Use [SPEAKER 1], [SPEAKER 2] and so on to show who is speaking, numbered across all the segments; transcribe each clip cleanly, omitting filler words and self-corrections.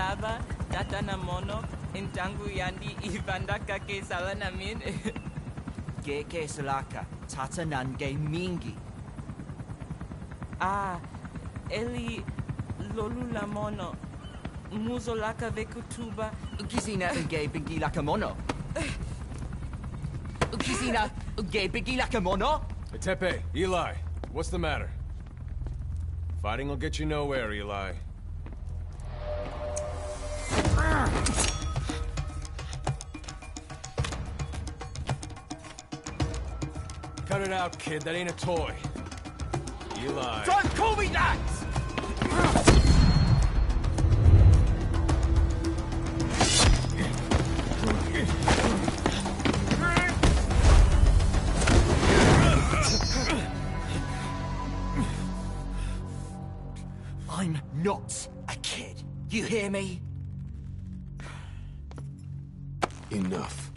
[SPEAKER 1] baba, tata na mono, intangu yandi ivandaka ke sala namin.
[SPEAKER 2] Ke salaka, tata nange mingi.
[SPEAKER 1] Ah, eli lolu la mono. Muzo laka vekutuba.
[SPEAKER 2] Ukizina unge bingi laka mono. Ukizina unge bingi laka mono.
[SPEAKER 3] Hey, Tepe, Eli, what's the matter? Fighting will get you nowhere, Eli. Cut it out, kid. That ain't a toy. Eli.
[SPEAKER 2] Don't call me that! I'm not a kid. You hear me?
[SPEAKER 3] Enough.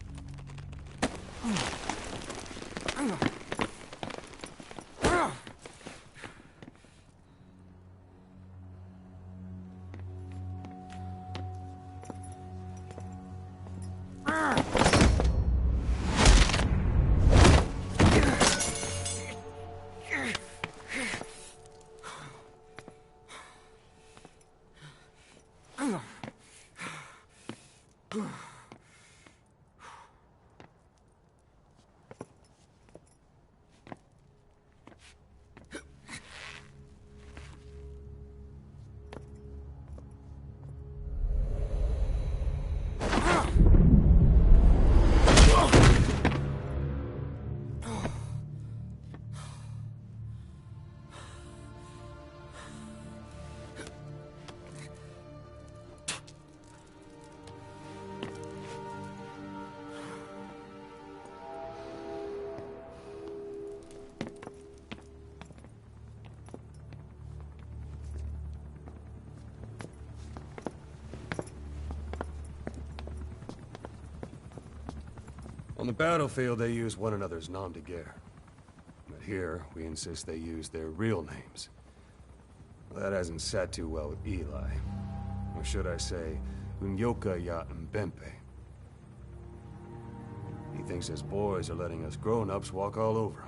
[SPEAKER 3] On the battlefield, they use one another's nom de guerre. But here, we insist they use their real names. Well, that hasn't sat too well with Eli. Or should I say, Unyoka ya Mbempe. He thinks his boys are letting us grown-ups walk all over him.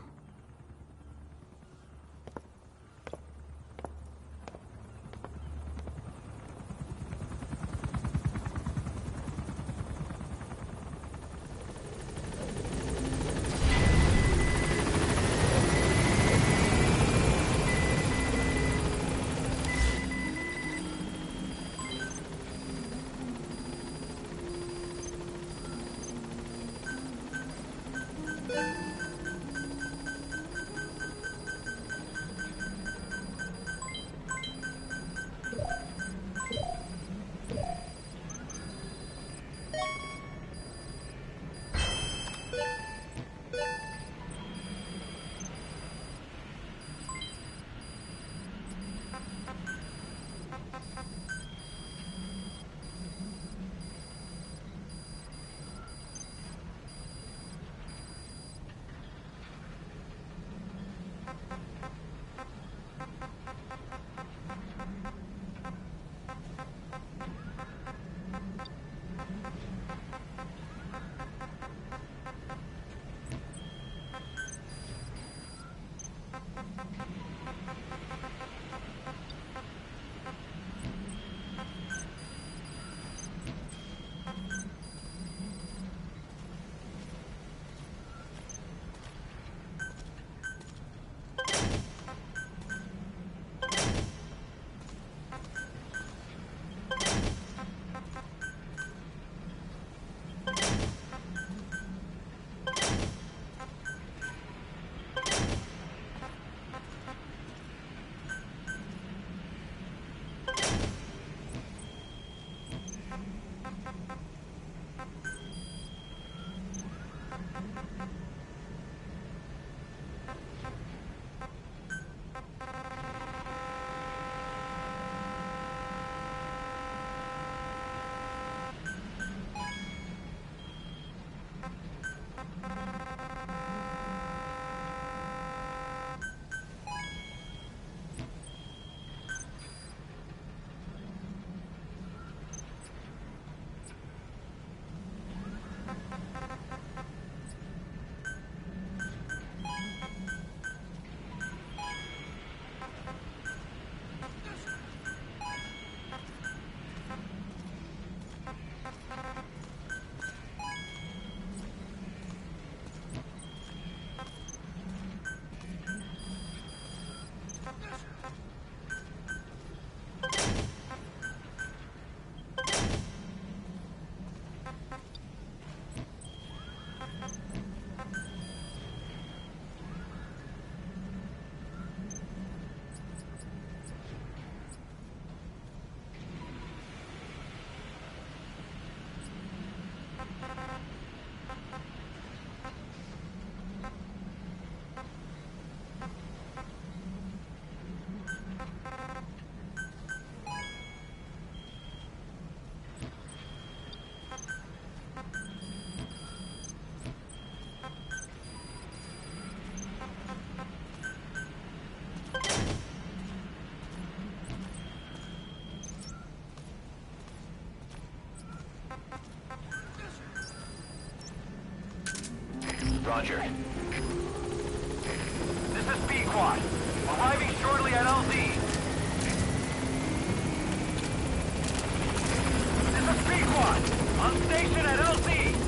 [SPEAKER 4] Roger. This is B-Quad. Arriving shortly at LZ. This is B-Quad. On station at LZ.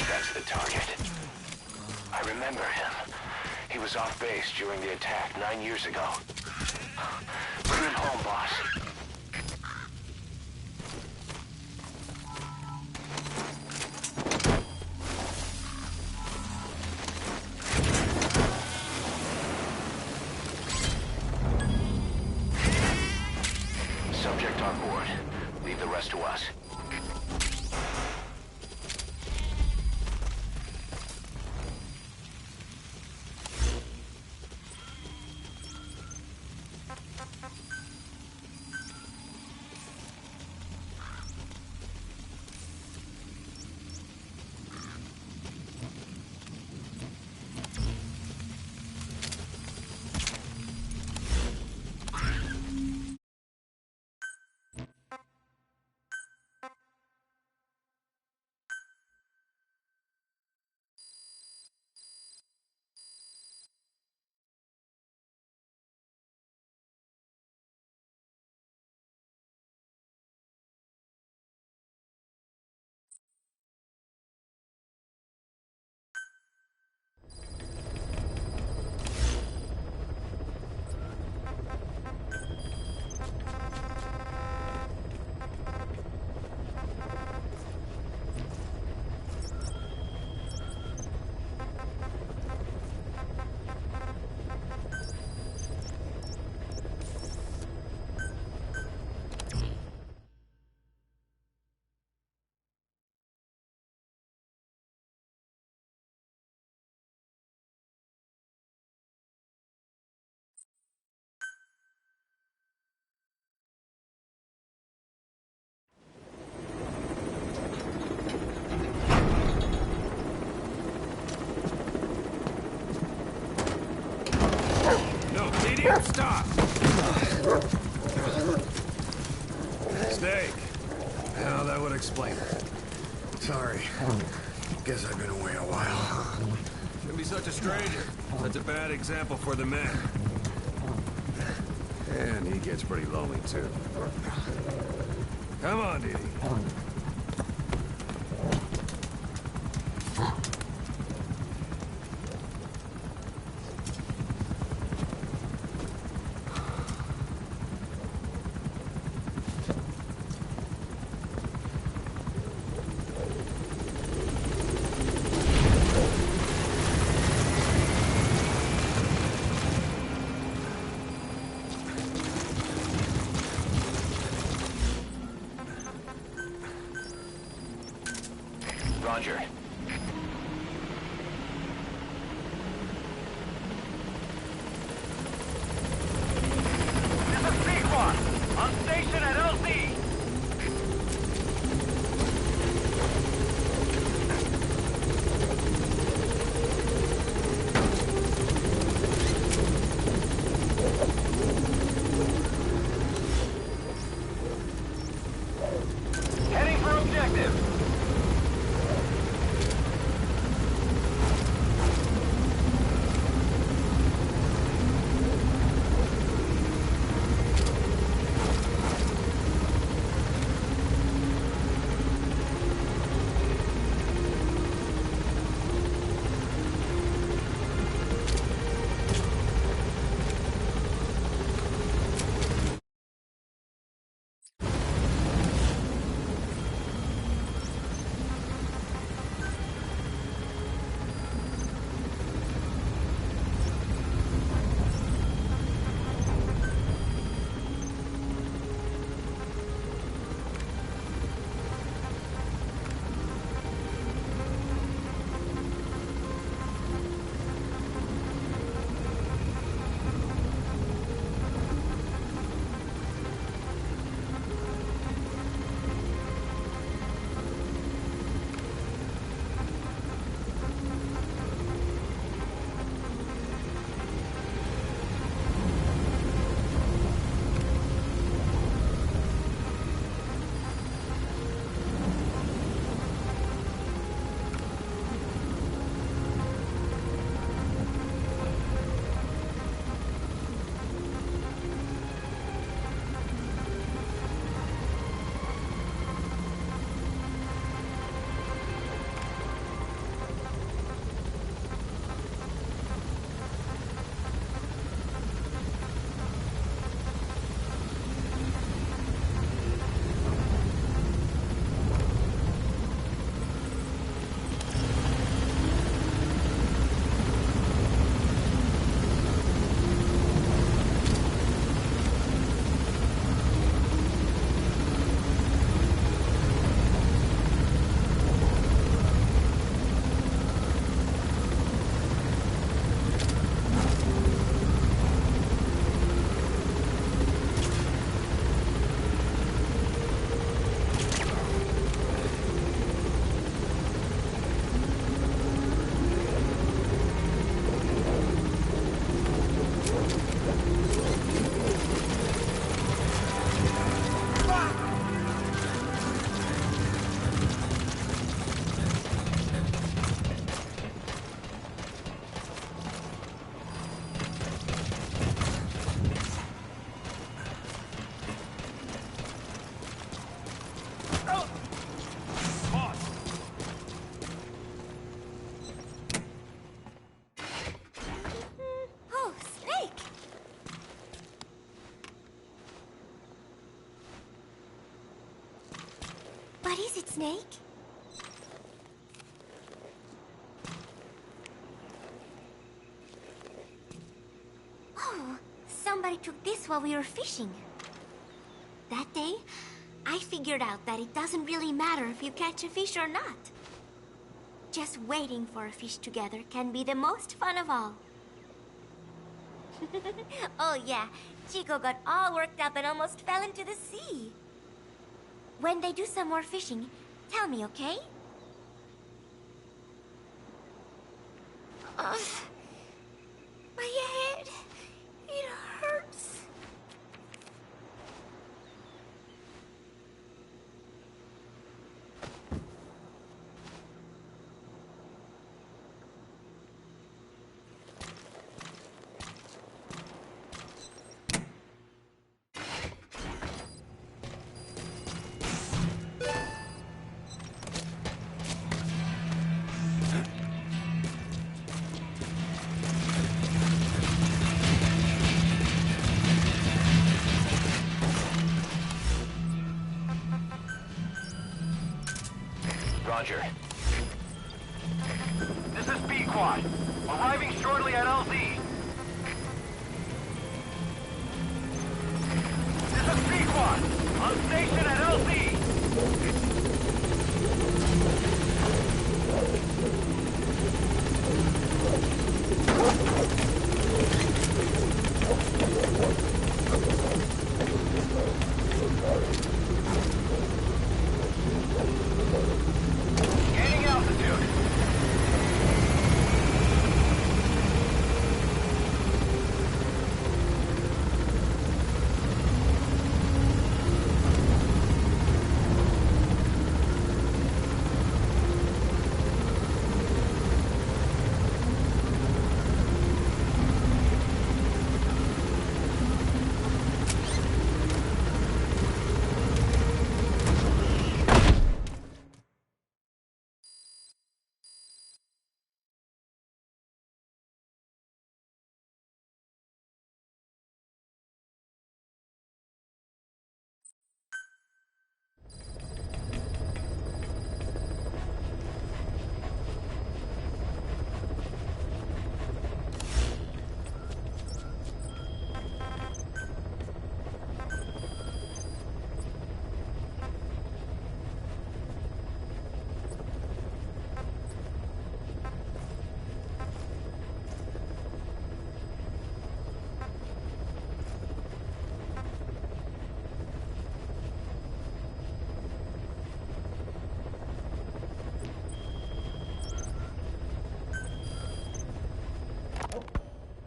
[SPEAKER 5] That's the target. I remember him. He was off base during the attack 9 years ago. Bring him home, boss. Subject on board. Leave the rest to us.
[SPEAKER 3] Stop! Steak. Now that would explain it.
[SPEAKER 6] Sorry. Guess I've been away a while.
[SPEAKER 3] Shouldn't be such a stranger. That's a bad example for the men. And he gets pretty lonely, too. Come on, Dee Dee.
[SPEAKER 7] snake? Oh, somebody took this while we were fishing. That day, I figured out that it doesn't really matter if you catch a fish or not. Just waiting for a fish together can be the most fun of all. Oh yeah, Chico got all worked up and almost fell into the sea. When they do some more fishing, tell me, okay? My head, it hurts.
[SPEAKER 5] Roger.
[SPEAKER 4] This is B-Quad. Arriving shortly at LZ. This is B-Quad. On station at LZ. Gaining altitude.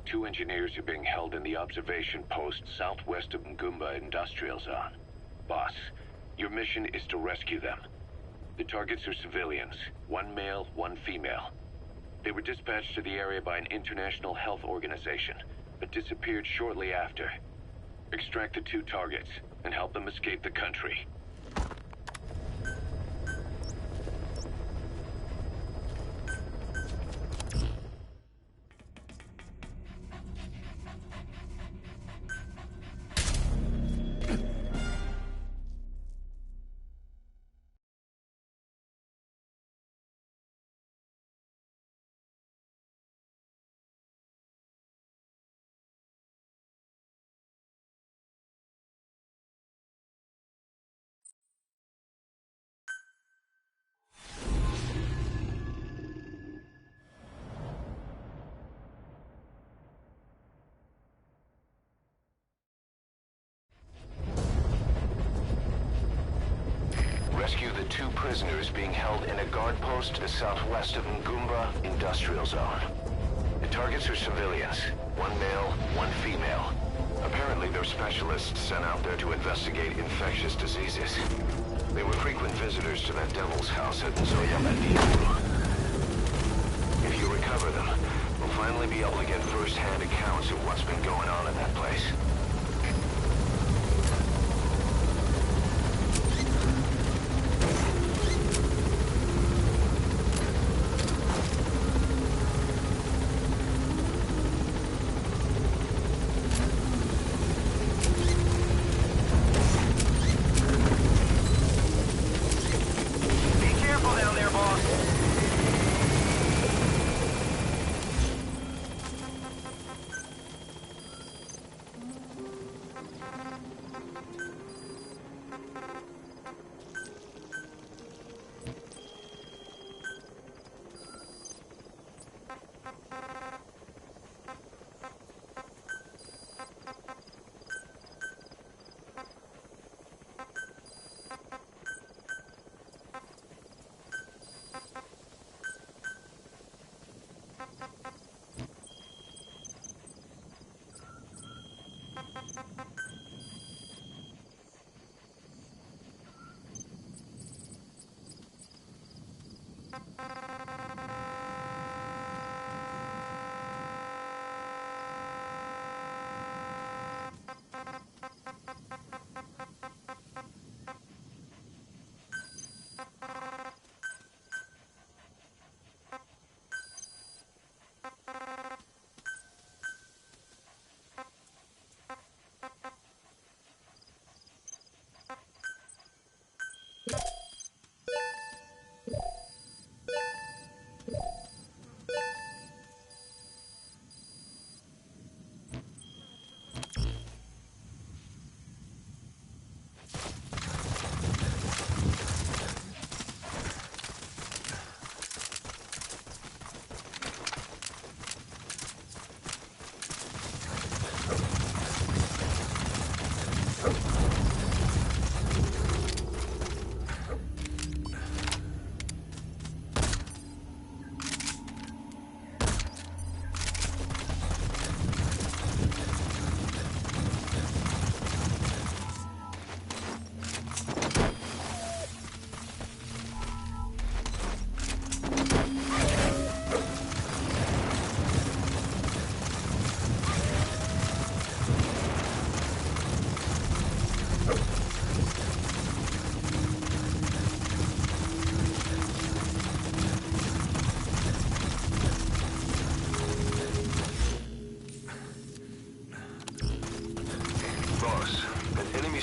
[SPEAKER 5] Two engineers are being held in the observation post southwest of Ngumba Industrial Zone. Boss, your mission is to rescue them. The targets are civilians, one male, one female. They were dispatched to the area by an international health organization, but disappeared shortly after. Extract the two targets and help them escape the country. Rescue the two prisoners being held in a guard post to the southwest of Ngumba Industrial Zone. The targets are civilians, one male, one female. Apparently they're specialists sent out there to investigate infectious diseases. They were frequent visitors to that devil's house at Zoyamadiru. If you recover them, we'll finally be able to get first-hand accounts of what's been going on in that place.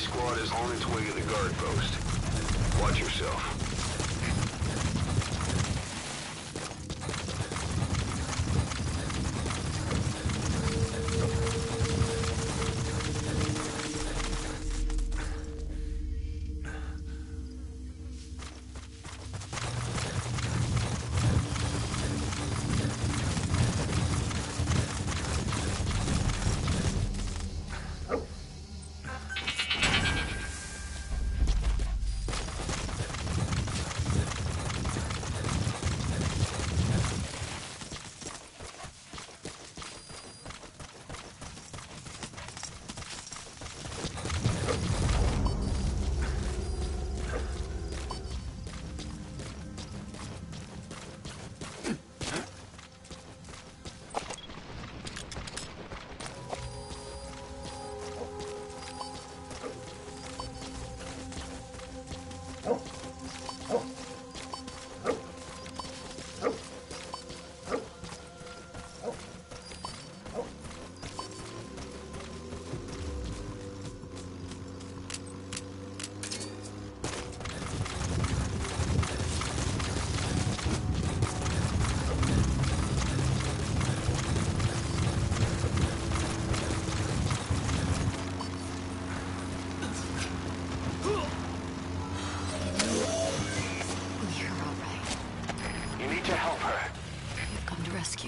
[SPEAKER 5] squad is on its way to the guard post. Watch yourself.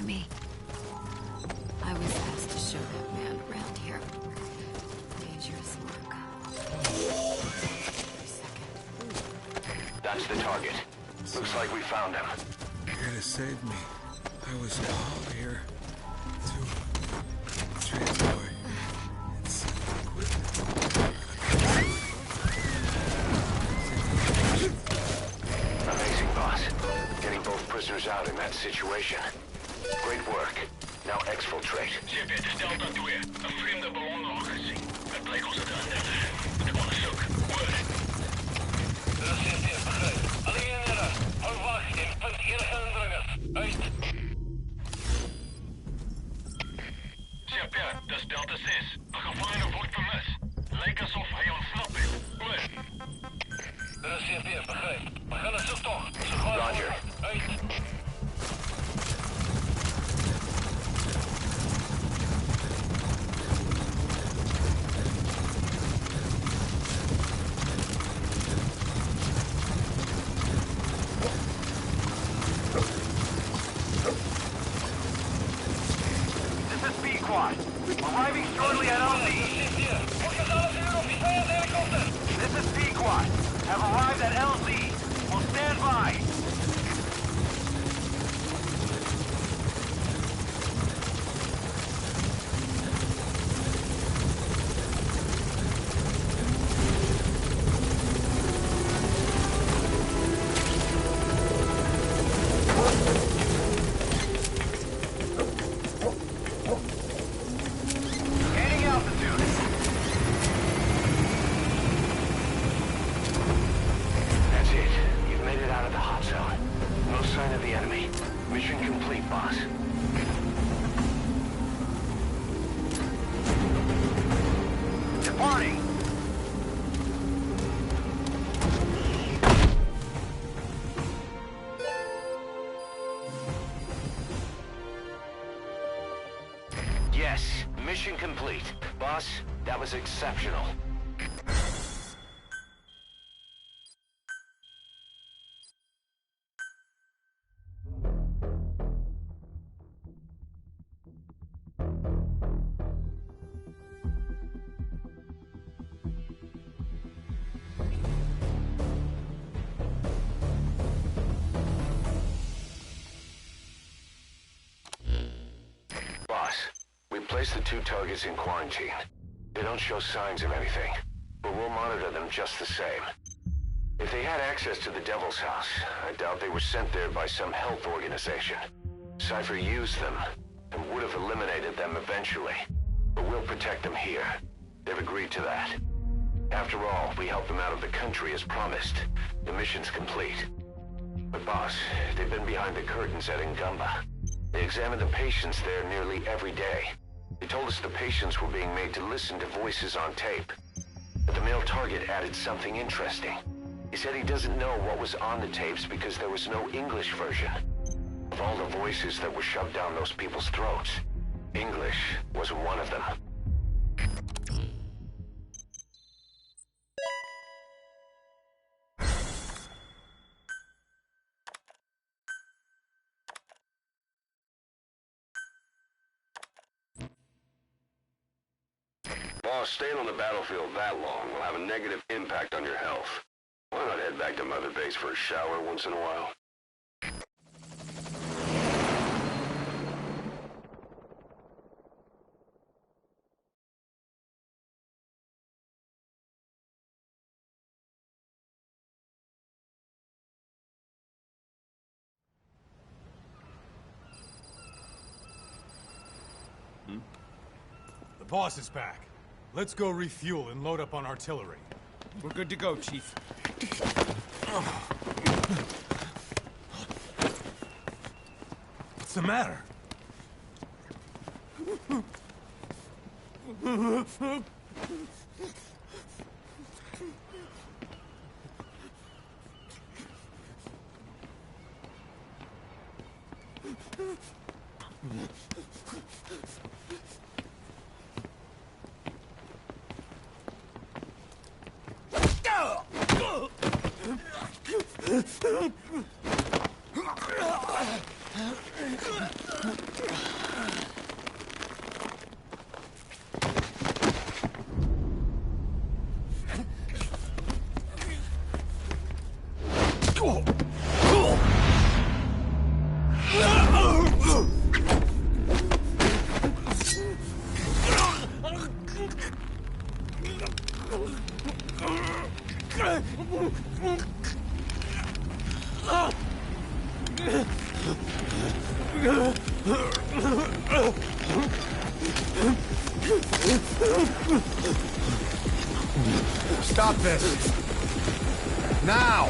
[SPEAKER 8] Me. I was asked to show that man around here. Dangerous work. Every second.
[SPEAKER 5] That's the target. Looks like we found him.
[SPEAKER 6] Here to save me. I was called here to transport equipment.
[SPEAKER 5] Amazing, boss. Getting both prisoners out in that situation. Great work. Now exfiltrate.
[SPEAKER 4] Chip, het is Delta 2. Een vreemde ballon nog gezien. Het bleek onze de andere. Ik word zoek. Hoor. Er is geen teer, begrijp. Alleen heren. Hou wacht en vind enige indringers. Uit. Chip, ja, dat is Delta 6. Een gevangene wordt vermist. Lijkt alsof hij ontsnapt is. Hoor. Er is geen teer, begrijp. We gaan een zoektocht. Zo gauw
[SPEAKER 5] Roger.
[SPEAKER 4] Uit. Arriving shortly at LZ. This is Pequot. Have arrived at LZ. Will stand by.
[SPEAKER 5] Yes, mission complete. Boss, that was exceptional. Boss, we placed the 2 targets in quarantine. They don't show signs of anything, but we'll monitor them just the same. If they had access to the Devil's House, I doubt they were sent there by some health organization. Cypher used them, and would have eliminated them eventually. But we'll protect them here. They've agreed to that. After all, we helped them out of the country as promised. The mission's complete. But boss, they've been behind the curtains at Ngumba. They examined the patients there nearly every day. They told us the patients were being made to listen to voices on tape. But the male target added something interesting. He said he doesn't know what was on the tapes because there was no English version. Of all the voices that were shoved down those people's throats, English was one of them.
[SPEAKER 6] Boss, staying on the battlefield that long will have a negative impact on your health. Why not head back to Mother Base for a shower once in a while?
[SPEAKER 9] The boss is back. Let's go refuel and load up on artillery.
[SPEAKER 1] We're good to go, Chief.
[SPEAKER 9] What's the matter?
[SPEAKER 3] Stop this! Now!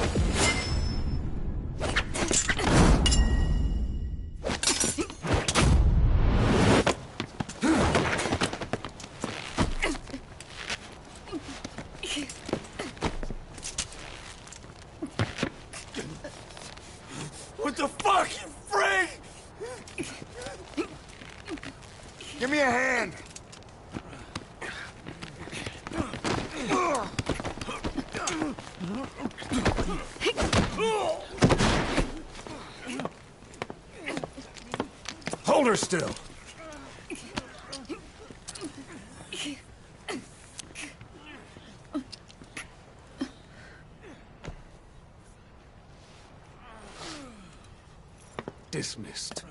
[SPEAKER 9] What the fuck, you freak?
[SPEAKER 3] Give me a hand! Hold her still! Dismissed.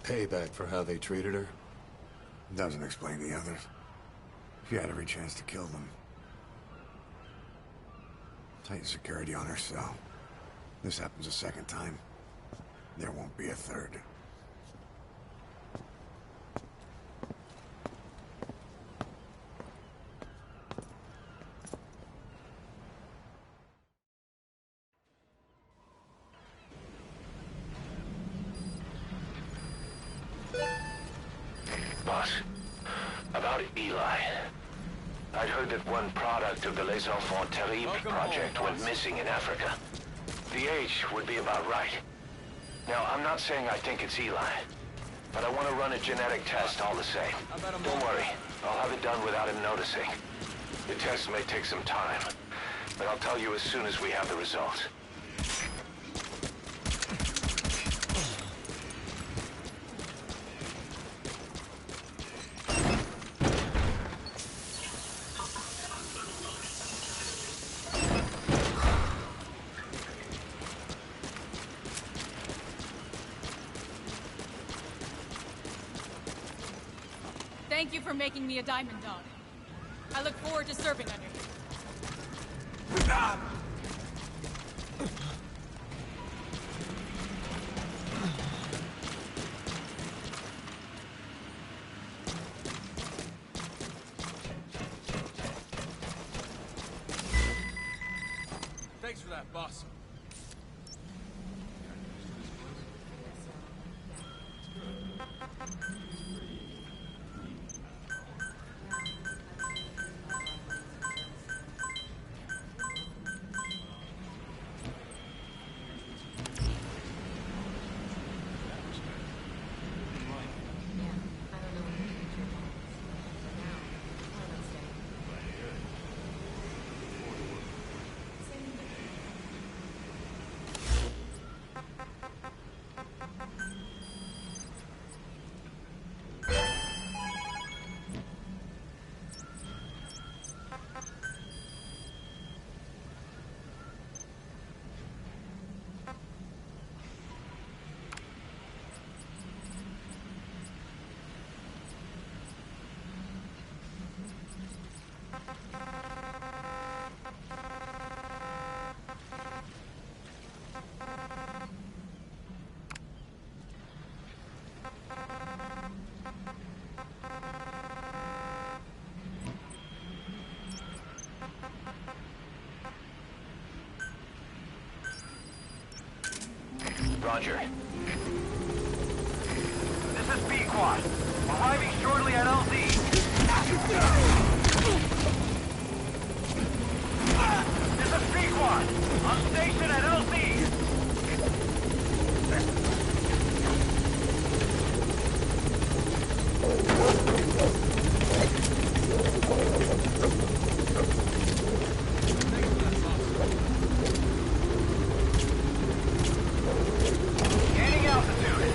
[SPEAKER 3] Payback for how they treated her?
[SPEAKER 6] Doesn't explain the others. She had every chance to kill them. Tighten security on her cell. This happens a second time. There won't be a third.
[SPEAKER 5] Boss, about Eli. I'd heard that one product of the Les Enfants Terribles project went missing in Africa. The age would be about right. Now, I'm not saying I think it's Eli, but I want to run a genetic test all the same. Don't worry, I'll have it done without him noticing. The test may take some time, but I'll tell you as soon as we have the results.
[SPEAKER 10] Thank you for making me a diamond dog. I look forward to serving under you.
[SPEAKER 9] Thanks for that, boss.
[SPEAKER 5] Roger.
[SPEAKER 4] This is B-Quad. Arriving shortly at LZ. This is B-Quad. On station at LZ. Gaining altitude.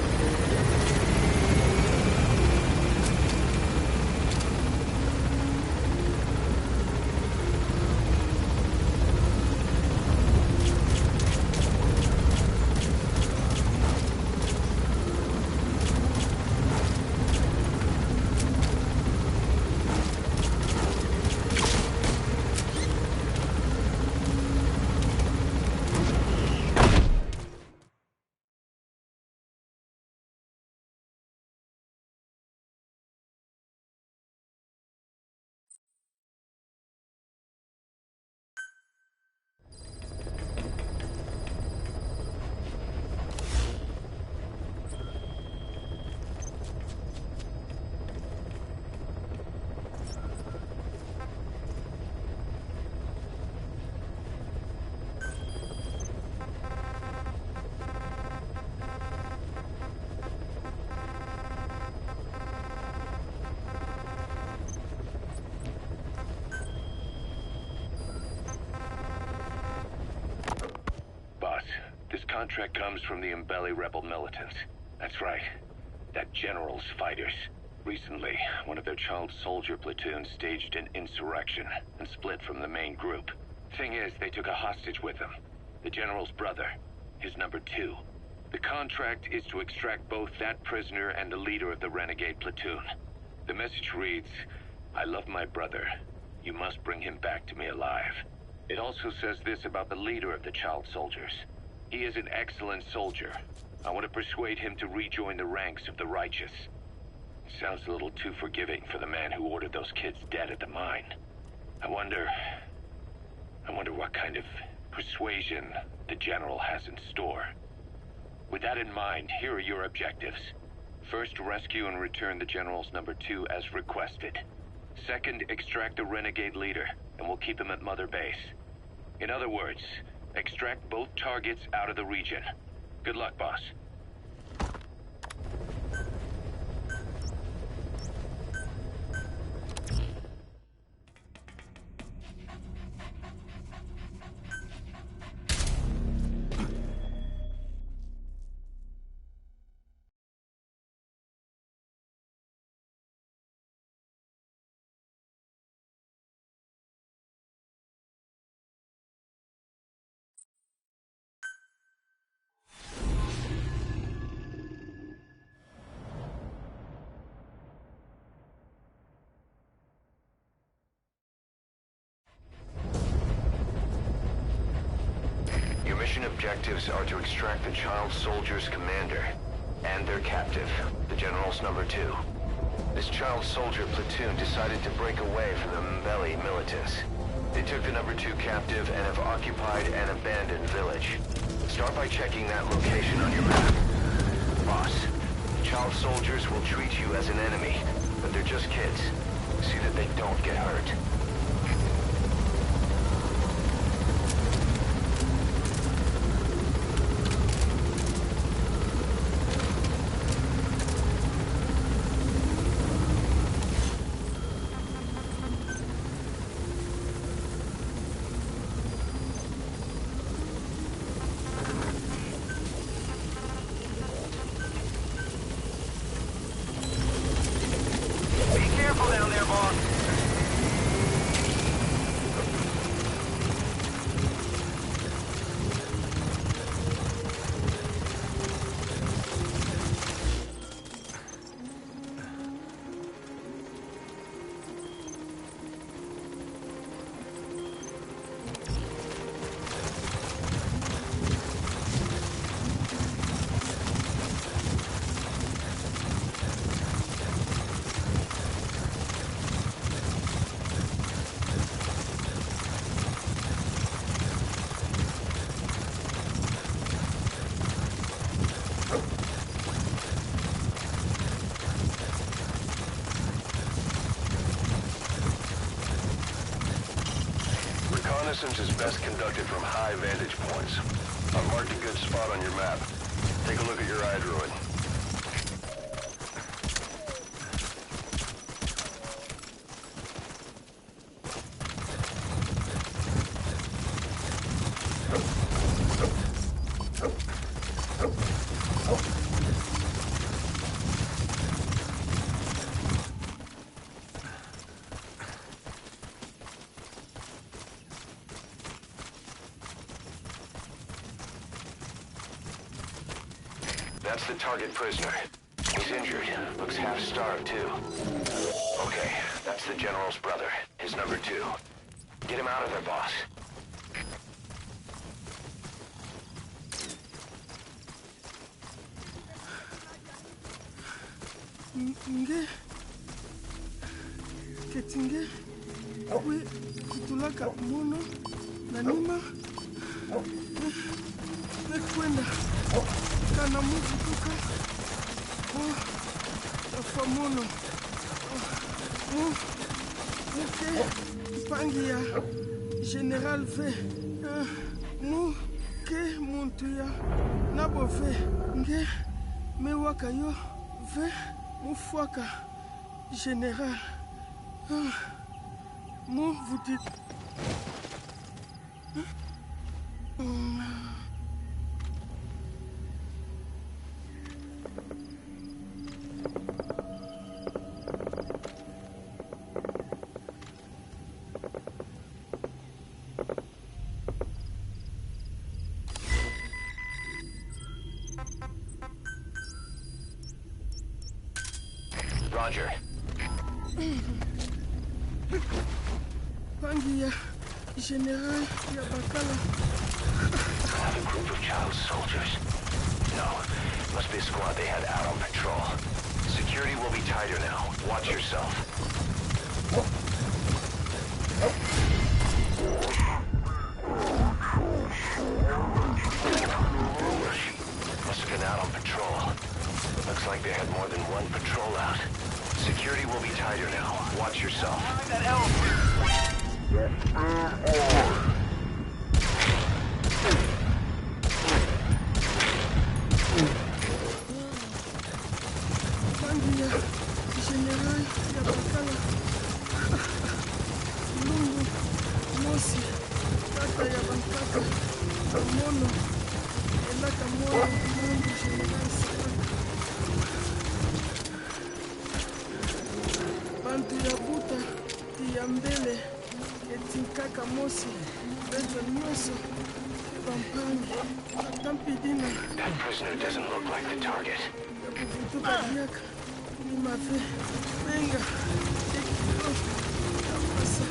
[SPEAKER 5] Boss, this contract comes from the Mbeli rebel militants. That's right. That general's fighters. Recently, one of their child soldier platoons staged an insurrection and split from the main group. Thing is, they took a hostage with them. The general's brother, his number 2. The contract is to extract both that prisoner and the leader of the renegade platoon. The message reads, "I love my brother. You must bring him back to me alive." It also says this about the leader of the child soldiers. He is an excellent soldier. I want to persuade him to rejoin the ranks of the righteous. Sounds a little too forgiving for the man who ordered those kids dead at the mine. I wonder what kind of persuasion the general has in store. With that in mind, here are your objectives. First, rescue and return the General's number 2 as requested. Second, extract the renegade leader, and we'll keep him at Mother Base. In other words, extract both targets out of the region. Good luck, boss. Mission objectives are to extract the child soldier's commander and their captive, the General's number 2. This child soldier platoon decided to break away from the Mbeli militants. They took the number 2 captive and have occupied an abandoned village. Start by checking that location on your map. Boss, child soldiers will treat you as an enemy, but they're just kids. See that they don't get hurt. Reconnaissance is best conducted from high vantage points. I've marked a good spot on your map. Take a look at your iDroid. That's the target prisoner. He's injured. Looks half-starved, too. Okay, that's the General's brother, his number 2. Get him out of there, boss.
[SPEAKER 11] Nge ketinge we kutulaka mono nanima nekwenda kana muvutuka afa mono muke pangi ya General V muke muntu ya nabo V nge mewaka yo V mufwaka General muvuti
[SPEAKER 5] Roger.
[SPEAKER 11] Pangi ya General ya Bakala.
[SPEAKER 5] Another group of child soldiers. No, must be a squad they had out on patrol. Security will be tighter now. Watch yourself. Must have been out on patrol. Looks like they had more than one patrol out. Security will be tighter now. Watch yourself.
[SPEAKER 11] Bangi ya General ya Bakala. Lungu, Mosi, Kaka ya Bankaka, Mono, Elaka Mono, Lungu, General Sakaka. Bantu ya Buta, Tiyambele, Etinkaka Mosi, Beto Nyoso, Bampangi, Tampidina.
[SPEAKER 5] That prisoner doesn't look like the target.
[SPEAKER 11] Butuka Diaka, Nimafe, Venga, Tekilo, Tapasa,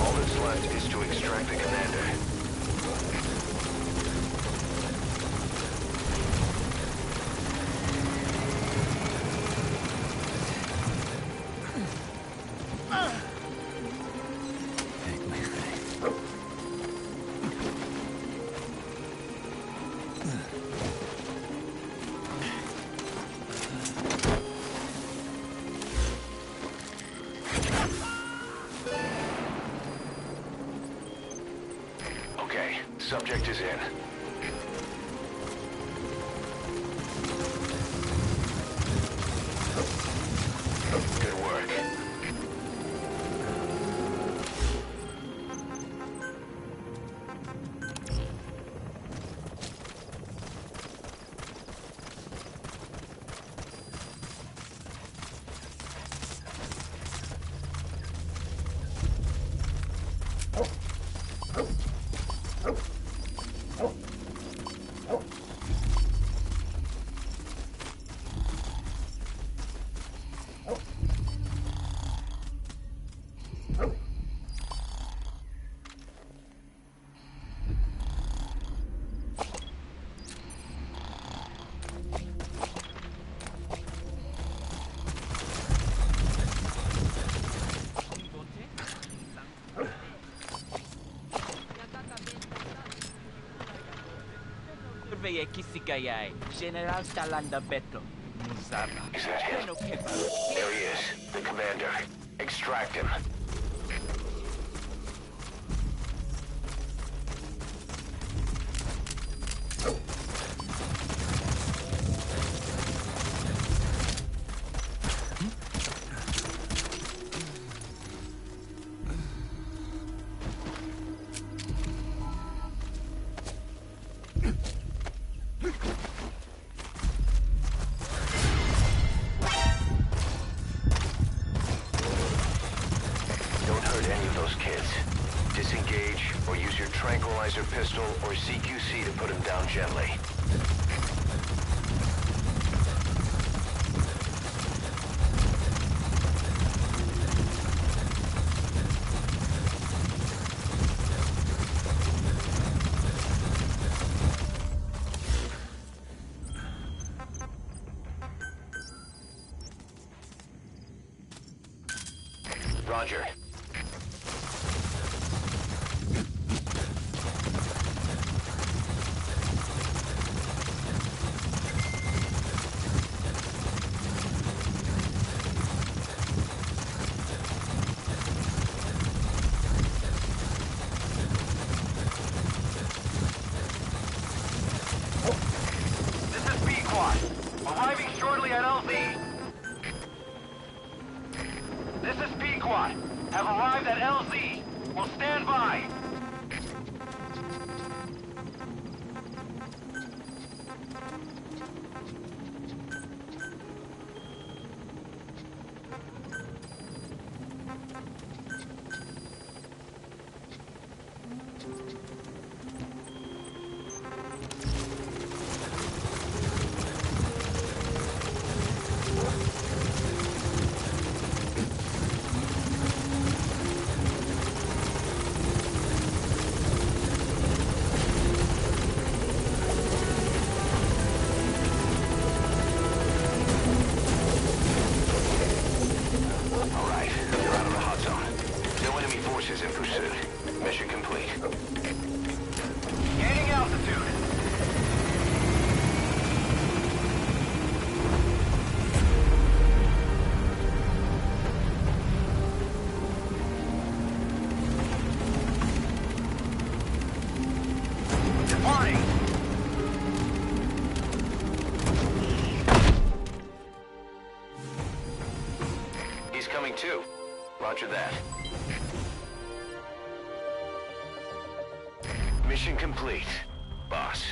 [SPEAKER 5] All that's left is to extract the commander. Okay, subject is in. Good work.
[SPEAKER 1] Surveille Kisikayai, General Talanda Beto, Muzaba.
[SPEAKER 5] Is that him? There he is, the commander. Extract him. Disengage, or use your tranquilizer pistol or CQC to put him down gently. Roger.
[SPEAKER 4] Arriving shortly at LZ. This is Pequot. Have arrived at LZ. Will stand by.
[SPEAKER 5] force is in pursuit. Mission complete.
[SPEAKER 4] Gaining altitude. Departing.
[SPEAKER 5] He's coming too. Roger that. Mission complete, boss.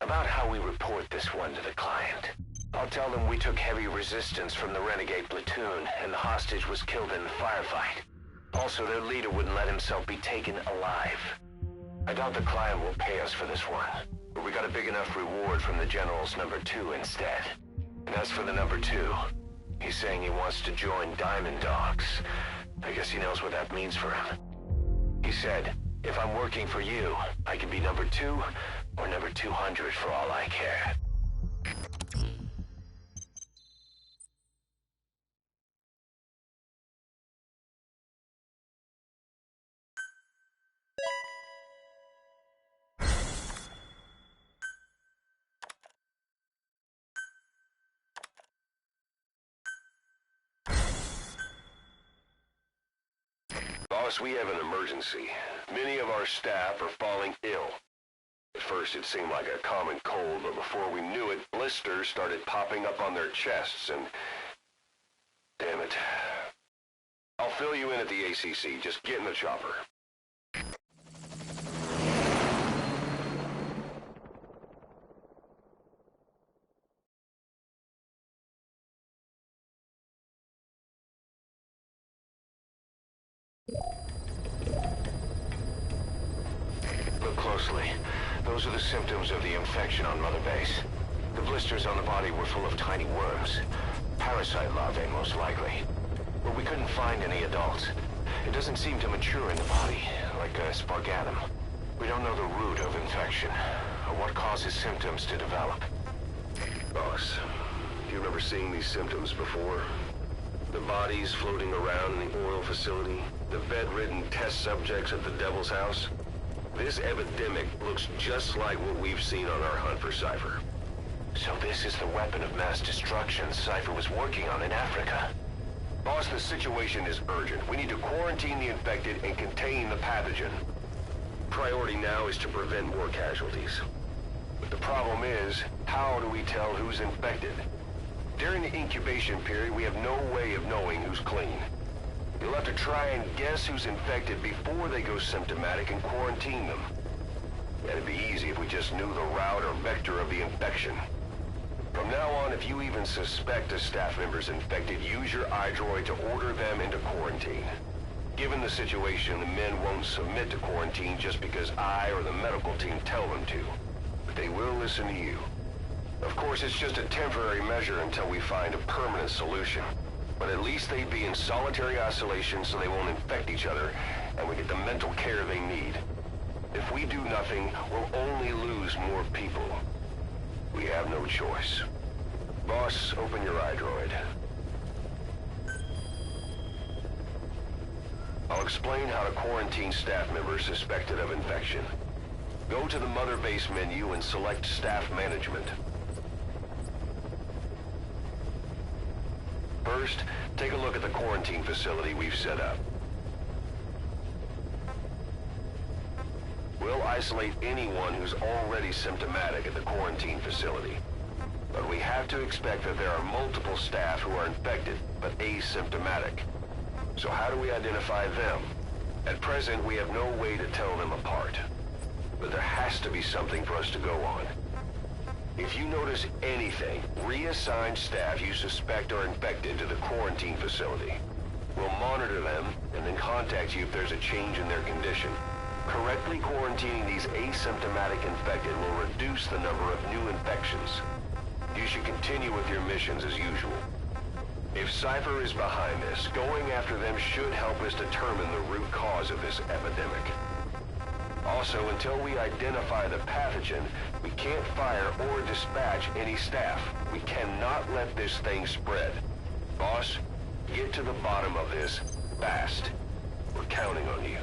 [SPEAKER 5] About how we report this one to the client. I'll tell them we took heavy resistance from the renegade platoon, and the hostage was killed in the firefight. Also, their leader wouldn't let himself be taken alive. I doubt the client will pay us for this one, but we got a big enough reward from the General's #2 instead. And as for the #2, he's saying he wants to join Diamond Dogs. I guess he knows what that means for him. He said, if I'm working for you, I can be #2 or #200 for all I care. Boss, we have an emergency. Many of our staff are falling ill. At first it seemed like a common cold, but before we knew it, blisters started popping up on their chests and... Damn it. I'll fill you in at the ACC. Just get in the chopper. Look closely. Those are the symptoms of the infection on Mother Base. The blisters on the body were full of tiny worms. Parasite larvae, most likely. But we couldn't find any adults. It doesn't seem to mature in the body, like a spargatum. We don't know the root of infection, or what causes symptoms to develop. Boss, do you remember seeing these symptoms before? The bodies floating around in the oil facility, the bedridden test subjects at the Devil's House. This epidemic looks just like what we've seen on our hunt for Cypher. So this is the weapon of mass destruction Cypher was working on in Africa. Boss, the situation is urgent. We need to quarantine the infected and contain the pathogen. Priority now is to prevent more casualties. But the problem is, how do we tell who's infected? During the incubation period, we have no way of knowing who's clean. You'll have to try and guess who's infected before they go symptomatic and quarantine them. It'd be easy if we just knew the route or vector of the infection. From now on, if you even suspect a staff member's infected, use your iDroid to order them into quarantine. Given the situation, the men won't submit to quarantine just because I or the medical team tell them to. But they will listen to you. Of course, it's just a temporary measure until we find a permanent solution. But at least they'd be in solitary isolation so they won't infect each other, and we get the mental care they need. If we do nothing, we'll only lose more people. We have no choice. Boss, open your iDroid. I'll explain how to quarantine staff members suspected of infection. Go to the Mother Base menu and select Staff Management. First, take a look at the quarantine facility we've set up. We'll isolate anyone who's already symptomatic at the quarantine facility. But we have to expect that there are multiple staff who are infected, but asymptomatic. So how do we identify them? At present, we have no way to tell them apart. But there has to be something for us to go on. If you notice anything, reassign staff you suspect are infected to the quarantine facility. We'll monitor them and then contact you if there's a change in their condition. Correctly quarantining these asymptomatic infected will reduce the number of new infections. You should continue with your missions as usual. If Cypher is behind this, going after them should help us determine the root cause of this epidemic. Also, until we identify the pathogen, we can't fire or dispatch any staff. We cannot let this thing spread. Boss, get to the bottom of this fast. We're counting on you.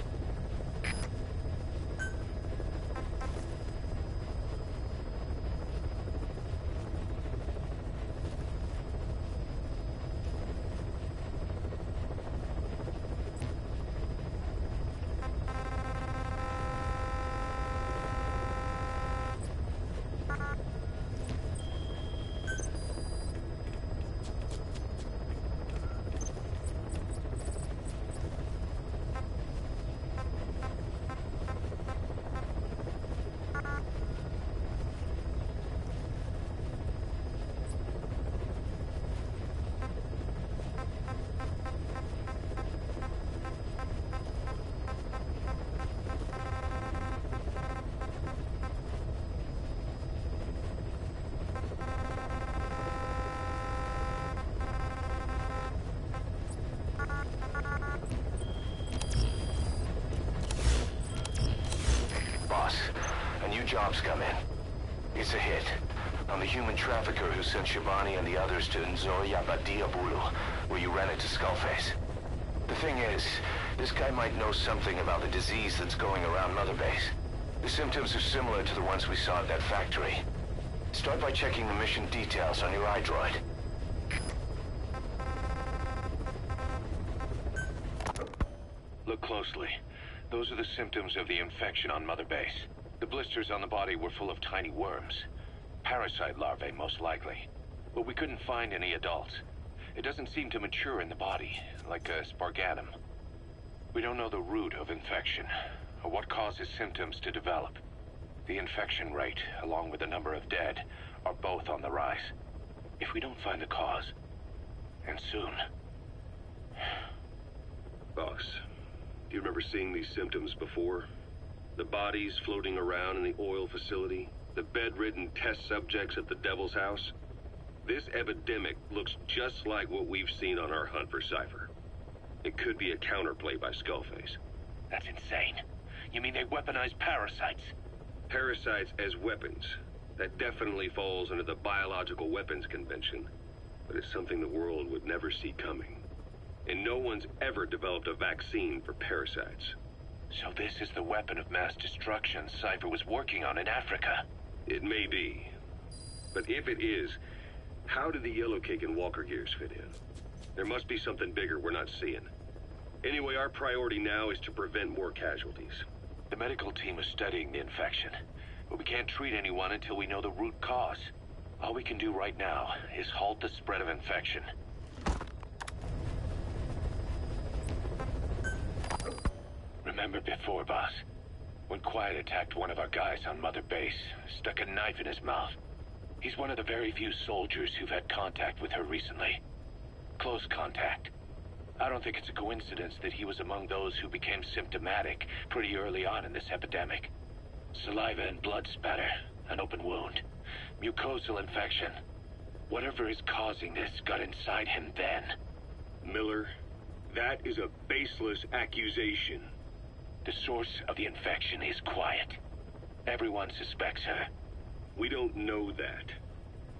[SPEAKER 5] A new job's come in. It's a hit. I'm the human trafficker who sent Shivani and the others to Nzoya Badia Bulu, where you ran into Skullface. The thing is, this guy might know something about the disease that's going around Mother Base. The symptoms are similar to the ones we saw at that factory. Start by checking the mission details on your iDroid.
[SPEAKER 6] Look closely. Those are the symptoms of the infection on Mother Base. The blisters on the body were full of tiny worms. Parasite larvae, most likely. But we couldn't find any adults. It doesn't seem to mature in the body, like a spargatum. We don't know the root of infection, or what causes symptoms to develop. The infection rate, along with the number of dead, are both on the rise. If we don't find the cause, and soon...
[SPEAKER 12] Boss, do you remember seeing these symptoms before? The bodies floating around in the oil facility? The bedridden test subjects at the Devil's House? This epidemic looks just like what we've seen on our hunt for Cypher. It could be a counterplay by Skullface.
[SPEAKER 6] That's insane. You mean they weaponize parasites?
[SPEAKER 12] Parasites as weapons. That definitely falls under the Biological Weapons Convention. But it's something the world would never see coming. And no one's ever developed a vaccine for parasites.
[SPEAKER 6] So this is the weapon of mass destruction Cypher was working on in Africa?
[SPEAKER 12] It may be. But if it is, how did the Yellow Cake and Walker Gears fit in? There must be something bigger we're not seeing. Anyway, our priority now is to prevent more casualties.
[SPEAKER 6] The medical team is studying the infection, but we can't treat anyone until we know the root cause. All we can do right now is halt the spread of infection. Remember before, boss? When Quiet attacked one of our guys on Mother Base, stuck a knife in his mouth. He's one of the very few soldiers who've had contact with her recently. Close contact. I don't think it's a coincidence that he was among those who became symptomatic pretty early on in this epidemic. Saliva and blood spatter, an open wound, mucosal infection. Whatever is causing this got inside him then.
[SPEAKER 12] Miller, that is a baseless accusation.
[SPEAKER 6] The source of the infection is Quiet. Everyone suspects her.
[SPEAKER 12] We don't know that.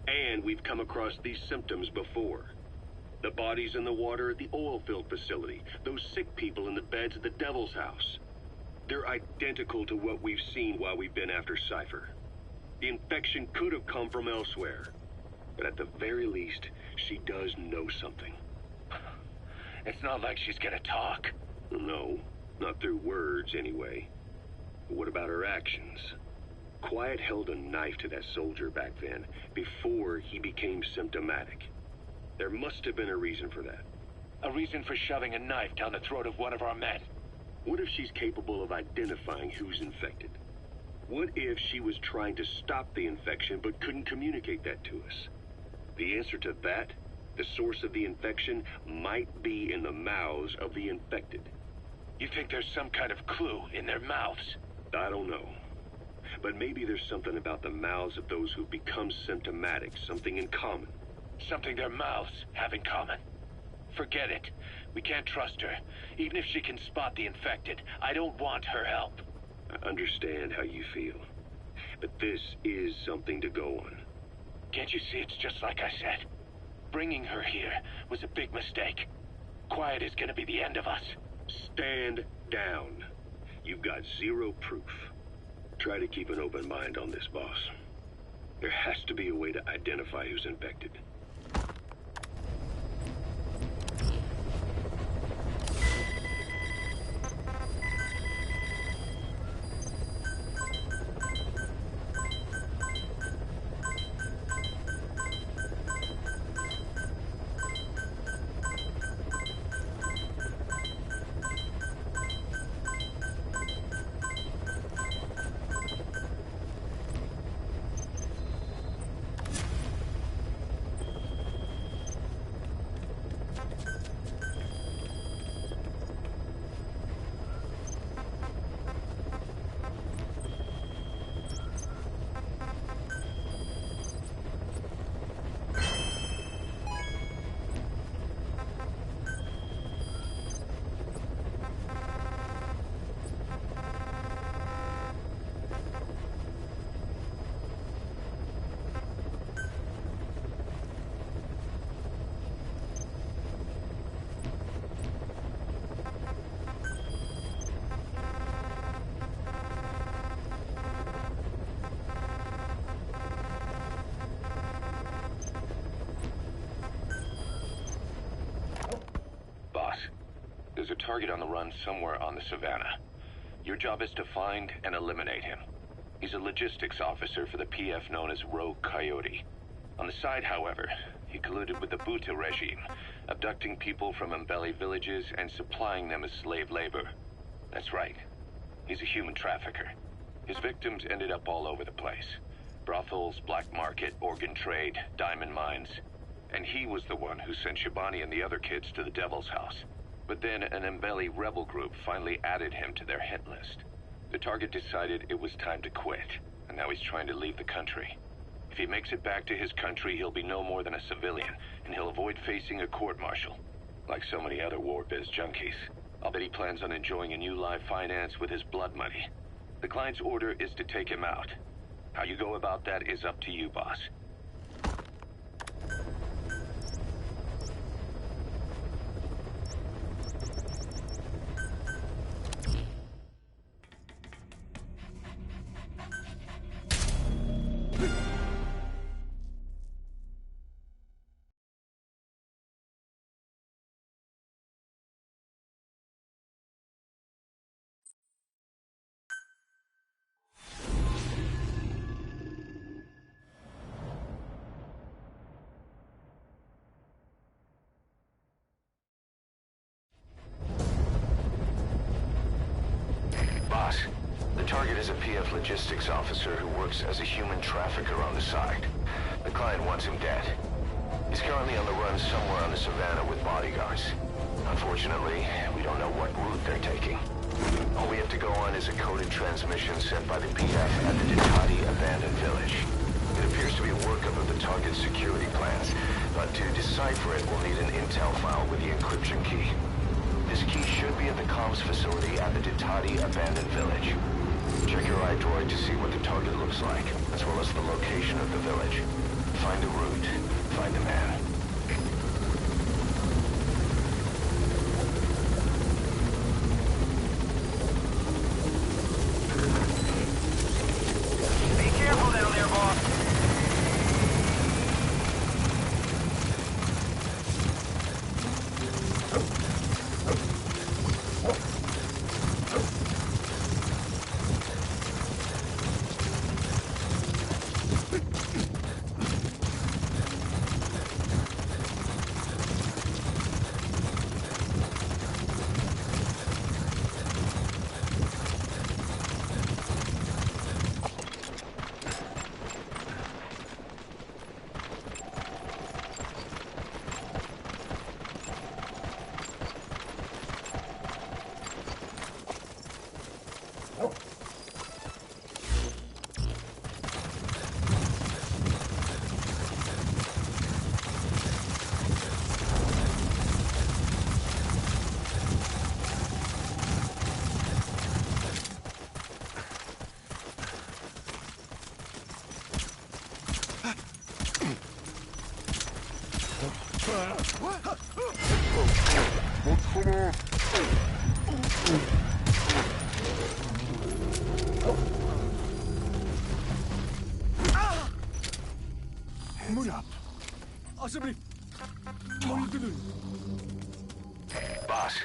[SPEAKER 12] And we've come across these symptoms before. The bodies in the water at the oil-filled facility. Those sick people in the beds at the Devil's House. They're identical to what we've seen while we've been after Cypher. The infection could have come from elsewhere. But at the very least, she does know something.
[SPEAKER 6] It's not like she's gonna talk.
[SPEAKER 12] No, not through words anyway. But what about her actions? Quiet held a knife to that soldier back then, before he became symptomatic. There must have been a reason for that.
[SPEAKER 6] A reason for shoving a knife down the throat of one of our men.
[SPEAKER 12] What if she's capable of identifying who's infected? What if she was trying to stop the infection but couldn't communicate that to us? The answer to that, the source of the infection, might be in the mouths of the infected.
[SPEAKER 6] You think there's some kind of clue in their mouths?
[SPEAKER 12] I don't know. But maybe there's something about the mouths of those who've become symptomatic, something in common.
[SPEAKER 6] Something their mouths have in common. Forget it. We can't trust her. Even if she can spot the infected, I don't want her help.
[SPEAKER 12] I understand how you feel. But this is something to go on.
[SPEAKER 6] Can't you see it's just like I said? Bringing her here was a big mistake. Quiet is gonna be the end of us.
[SPEAKER 12] Stand down. You've got zero proof. Try to keep an open mind on this, boss. There has to be a way to identify who's infected.
[SPEAKER 6] There's a target on the run somewhere on the savannah. Your job is to find and eliminate him. He's a logistics officer for the PF known as Rogue Coyote. On the side, however, he colluded with the Buta regime, abducting people from Mbeli villages and supplying them as slave labor. That's right. He's a human trafficker. His victims ended up all over the place. Brothels, black market, organ trade, diamond mines. And he was the one who sent Shabani and the other kids to the Devil's House. But then an Mbeli rebel group finally added him to their hit list. The target decided it was time to quit, and now he's trying to leave the country. If he makes it back to his country, he'll be no more than a civilian, and he'll avoid facing a court-martial, like so many other war biz junkies. I'll bet he plans on enjoying a new life financed with his blood money. The client's order is to take him out. How you go about that is up to you, boss.
[SPEAKER 5] The target is a PF logistics officer who works as a human trafficker on the side. The client wants him dead. He's currently on the run somewhere on the savannah with bodyguards. Unfortunately, we don't know what route they're taking. All we have to go on is a coded transmission sent by the PF at the Ditati abandoned village. It appears to be a workup of the target's security plans, but to decipher it, we'll need an intel file with the encryption key. This key should be at the comms facility at the Ditati abandoned village. Check your iDroid to see what the target looks like, as well as the location of the village. Find the route, find the man.
[SPEAKER 4] Be careful down there, boss.
[SPEAKER 5] Boss,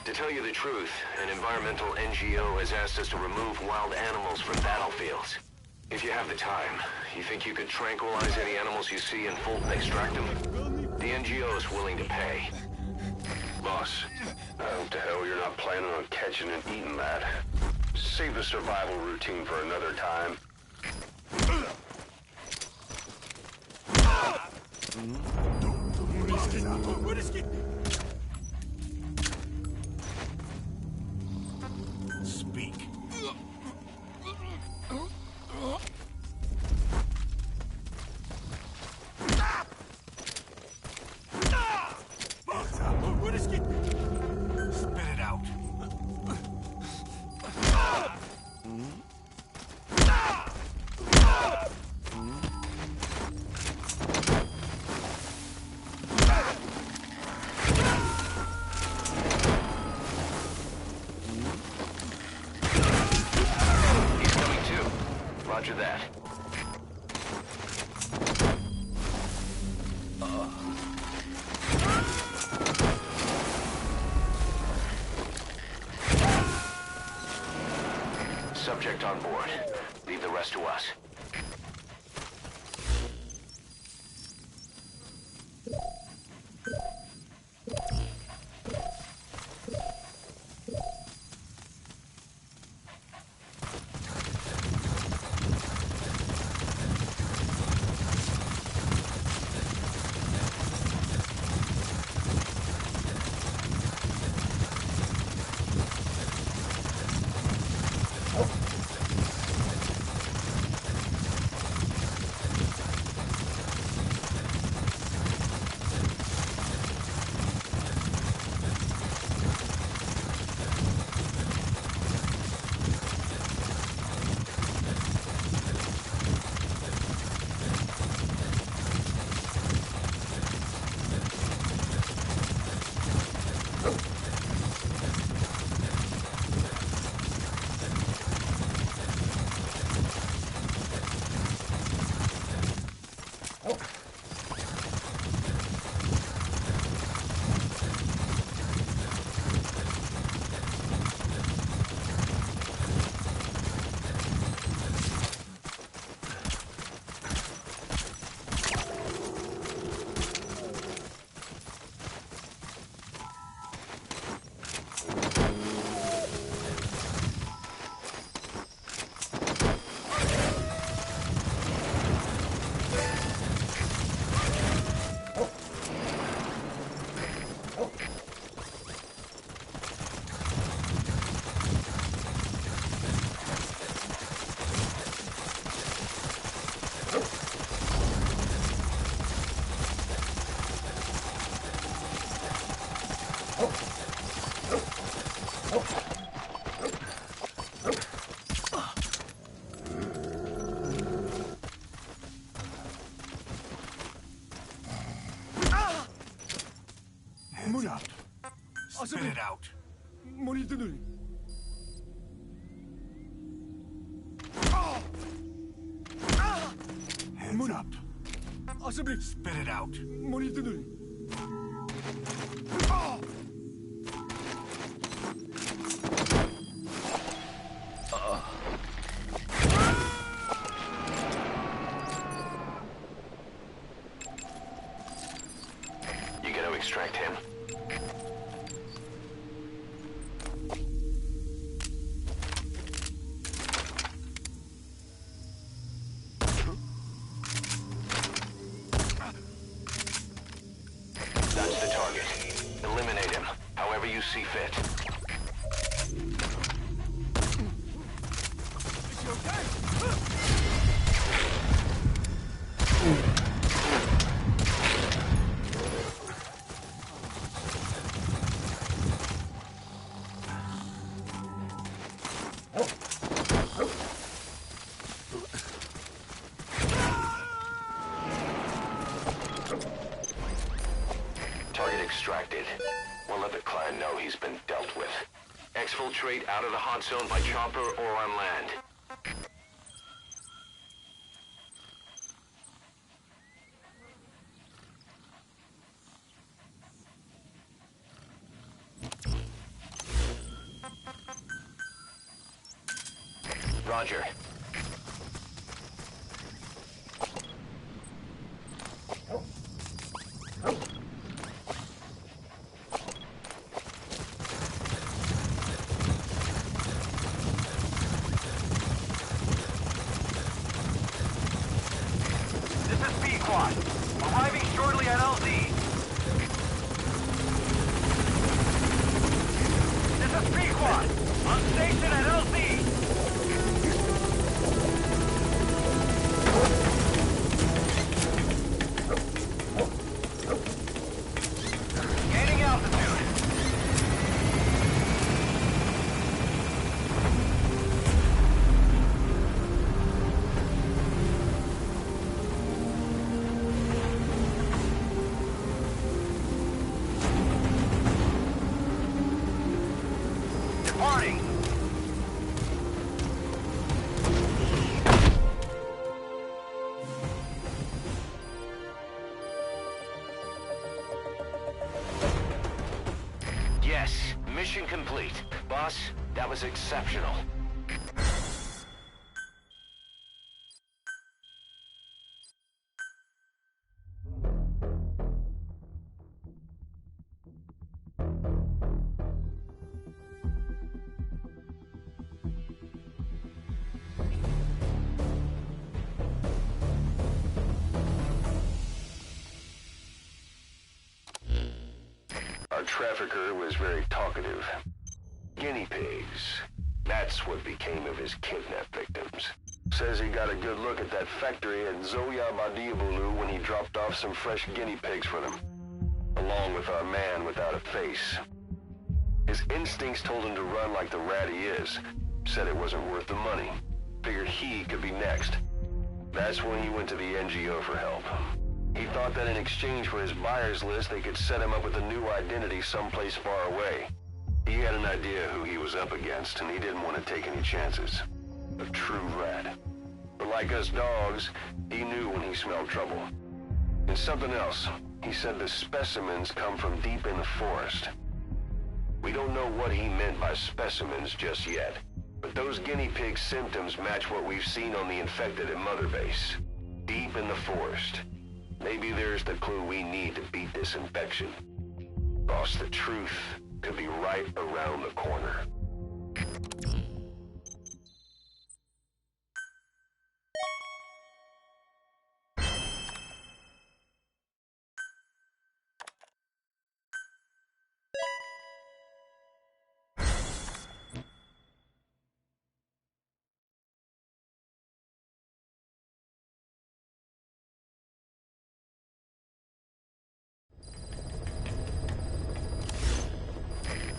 [SPEAKER 5] to tell you the truth, an environmental NGO has asked us to remove wild animals from battlefields. If you have the time, you think you could tranquilize any animals you see in Fulton and extract them? The NGO is willing to pay.
[SPEAKER 12] Boss, I hope to hell you're not planning on catching and eating that. Save the survival routine for another time.
[SPEAKER 9] Speak. Spit it out.
[SPEAKER 5] He's coming too. Roger that. Subject on board. Leave the rest to us.
[SPEAKER 9] Spit it out. Hands up. Spit it out.
[SPEAKER 5] You gonna extract him? Target extracted. We'll let the client know he's been dealt with. Exfiltrate out of the hot zone by chopper or on land. Roger.
[SPEAKER 4] This is B-Quad. Arriving shortly at LZ. This is B-Quad. On station at LZ. Gaining altitude. Departing.
[SPEAKER 5] Yes, mission complete. Boss, that was exceptional. Our trafficker was very talkative. Guinea pigs. That's what became of his kidnapped victims. Says he got a good look at that factory at Zoya Badiabulu when he dropped off some fresh guinea pigs for them, along with our man without a face. His instincts told him to run like the rat he is. Said it wasn't worth the money. Figured he could be next. That's when he went to the NGO for help. He thought that in exchange for his buyer's list, they could set him up with a new identity someplace far away. He had an idea who he was up against, and he didn't want to take any chances. A true rat. But like us dogs, he knew when he smelled trouble. And something else. He said the specimens come from deep in the forest. We don't know what he meant by specimens just yet, but those guinea pig symptoms match what we've seen on the infected at Mother Base. Deep in the forest. Maybe there's the clue we need to beat this infection. Boss, the truth could be right around the corner.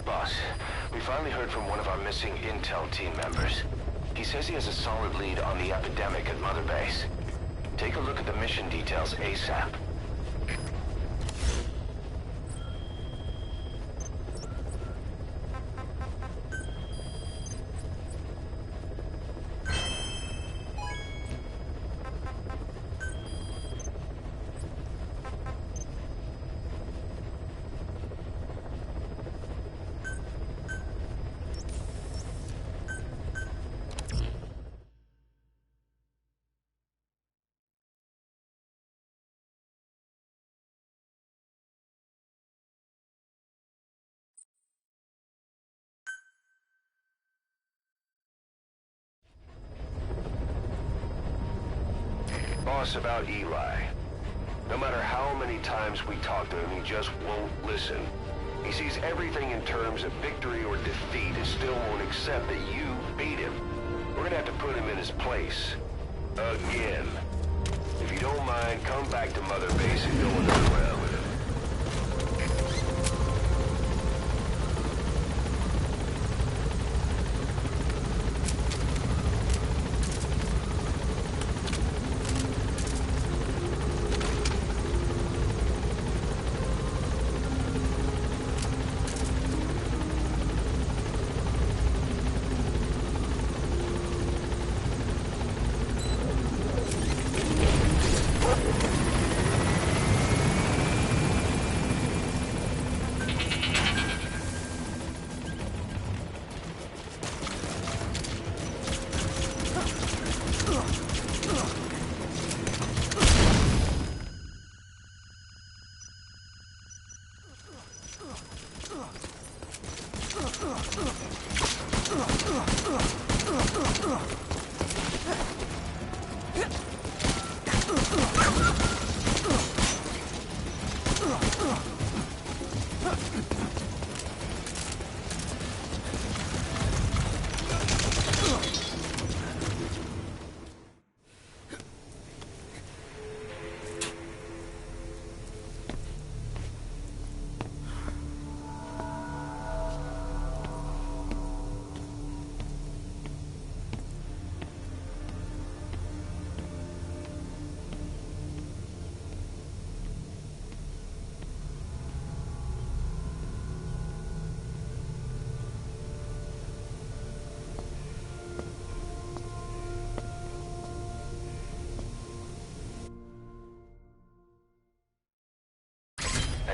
[SPEAKER 5] Boss, we finally heard from one of our missing intel team members. He says he has a solid lead on the epidemic at Mother Base. Take a look at the mission details ASAP. Boss, about Eli. No matter how many times we talk to him, he just won't listen. He sees everything in terms of victory or defeat and still won't accept that you beat him. We're gonna have to put him in his place. Again. If you don't mind, come back to Mother Base and go another round with him.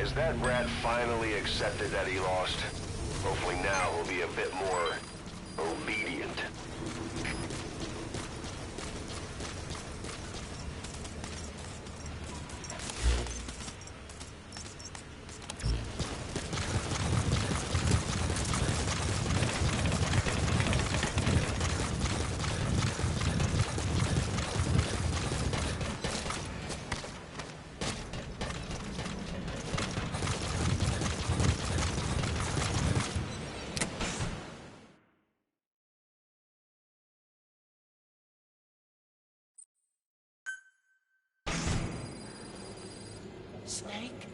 [SPEAKER 5] Has that rat finally accepted that he lost? Hopefully now he'll be a bit more obedient.
[SPEAKER 2] Snake?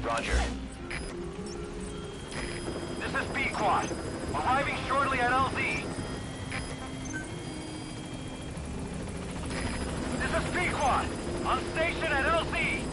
[SPEAKER 5] Roger.
[SPEAKER 4] This is B-Quad. Arriving shortly at LZ. This is B-Quad. On station at LZ.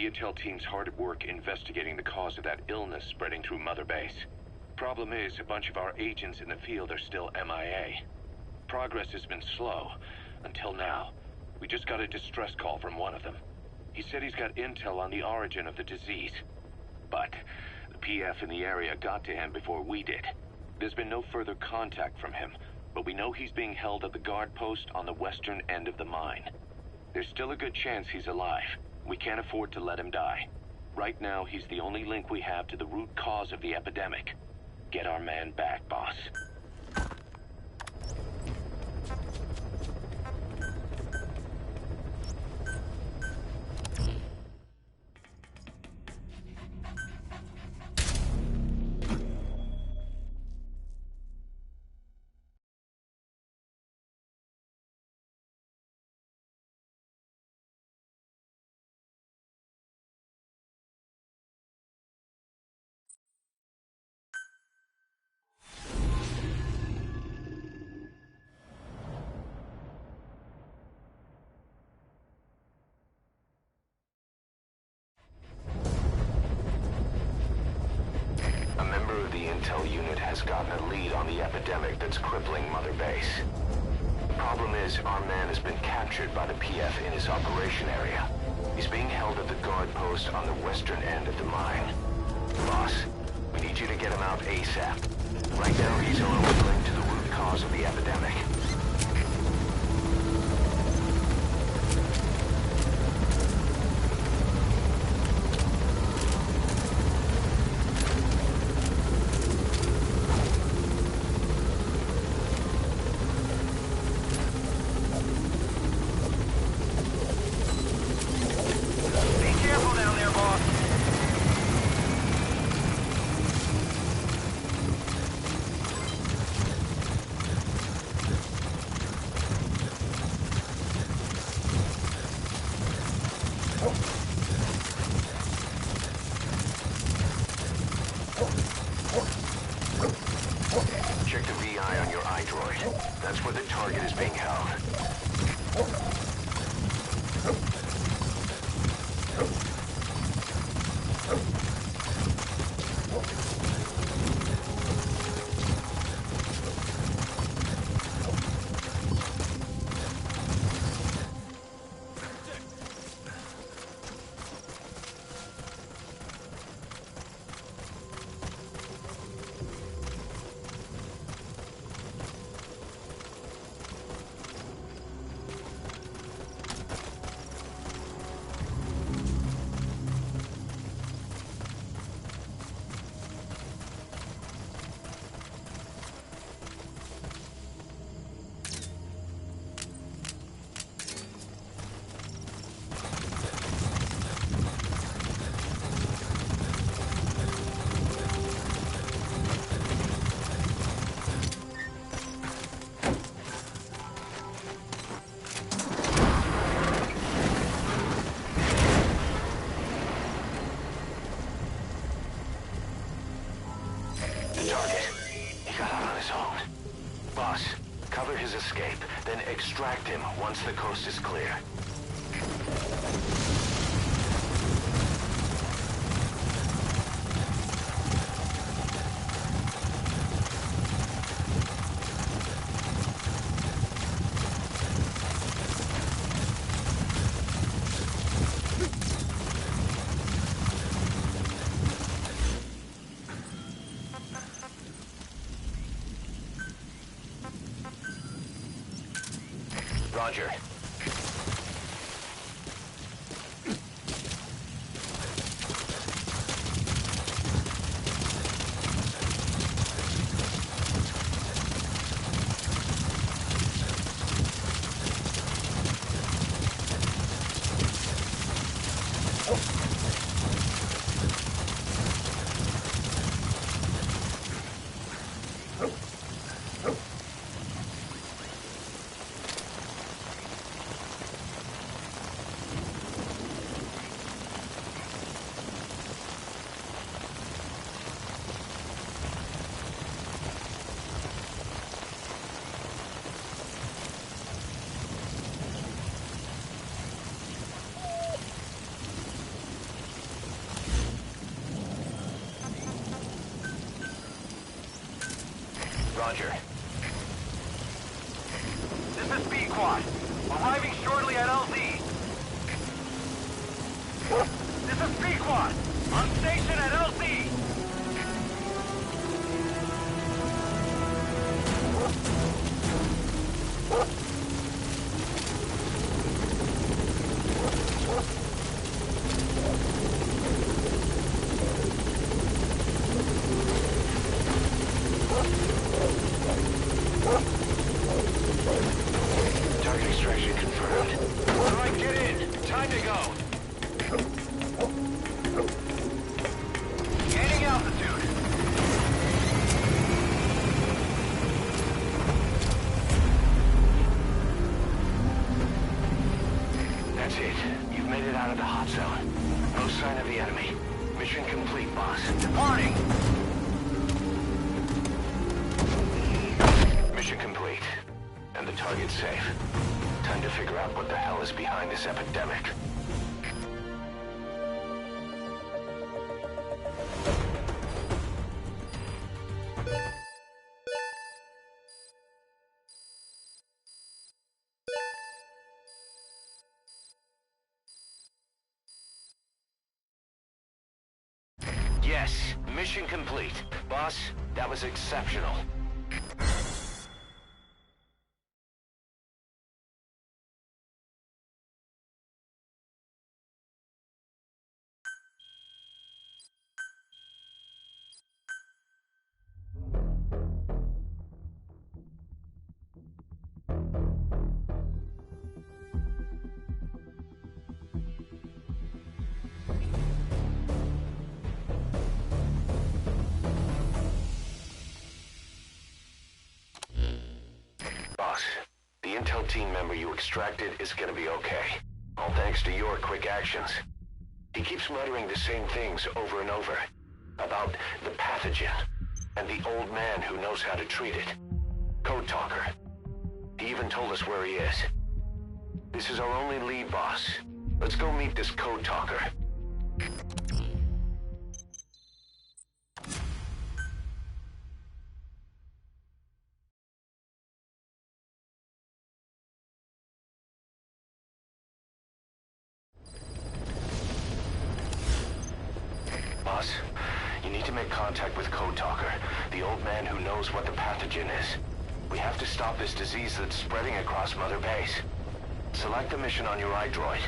[SPEAKER 6] The intel team's hard at work investigating the cause of that illness spreading through Mother Base. Problem is, a bunch of our agents in the field are still MIA. Progress has been slow, until now. We just got a distress call from one of them. He said he's got intel on the origin of the disease. But the PF in the area got to him before we did. There's been no further contact from him, but we know he's being held at the guard post on the western end of the mine. There's still a good chance he's alive. We can't afford to let him die. Right now, he's the only link we have to the root cause of the epidemic. Get our man back, boss.
[SPEAKER 5] Intel unit has gotten a lead on the epidemic that's crippling Mother Base. The problem is, our man has been captured by the PF in his operation area. He's being held at the guard post on the western end of the mine. Boss, we need you to get him out ASAP. Right now, he's our only link to the root cause of the epidemic. Check the VI on your iDroid. That's where the target is being held. Escape, then extract him once the coast is clear. Roger. Roger. This is B-Quad. Arriving shortly at LZ. This is B-Quad. On station at LZ. Target extraction confirmed. All right, get in. Time to go. Gaining altitude. That's it. You've made it out of the hot zone. No sign of the enemy. Mission complete, boss. Departing. Mission complete. And the target's safe. Time to figure out what the hell is behind this epidemic. Yes, mission complete. Boss, that was exceptional. Boss, the intel team member you extracted is gonna be okay. All thanks to your quick actions. He keeps muttering the same things over and over. About the pathogen, and the old man who knows how to treat it. Code Talker. He even told us where he is. This is our only lead, boss. Let's go meet this Code Talker. Boss, you need to make contact with Code Talker, the old man who knows what the pathogen is. We have to stop this disease that's spreading across Mother Base. Select the mission on your iDroid.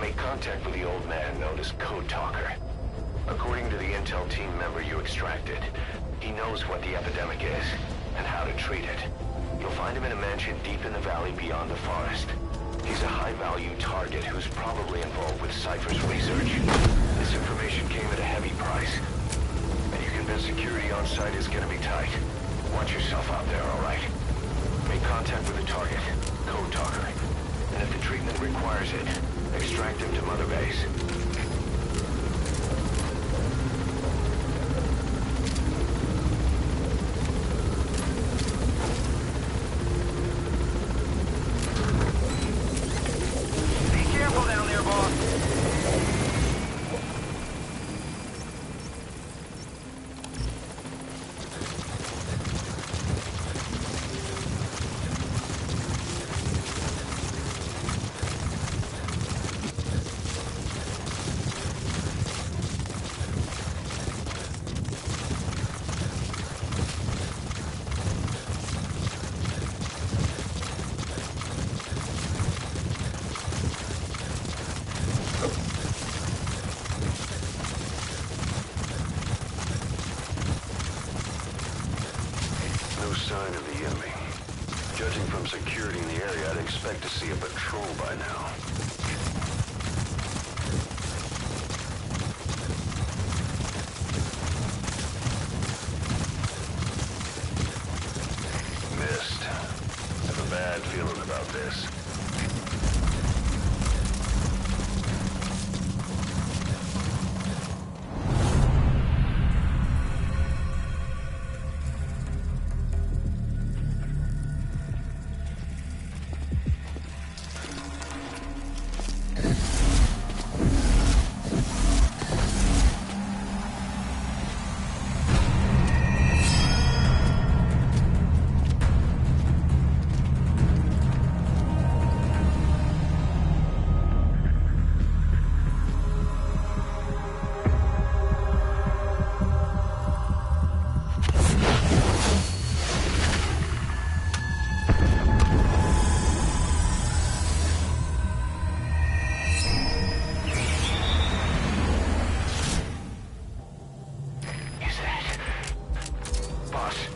[SPEAKER 5] Make contact with the old man known as Code Talker. According to the intel team member you extracted, he knows what the epidemic is and how to treat it. You'll find him in a mansion deep in the valley beyond the forest. He's a high-value target who's probably involved with Cypher's research. This information came at a heavy price, and you can bet security on site is gonna be tight. Watch yourself out there, all right? Make sign of the enemy. Judging from security in the area, I'd expect to see a patrol by now. Missed. I have a bad feeling about this.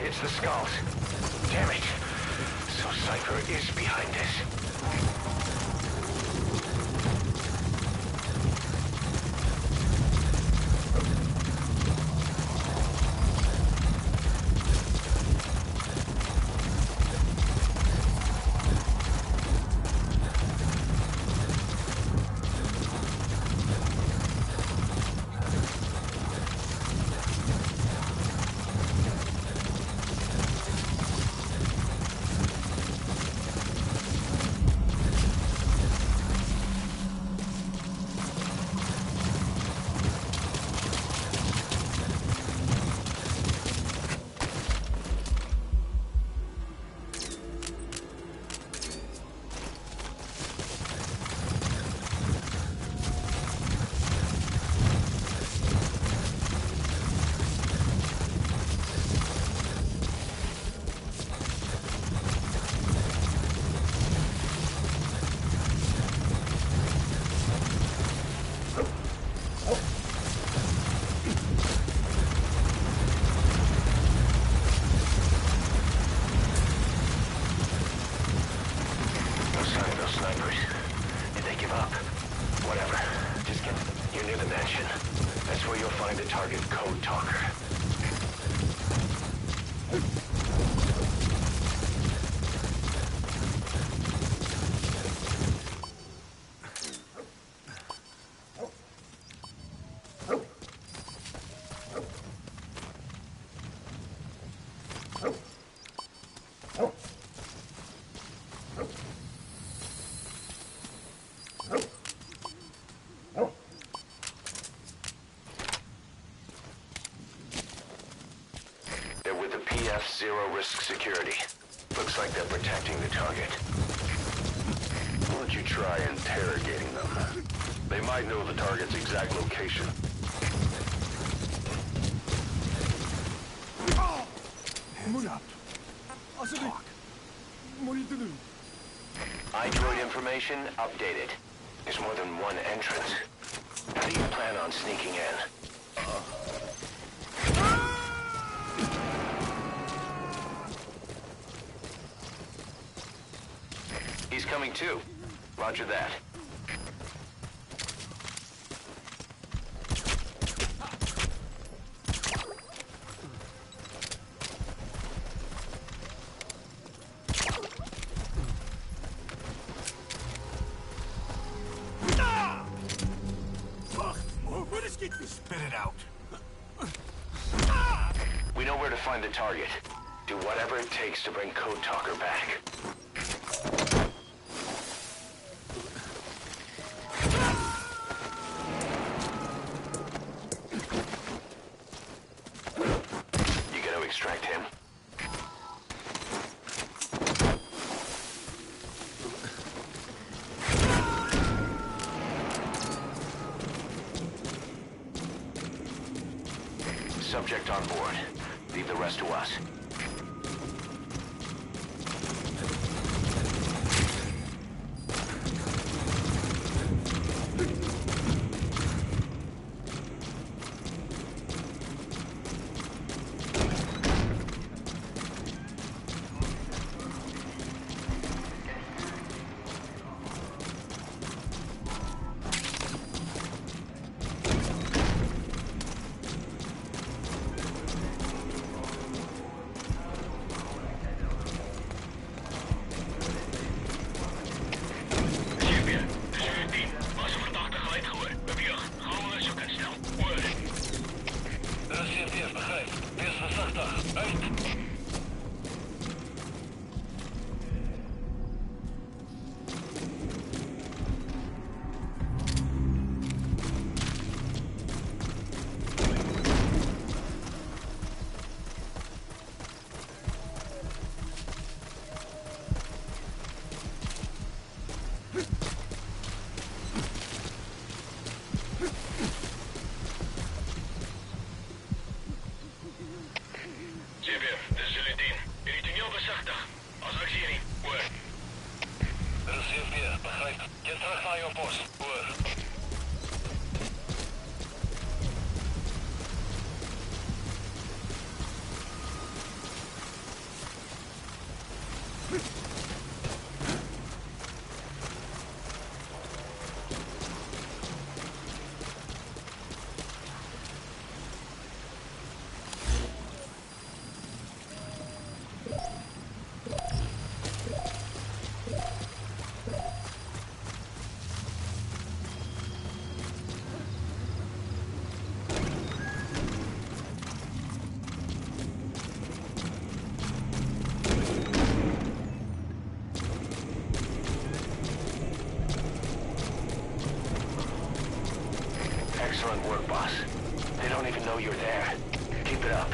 [SPEAKER 5] It's the skulls. Damn it. So Cypher is behind this. Zero risk security. Looks like they're protecting the target. Why don't you try interrogating them? They might know the target's exact location.
[SPEAKER 9] Hands up. Talk. What are you doing?
[SPEAKER 5] iDroid information updated. There's more than one entrance. How do you plan on sneaking in? He's coming too. Roger that.
[SPEAKER 9] Spit it out.
[SPEAKER 5] We know where to find the target. Do whatever it takes to bring Code Talker back. Extract him. Subject on board. Leave the rest to us.
[SPEAKER 4] 60. Uit.
[SPEAKER 5] Excellent work, boss. They don't even know you're there. Keep it up.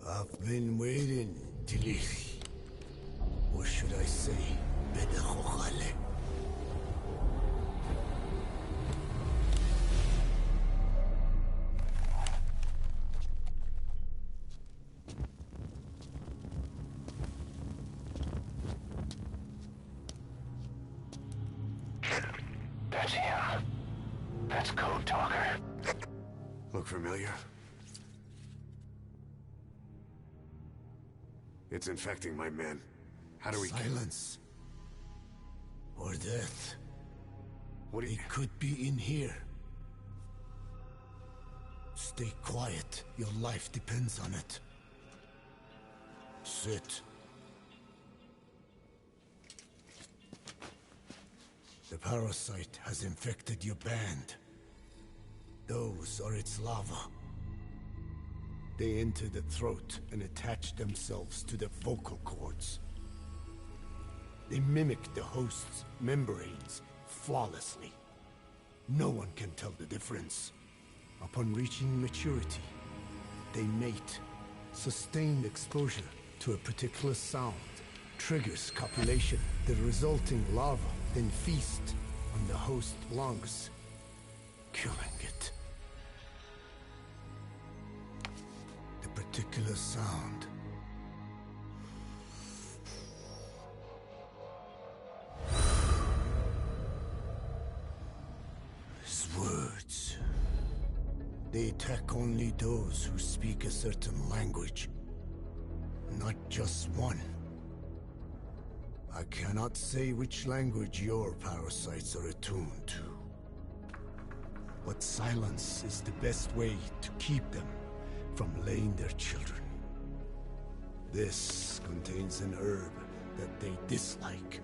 [SPEAKER 13] I've been waiting, Tillich. Or should I say, Bedachochale.
[SPEAKER 5] That's him. That's Code Talker.
[SPEAKER 3] Look familiar? It's infecting my men. How do we
[SPEAKER 13] Silence. Or death.
[SPEAKER 3] What do you...
[SPEAKER 13] It could be in here. Stay quiet. Your life depends on it. Sit. The parasite has infected your band. Those are its larvae. They enter the throat and attach themselves to the vocal cords. They mimic the host's membranes flawlessly. No one can tell the difference. Upon reaching maturity, they mate. Sustained exposure to a particular sound triggers copulation. The resulting larva then feast on the host lungs, killing it. The particular sound is words. They attack only those who speak a certain language, not just one. I cannot say which language your parasites are attuned to. But silence is the best way to keep them from laying their children. This contains an herb that they dislike.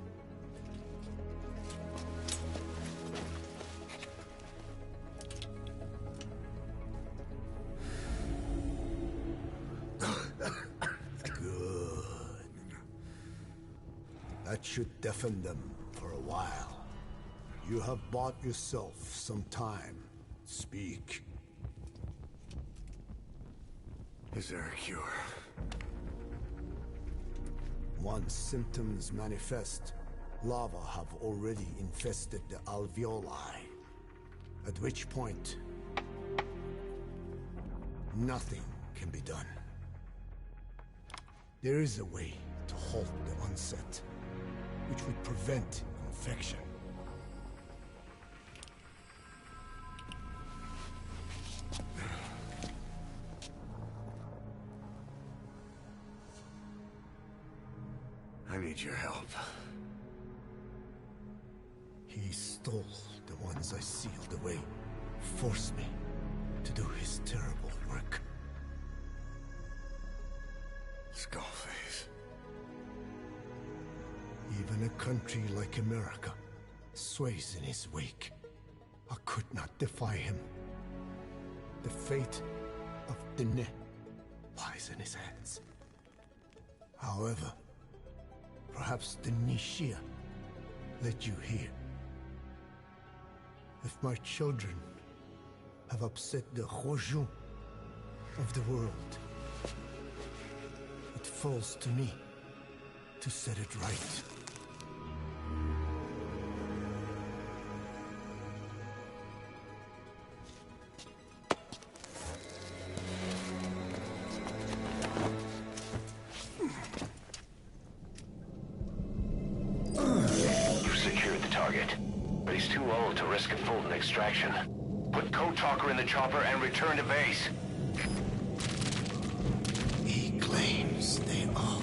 [SPEAKER 13] That should deafen them for a while. You have bought yourself some time. Speak.
[SPEAKER 3] Is there a cure?
[SPEAKER 13] Once symptoms manifest, larvae have already infested the alveoli. At which point, nothing can be done. There is a way to halt the onset, which would prevent infection.
[SPEAKER 3] I need your help.
[SPEAKER 13] He stole the ones I sealed away, forced me to do his terrible work.
[SPEAKER 3] Skullface.
[SPEAKER 13] Even a country like America sways in his wake. I could not defy him. The fate of Dine lies in his hands. However, perhaps the Nishia led you here. If my children have upset the Rojun of the world, it falls to me to set it right.
[SPEAKER 5] You've secured the target, but he's too old to risk a Fulton extraction. Put Code Talker in the chopper and return to base.
[SPEAKER 13] He claims they are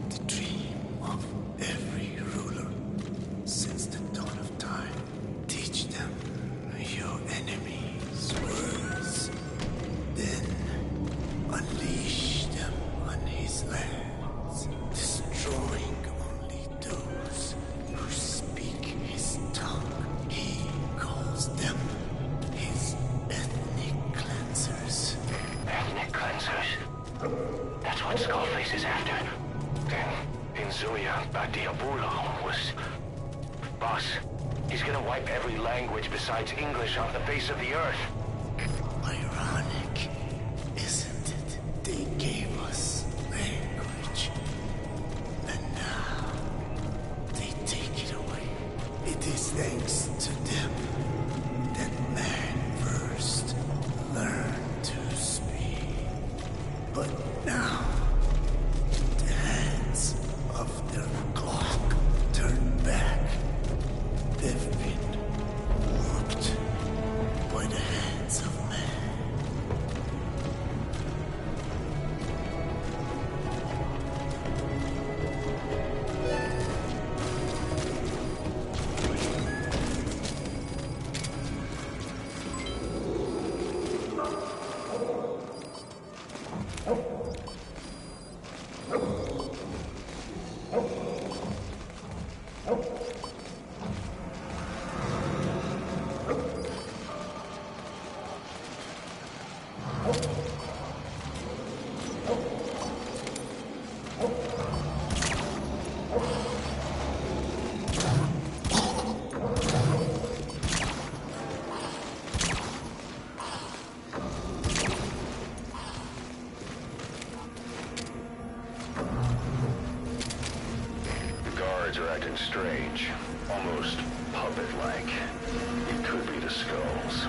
[SPEAKER 13] the dream of every ruler since the dawn of time. Teach them your enemy's words, then unleash them on his lands, destroying only those who speak his tongue. He calls them his ethnic cleansers.
[SPEAKER 5] Ethnic cleansers? That's what Skullface is after. In Zuya, Badiabulo was... Boss, he's gonna wipe every language besides English off the face of the earth.
[SPEAKER 13] Ironic, isn't it? They gave us language, and now they take it away. It is thanks to them that man first learned to speak. But now, the hands of their clock turn back. They've been warped by the hands of man.
[SPEAKER 5] The guards are acting strange, almost puppet-like. It could be the skulls.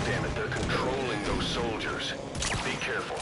[SPEAKER 5] Damn it, they're controlling those soldiers. Be careful.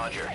[SPEAKER 5] Roger.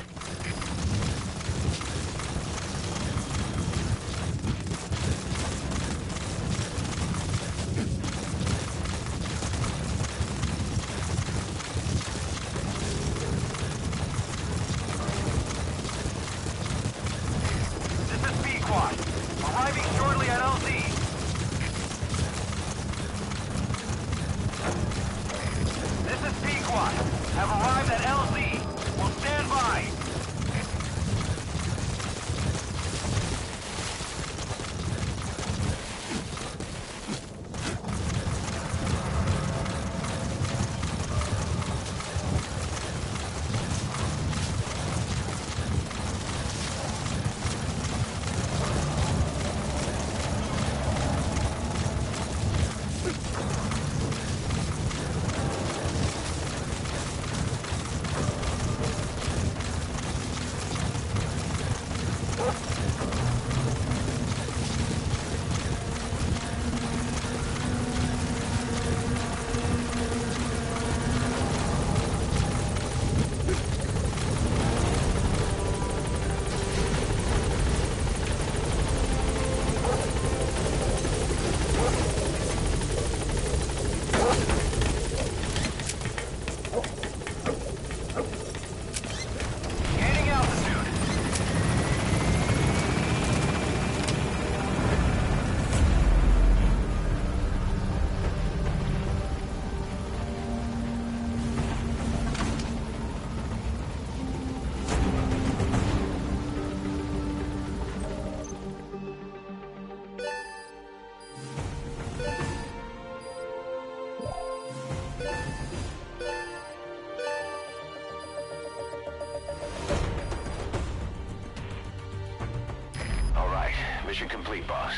[SPEAKER 5] Mission complete, boss.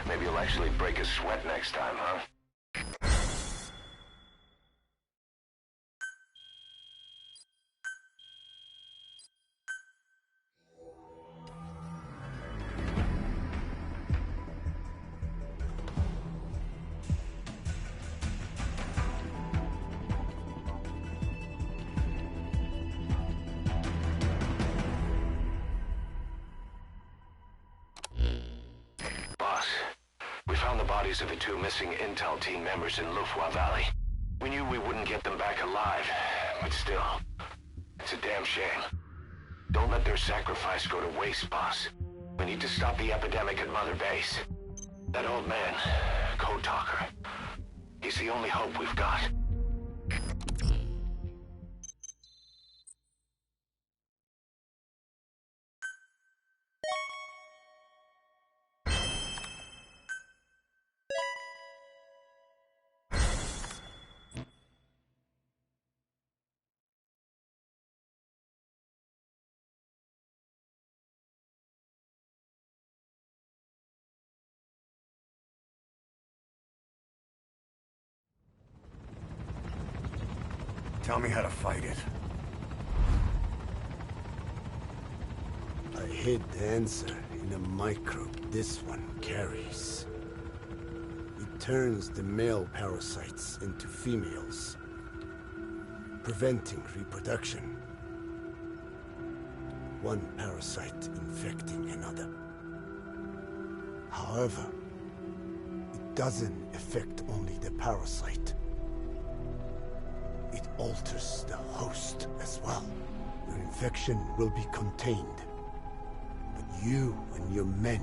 [SPEAKER 5] Maybe you'll actually break a sweat next time, huh? Of the two missing Intel team members in Lufwa Valley. We knew we wouldn't get them back alive, but still, it's a damn shame. Don't let their sacrifice go to waste, boss. We need to stop the epidemic at Mother Base. That old man, Code Talker, he's the only hope we've got.
[SPEAKER 3] Tell me how to fight it.
[SPEAKER 13] I hid the answer in a microbe this one carries. It turns the male parasites into females, preventing reproduction. One parasite infecting another. However, it doesn't affect only the parasite. It alters the host as well. Your infection will be contained, but you and your men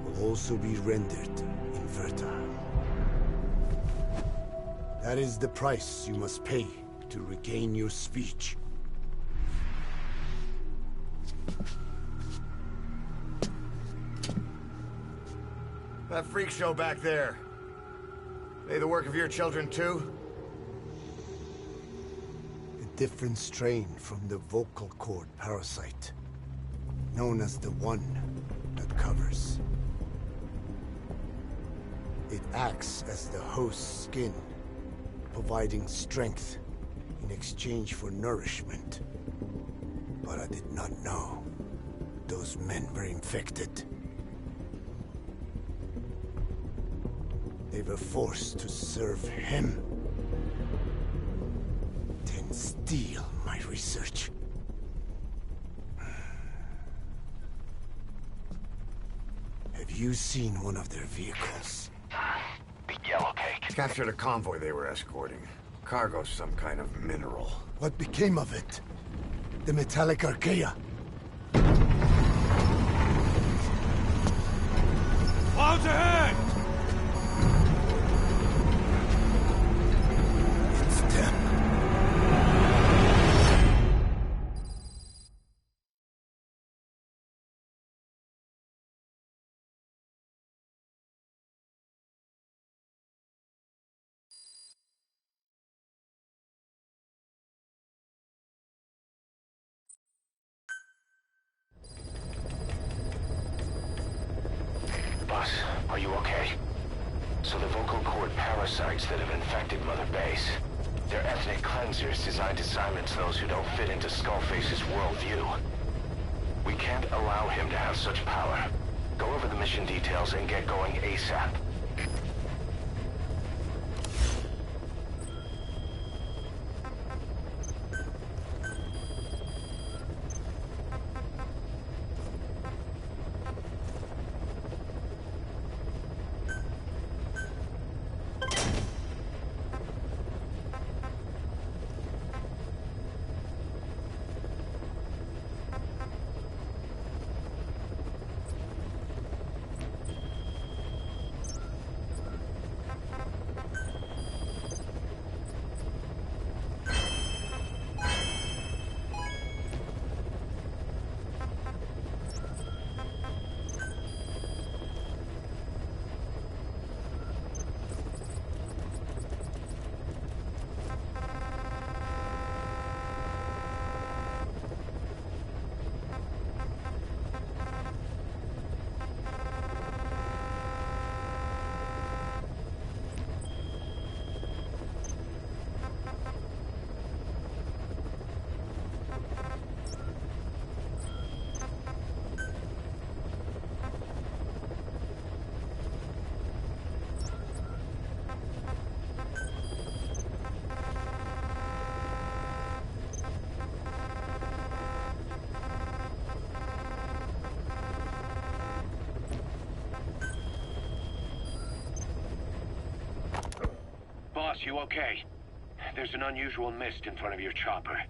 [SPEAKER 13] will also be rendered infertile. That is the price you must pay to regain your speech.
[SPEAKER 3] That freak show back there. They the work of your children too?
[SPEAKER 13] Different strain from the vocal cord parasite, known as the one that covers. It acts as the host's skin, providing strength in exchange for nourishment. But I did not know those men were infected. They were forced to serve him. Steal my research. you seen one of their vehicles?
[SPEAKER 5] The yellow cake.
[SPEAKER 14] Captured a convoy they were escorting. Cargo, some kind of mineral.
[SPEAKER 13] What became of it? The metallic archaea?
[SPEAKER 9] Clouds ahead!
[SPEAKER 13] It's them.
[SPEAKER 5] Boss, are you okay? So the vocal cord parasites that have infected Mother Base, they're ethnic cleansers designed to silence those who don't fit into Skullface's worldview. We can't allow him to have such power. Go over the mission details and get going ASAP.
[SPEAKER 6] Boss, you okay? There's an unusual mist in front of your chopper.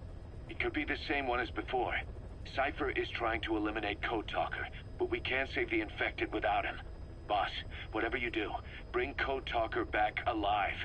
[SPEAKER 6] It could be the same one as before. Cypher is trying to eliminate Code Talker, but we can't save the infected without him. Boss, whatever you do, bring Code Talker back alive.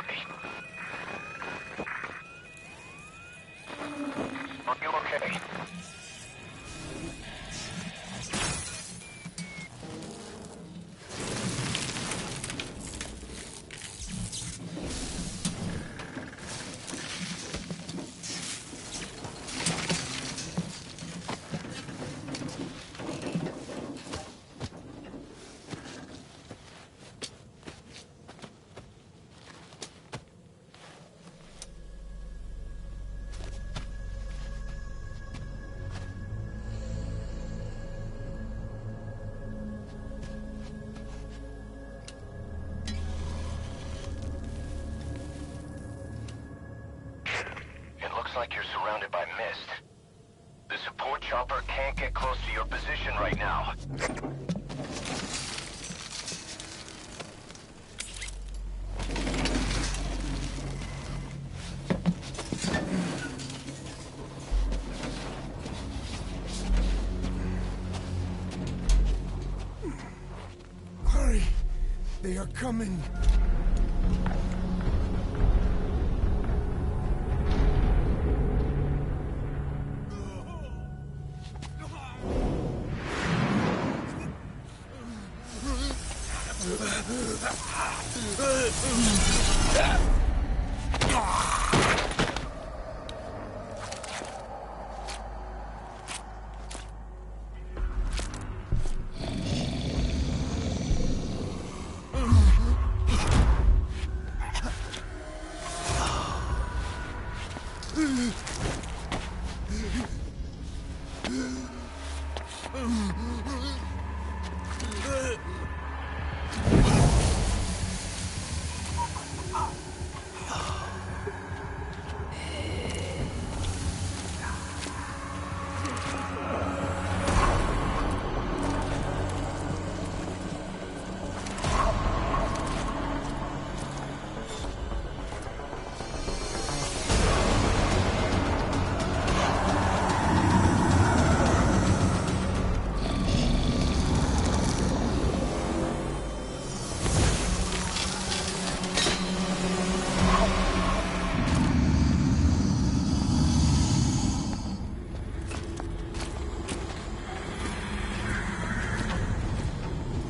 [SPEAKER 5] okay? Are you okay? Like you're surrounded by mist. The support chopper can't get close to your position right now.
[SPEAKER 13] Hurry! They are coming!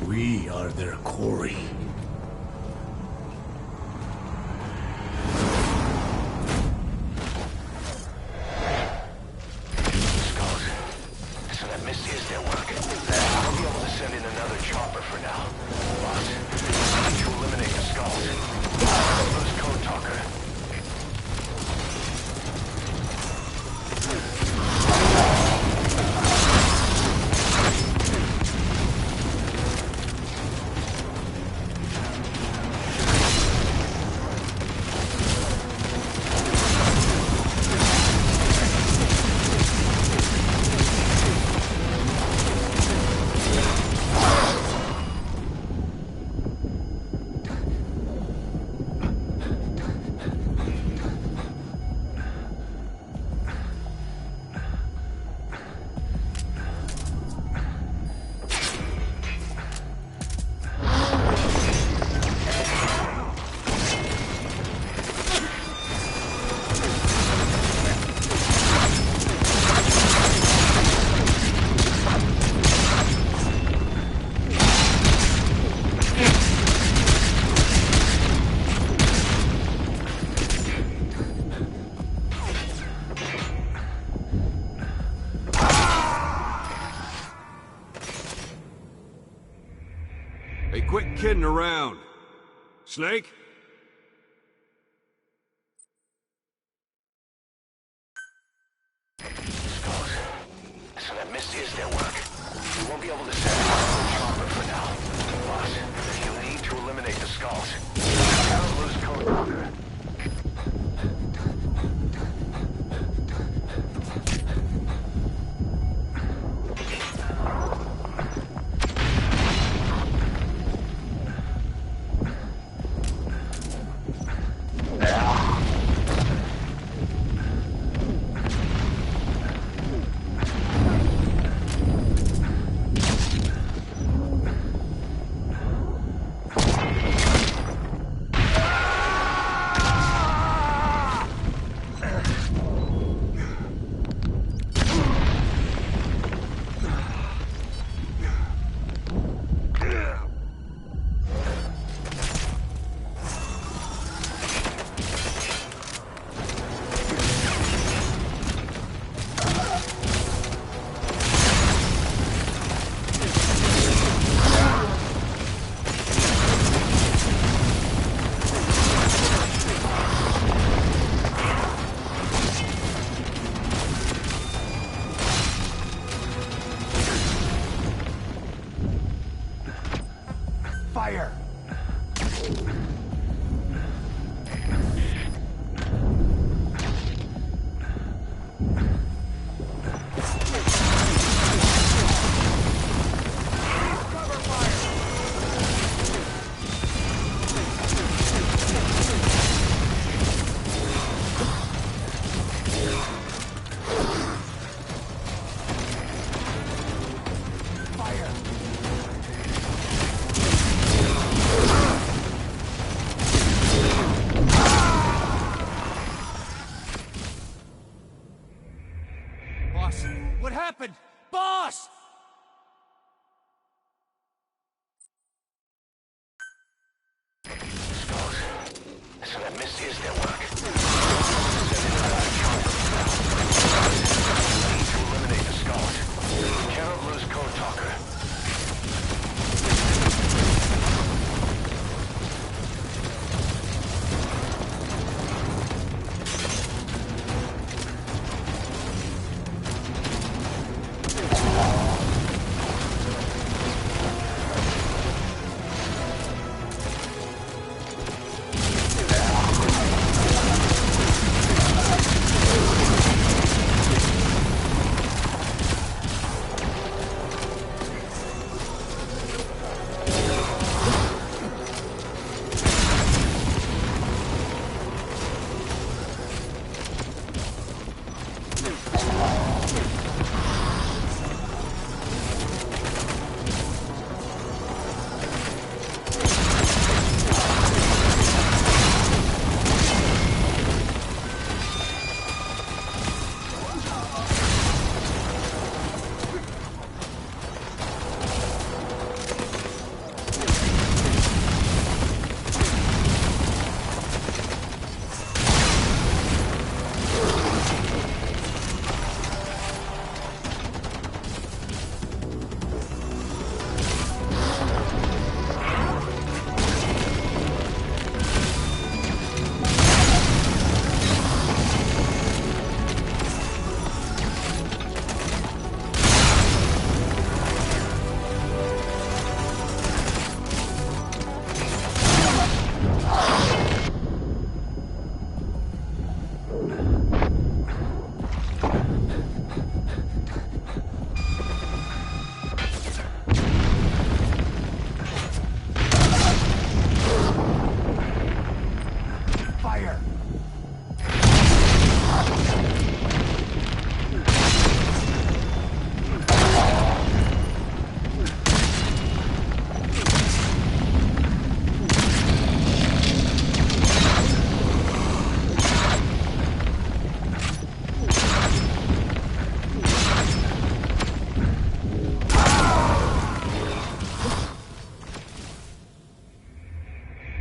[SPEAKER 13] We are their quarry.
[SPEAKER 5] So that mist is their work. I'll be able to send in another chopper for now. Boss, I need to eliminate the skulls. Lose Code Talker.
[SPEAKER 3] Hey, quit kidding around. Snake?
[SPEAKER 5] So that mist is their work. We won't be able to send another chopper for now. Boss, you'll need to eliminate the skulls. Don't lose Code Talker.
[SPEAKER 14] Fire!
[SPEAKER 9] Boss, what happened? Boss!
[SPEAKER 5] So that Misty is their work. We need to eliminate the skulls. We cannot lose Code Talker.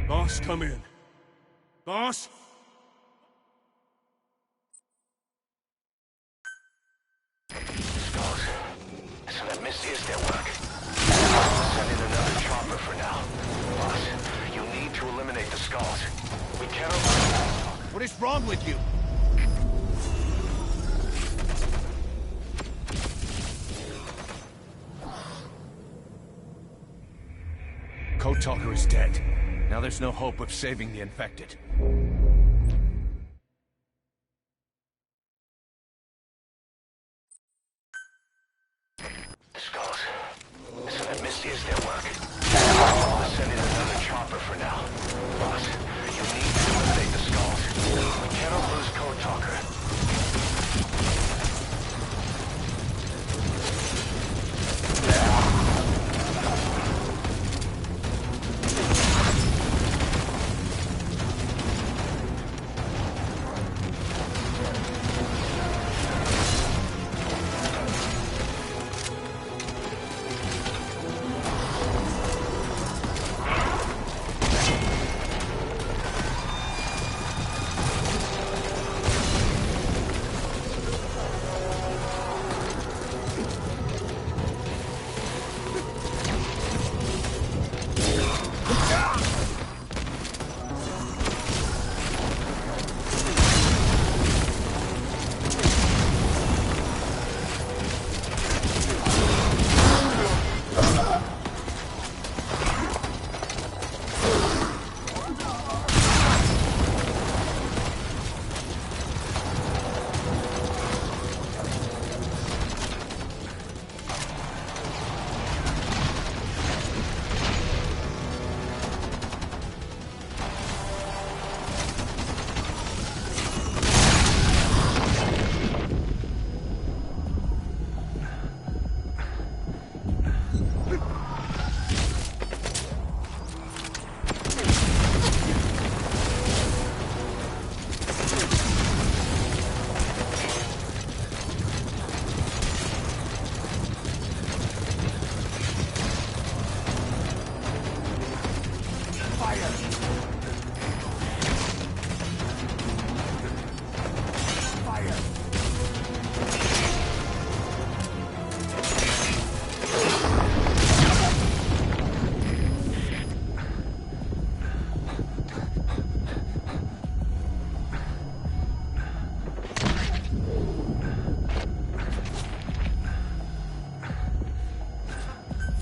[SPEAKER 9] Boss, come in. Boss?
[SPEAKER 5] So that Misty is their work. Send in another chopper for now. Boss, you need to eliminate the skulls. We cannot...
[SPEAKER 14] What is wrong with you?
[SPEAKER 15] Code Talker is dead. Now there's no hope of saving the infected.
[SPEAKER 5] The skulls. So that Misty is their work. Send in another chopper for now. Boss, you need to eliminate the skulls. We cannot lose Code Talker.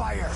[SPEAKER 14] Fire!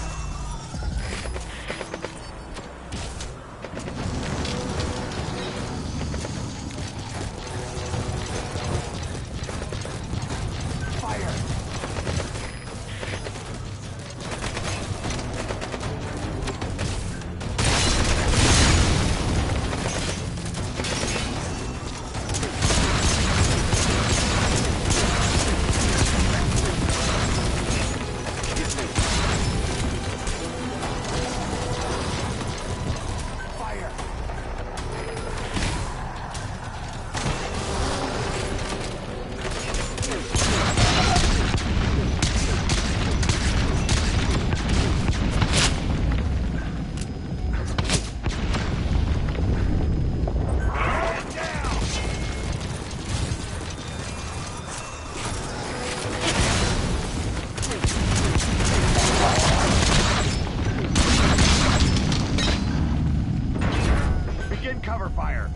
[SPEAKER 15] Cover fire!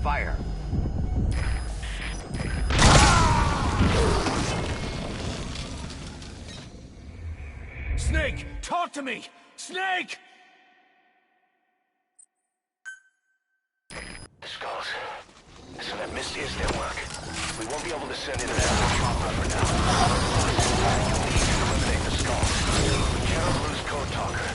[SPEAKER 14] Fire!
[SPEAKER 15] Snake! Talk to me! Snake!
[SPEAKER 5] Skulls. Listen, that Misty's their work. We won't be able to send in an animal chopper for now. You'll need to eliminate the skulls. We cannot lose Code Talker.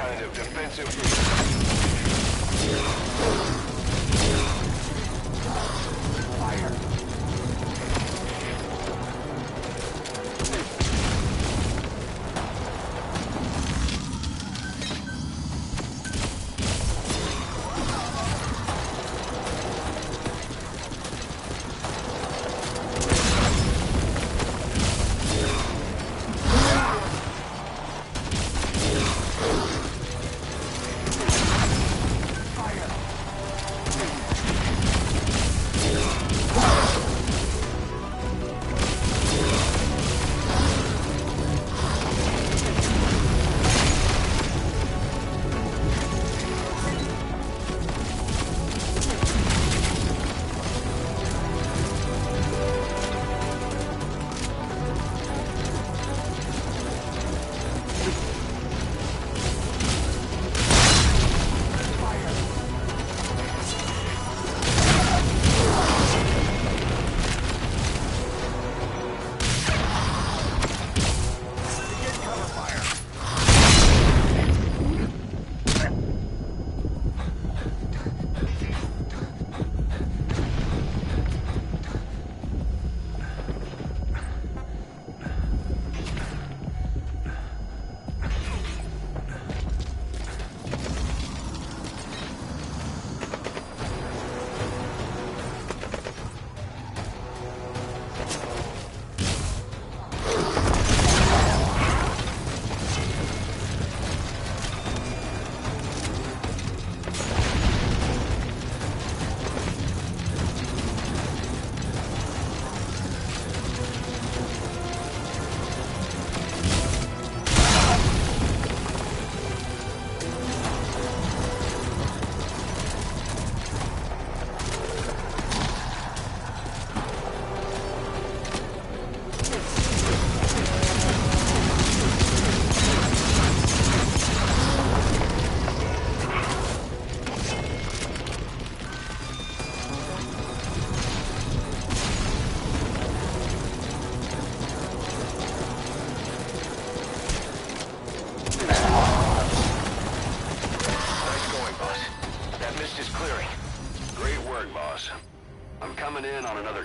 [SPEAKER 5] kind of defensive... Fire.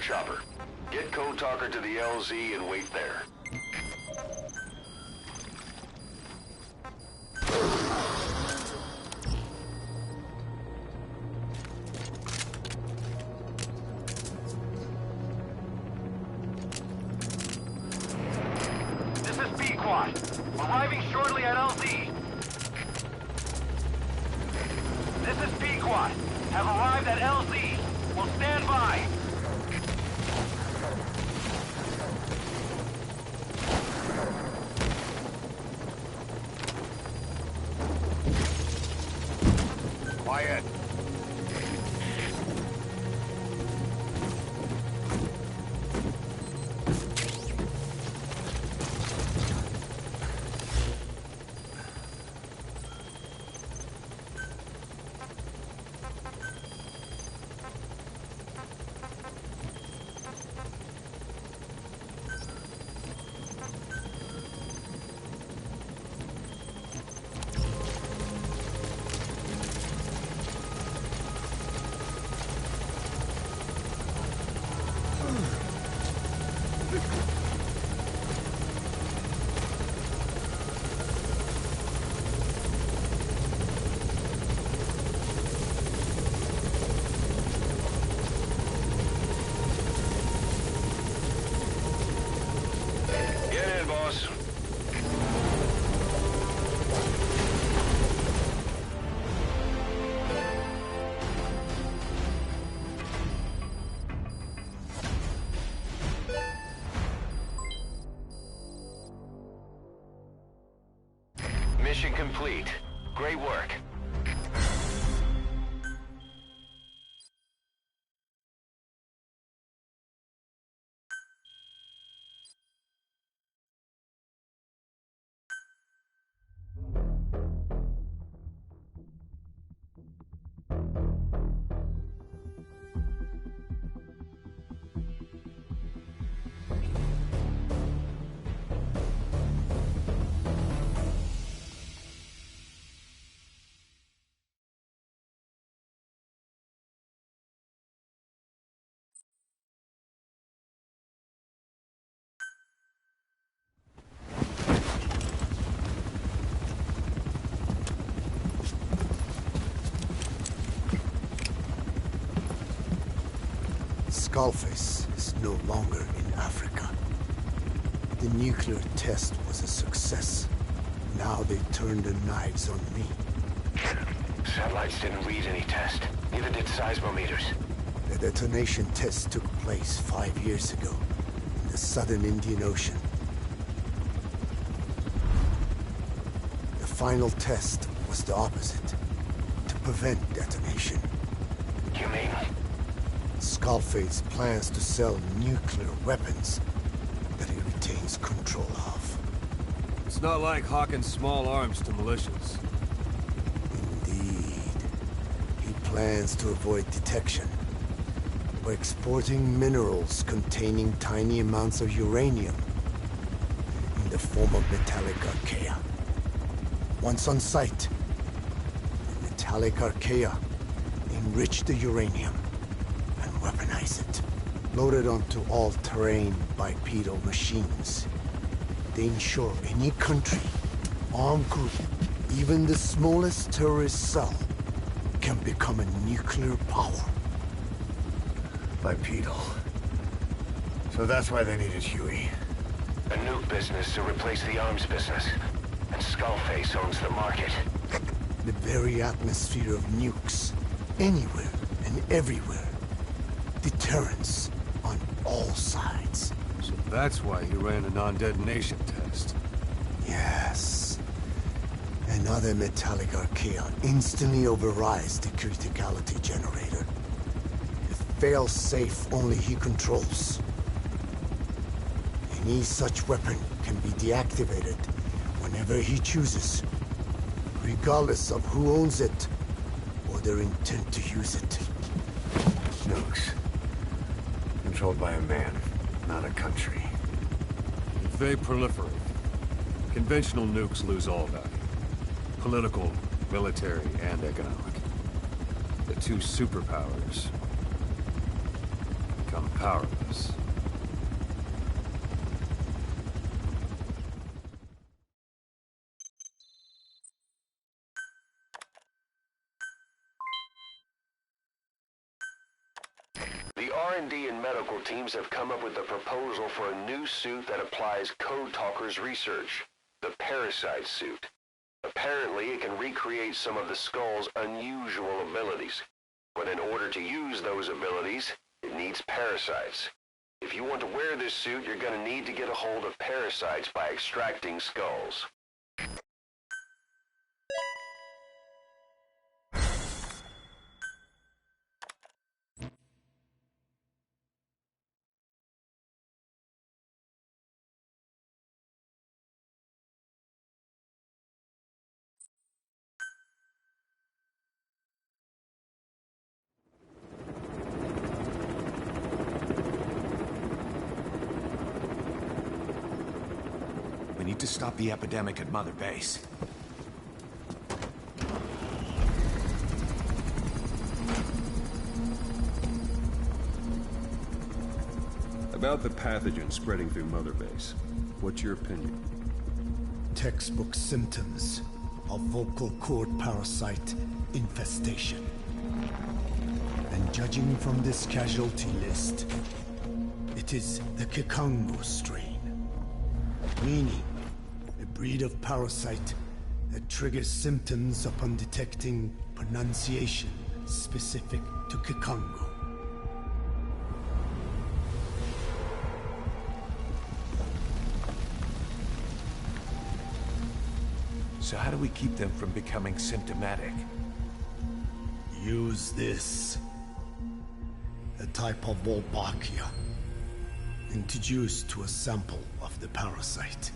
[SPEAKER 5] Chopper. Get Code Talker to the LZ and wait there.
[SPEAKER 4] This is B-Quad. Arriving shortly at LZ. This is B-Quad. Have arrived at LZ. Will stand by.
[SPEAKER 14] Quiet.
[SPEAKER 5] Mission complete. Great work.
[SPEAKER 13] Skullface is no longer in Africa. The nuclear test was a success. Now they turned their knives on me.
[SPEAKER 5] Satellites didn't read any test. Neither did seismometers.
[SPEAKER 13] The detonation test took place 5 years ago in the southern Indian Ocean. The final test was the opposite, to prevent detonation.
[SPEAKER 5] You mean?
[SPEAKER 13] Skullface plans to sell nuclear weapons that he retains control of.
[SPEAKER 3] It's not like hawking small arms to militias.
[SPEAKER 13] Indeed. He plans to avoid detection by exporting minerals containing tiny amounts of uranium in the form of metallic archaea. Once on site, the metallic archaea enrich the uranium and weaponize it. Loaded onto all-terrain bipedal machines, they ensure any country, armed group, even the smallest terrorist cell, can become a nuclear power.
[SPEAKER 14] Bipedal. So that's why they needed Huey.
[SPEAKER 5] A nuke business to replace the arms business. And Skullface owns the market.
[SPEAKER 13] The very atmosphere of nukes, anywhere and everywhere. Deterrence on all sides.
[SPEAKER 3] So that's why he ran a non-detonation test.
[SPEAKER 13] Yes. Another metallic archaea instantly overrides the criticality generator. It fails safe only he controls. Any such weapon can be deactivated whenever he chooses, regardless of who owns it or their intent to use it.
[SPEAKER 14] Nukes. Controlled by a man, not a country.
[SPEAKER 3] If they proliferate, conventional nukes lose all value. Political, military, and economic. The two superpowers become powerless.
[SPEAKER 5] The R&D and medical teams have come up with a proposal for a new suit that applies Code Talker's research, the Parasite suit. Apparently, it can recreate some of the Skull's unusual abilities. But in order to use those abilities, it needs parasites. If you want to wear this suit, you're going to need to get a hold of parasites by extracting skulls.
[SPEAKER 15] We need to stop the epidemic at Mother Base.
[SPEAKER 16] About the pathogen spreading through Mother Base, what's your opinion?
[SPEAKER 13] Textbook symptoms of vocal cord parasite infestation. And judging from this casualty list, it is the Kikongo strain. Meaning, a breed of parasite that triggers symptoms upon detecting pronunciation specific to Kikongo.
[SPEAKER 15] So how do we keep them from becoming symptomatic?
[SPEAKER 13] Use this. A type of Wolbachia, introduced to a sample of the parasite.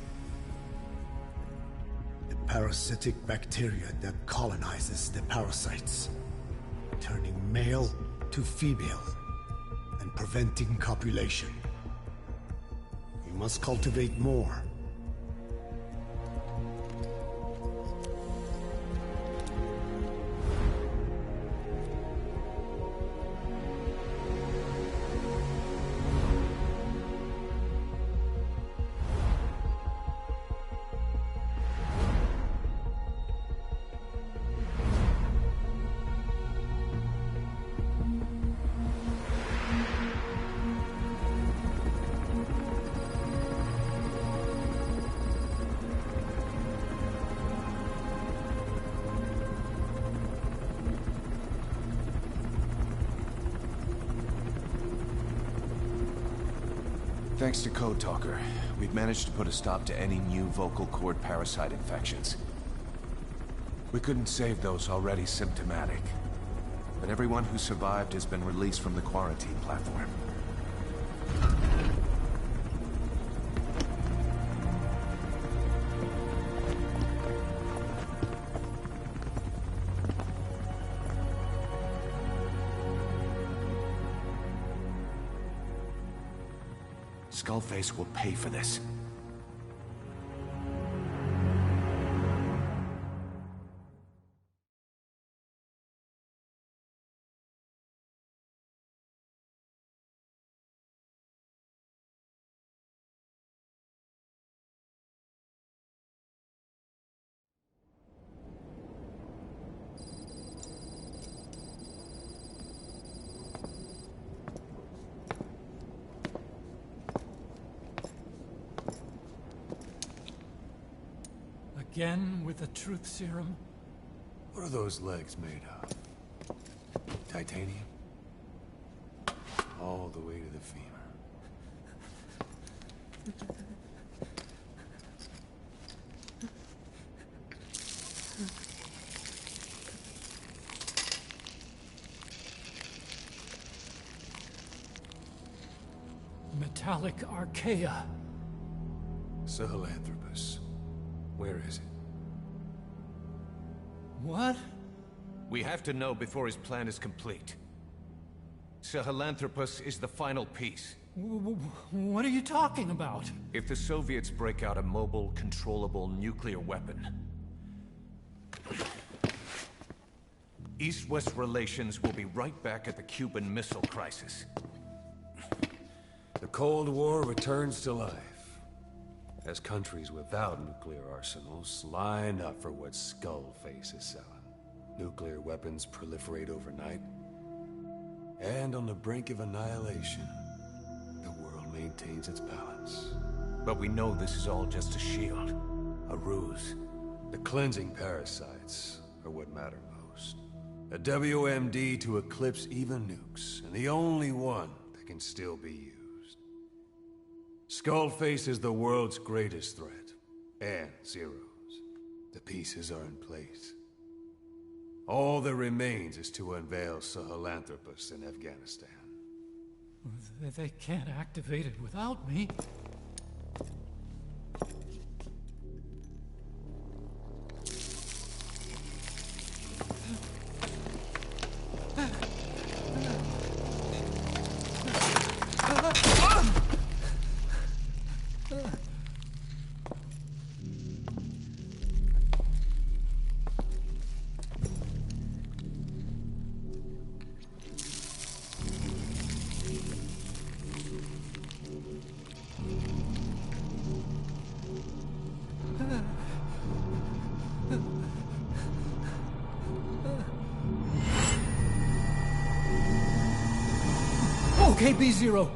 [SPEAKER 13] A parasitic bacteria that colonizes the parasites, turning male to female and preventing copulation. We must cultivate more.
[SPEAKER 15] Thanks to Code Talker, we've managed to put a stop to any new vocal cord parasite infections. We couldn't save those already symptomatic, but everyone who survived has been released from the quarantine platform. Skullface will pay for this.
[SPEAKER 17] Again with the truth serum?
[SPEAKER 3] What are those legs made of? Titanium? All the way to the femur.
[SPEAKER 17] Metallic archaea.
[SPEAKER 3] Sahelanthropus. Where is it?
[SPEAKER 17] What?
[SPEAKER 15] We have to know before his plan is complete. Sahelanthropus is the final piece.
[SPEAKER 17] What are you talking about?
[SPEAKER 15] If the Soviets break out a mobile, controllable nuclear weapon, East-West relations will be right back at the Cuban Missile Crisis.
[SPEAKER 3] The Cold War returns to life, as countries without nuclear arsenals line up for what Skullface is selling. Nuclear weapons proliferate overnight, and on the brink of annihilation, the world maintains its balance.
[SPEAKER 15] But we know this is all just a shield, a ruse.
[SPEAKER 3] The cleansing parasites are what matter most. A WMD to eclipse even nukes, and the only one that can still be used. Skullface is the world's greatest threat, and Zero's. The pieces are in place. All that remains is to unveil Sahelanthropus in Afghanistan.
[SPEAKER 17] They can't activate it without me. Okay, B-Zero.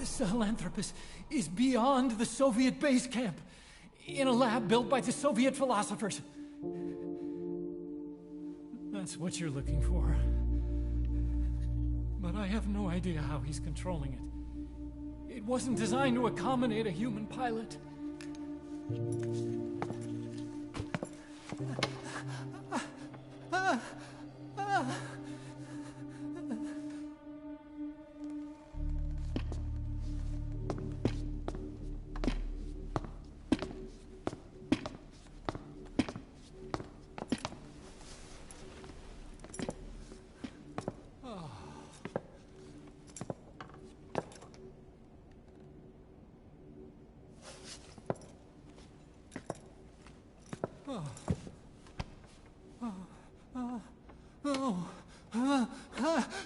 [SPEAKER 17] Sahelanthropus is beyond the Soviet base camp, in a lab built by the Soviet philosophers. That's what you're looking for. But I have no idea how he's controlling it. It wasn't designed to accommodate a human pilot.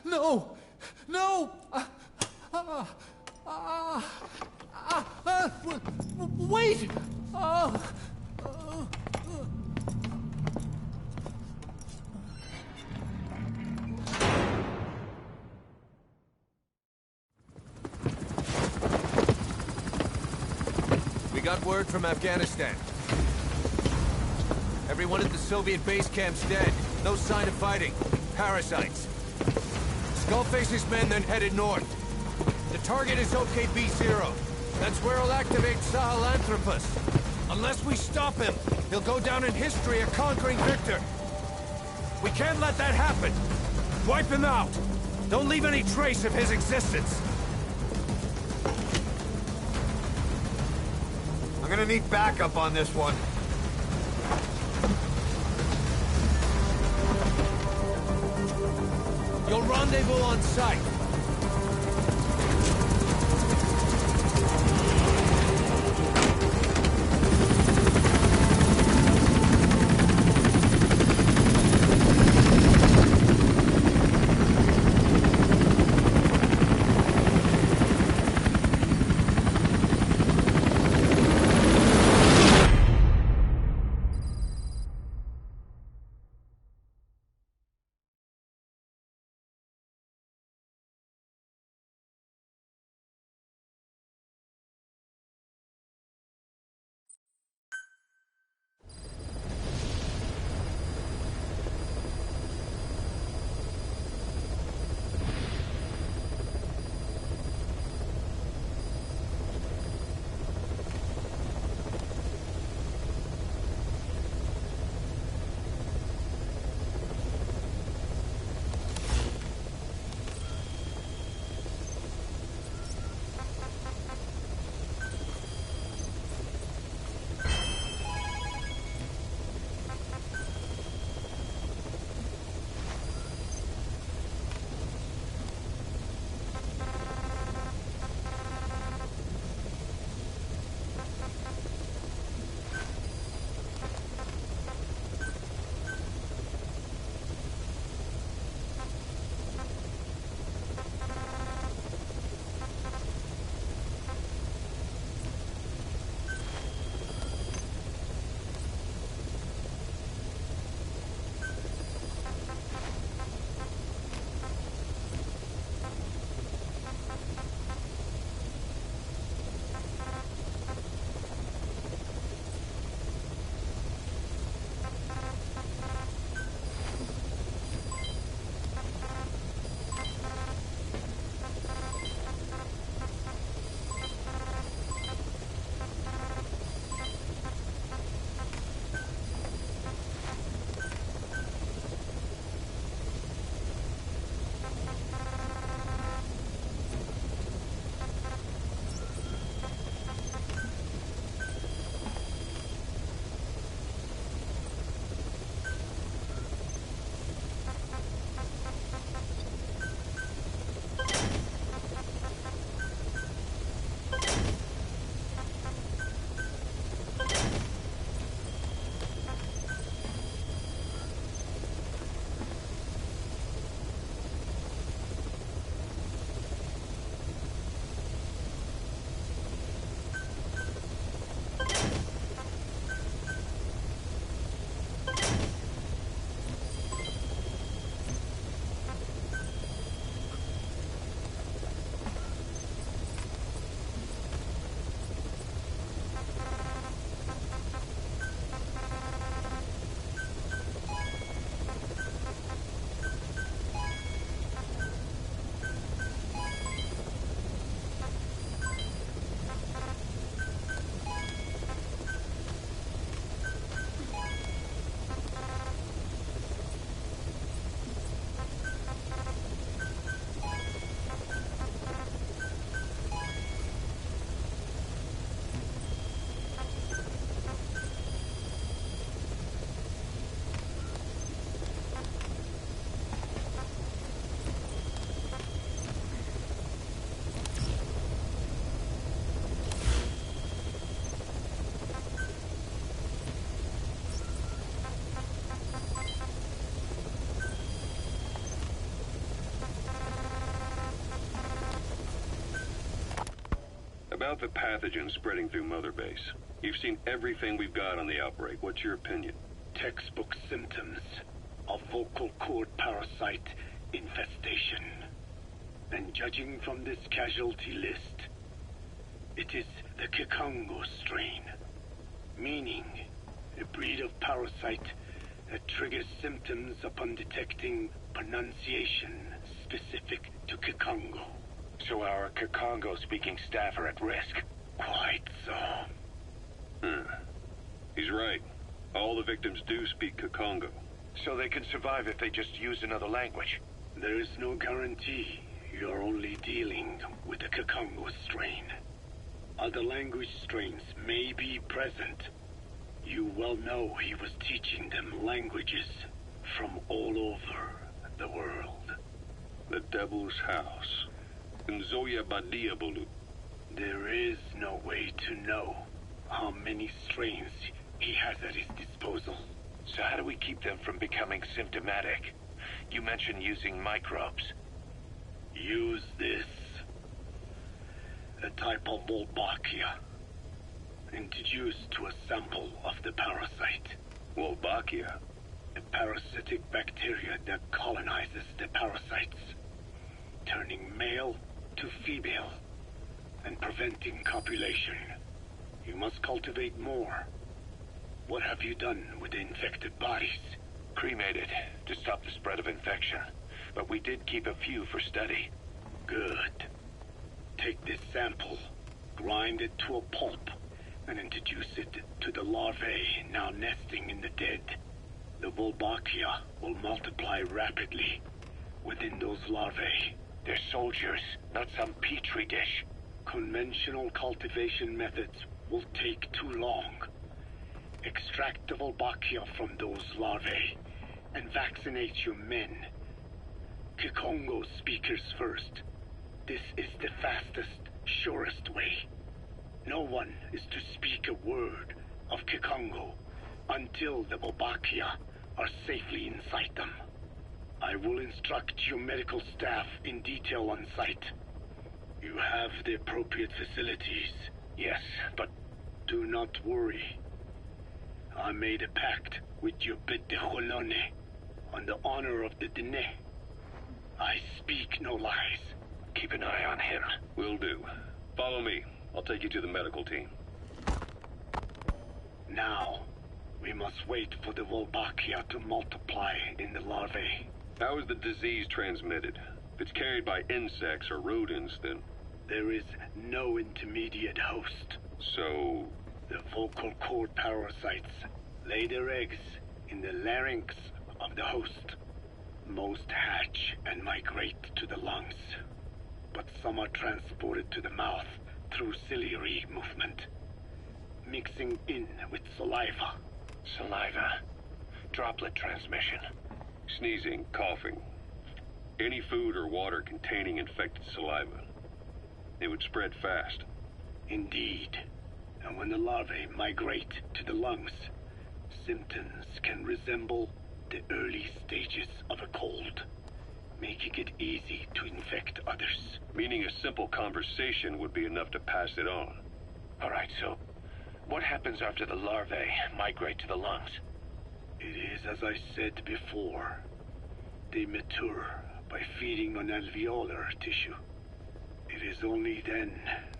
[SPEAKER 17] No! No! Wait!
[SPEAKER 15] We got word from Afghanistan. Everyone at the Soviet base camp's dead. No sign of fighting. Parasites. Skullface's men then headed north.
[SPEAKER 18] The target is OKB-0. That's where he'll activate Sahelanthropus. Unless we stop him, he'll go down in history a conquering victor. We can't let that happen. Wipe him out. Don't leave any trace of his existence.
[SPEAKER 14] I'm gonna need backup on this one.
[SPEAKER 18] You'll rendezvous on site.
[SPEAKER 12] About the pathogen spreading through Mother Base. You've seen everything we've got on the outbreak. What's your opinion?
[SPEAKER 19] Textbook symptoms of vocal cord parasite infestation. And judging from this casualty list, it is the Kikongo strain, meaning a breed of parasite that triggers symptoms upon detecting pronunciation specific to Kikongo.
[SPEAKER 6] So our Kikongo-speaking staff are at risk.
[SPEAKER 19] Quite so.
[SPEAKER 12] He's right. All the victims do speak Kikongo.
[SPEAKER 6] So they can survive if they just use another language.
[SPEAKER 19] There is no guarantee. You're only dealing with the Kikongo strain. Other language strains may be present. You well know he was teaching them languages from all over the world.
[SPEAKER 12] The Devil's House. Nzoya Badiabulu.
[SPEAKER 19] There is no way to know how many strains he has at his disposal.
[SPEAKER 6] So how do we keep them from becoming symptomatic? You mentioned using microbes.
[SPEAKER 19] Use this. A type of Wolbachia. Introduced to a sample of the parasite.
[SPEAKER 12] Wolbachia?
[SPEAKER 19] A parasitic bacteria that colonizes the parasites, turning male to female and preventing copulation. You must cultivate more. What have you done with the infected bodies?
[SPEAKER 6] Cremated to stop the spread of infection. But we did keep a few for study.
[SPEAKER 19] Good. Take this sample, grind it to a pulp, and introduce it to the larvae now nesting in the dead. The Wolbachia will multiply rapidly within those larvae.
[SPEAKER 6] They're soldiers, not some petri dish.
[SPEAKER 19] Conventional cultivation methods will take too long. Extract the Wolbachia from those larvae and vaccinate your men. Kikongo speakers first. This is the fastest, surest way. No one is to speak a word of Kikongo until the Wolbachia are safely inside them. I will instruct your medical staff in detail on site. You have the appropriate facilities.
[SPEAKER 6] Yes, but
[SPEAKER 19] do not worry. I made a pact with your bit de Jolone on the honor of the Dene. I speak no lies.
[SPEAKER 6] Keep an eye on him.
[SPEAKER 12] Will do. Follow me. I'll take you to the medical team.
[SPEAKER 19] Now, we must wait for the Wolbachia to multiply in the larvae.
[SPEAKER 12] How is the disease transmitted? If it's carried by insects or rodents, then...
[SPEAKER 19] There is no intermediate host.
[SPEAKER 12] So...
[SPEAKER 19] The vocal cord parasites lay their eggs in the larynx of the host. Most hatch and migrate to the lungs, but some are transported to the mouth through ciliary movement, mixing in with saliva.
[SPEAKER 6] Saliva. Droplet transmission.
[SPEAKER 12] Sneezing, coughing. Any food or water containing infected saliva. It would spread fast.
[SPEAKER 19] Indeed. And when the larvae migrate to the lungs, symptoms can resemble the early stages of a cold, making it easy to infect others.
[SPEAKER 12] Meaning a simple conversation would be enough to pass it on.
[SPEAKER 6] All right, so what happens after the larvae migrate to the lungs?
[SPEAKER 19] It is as I said before. They mature by feeding on alveolar tissue. It is only then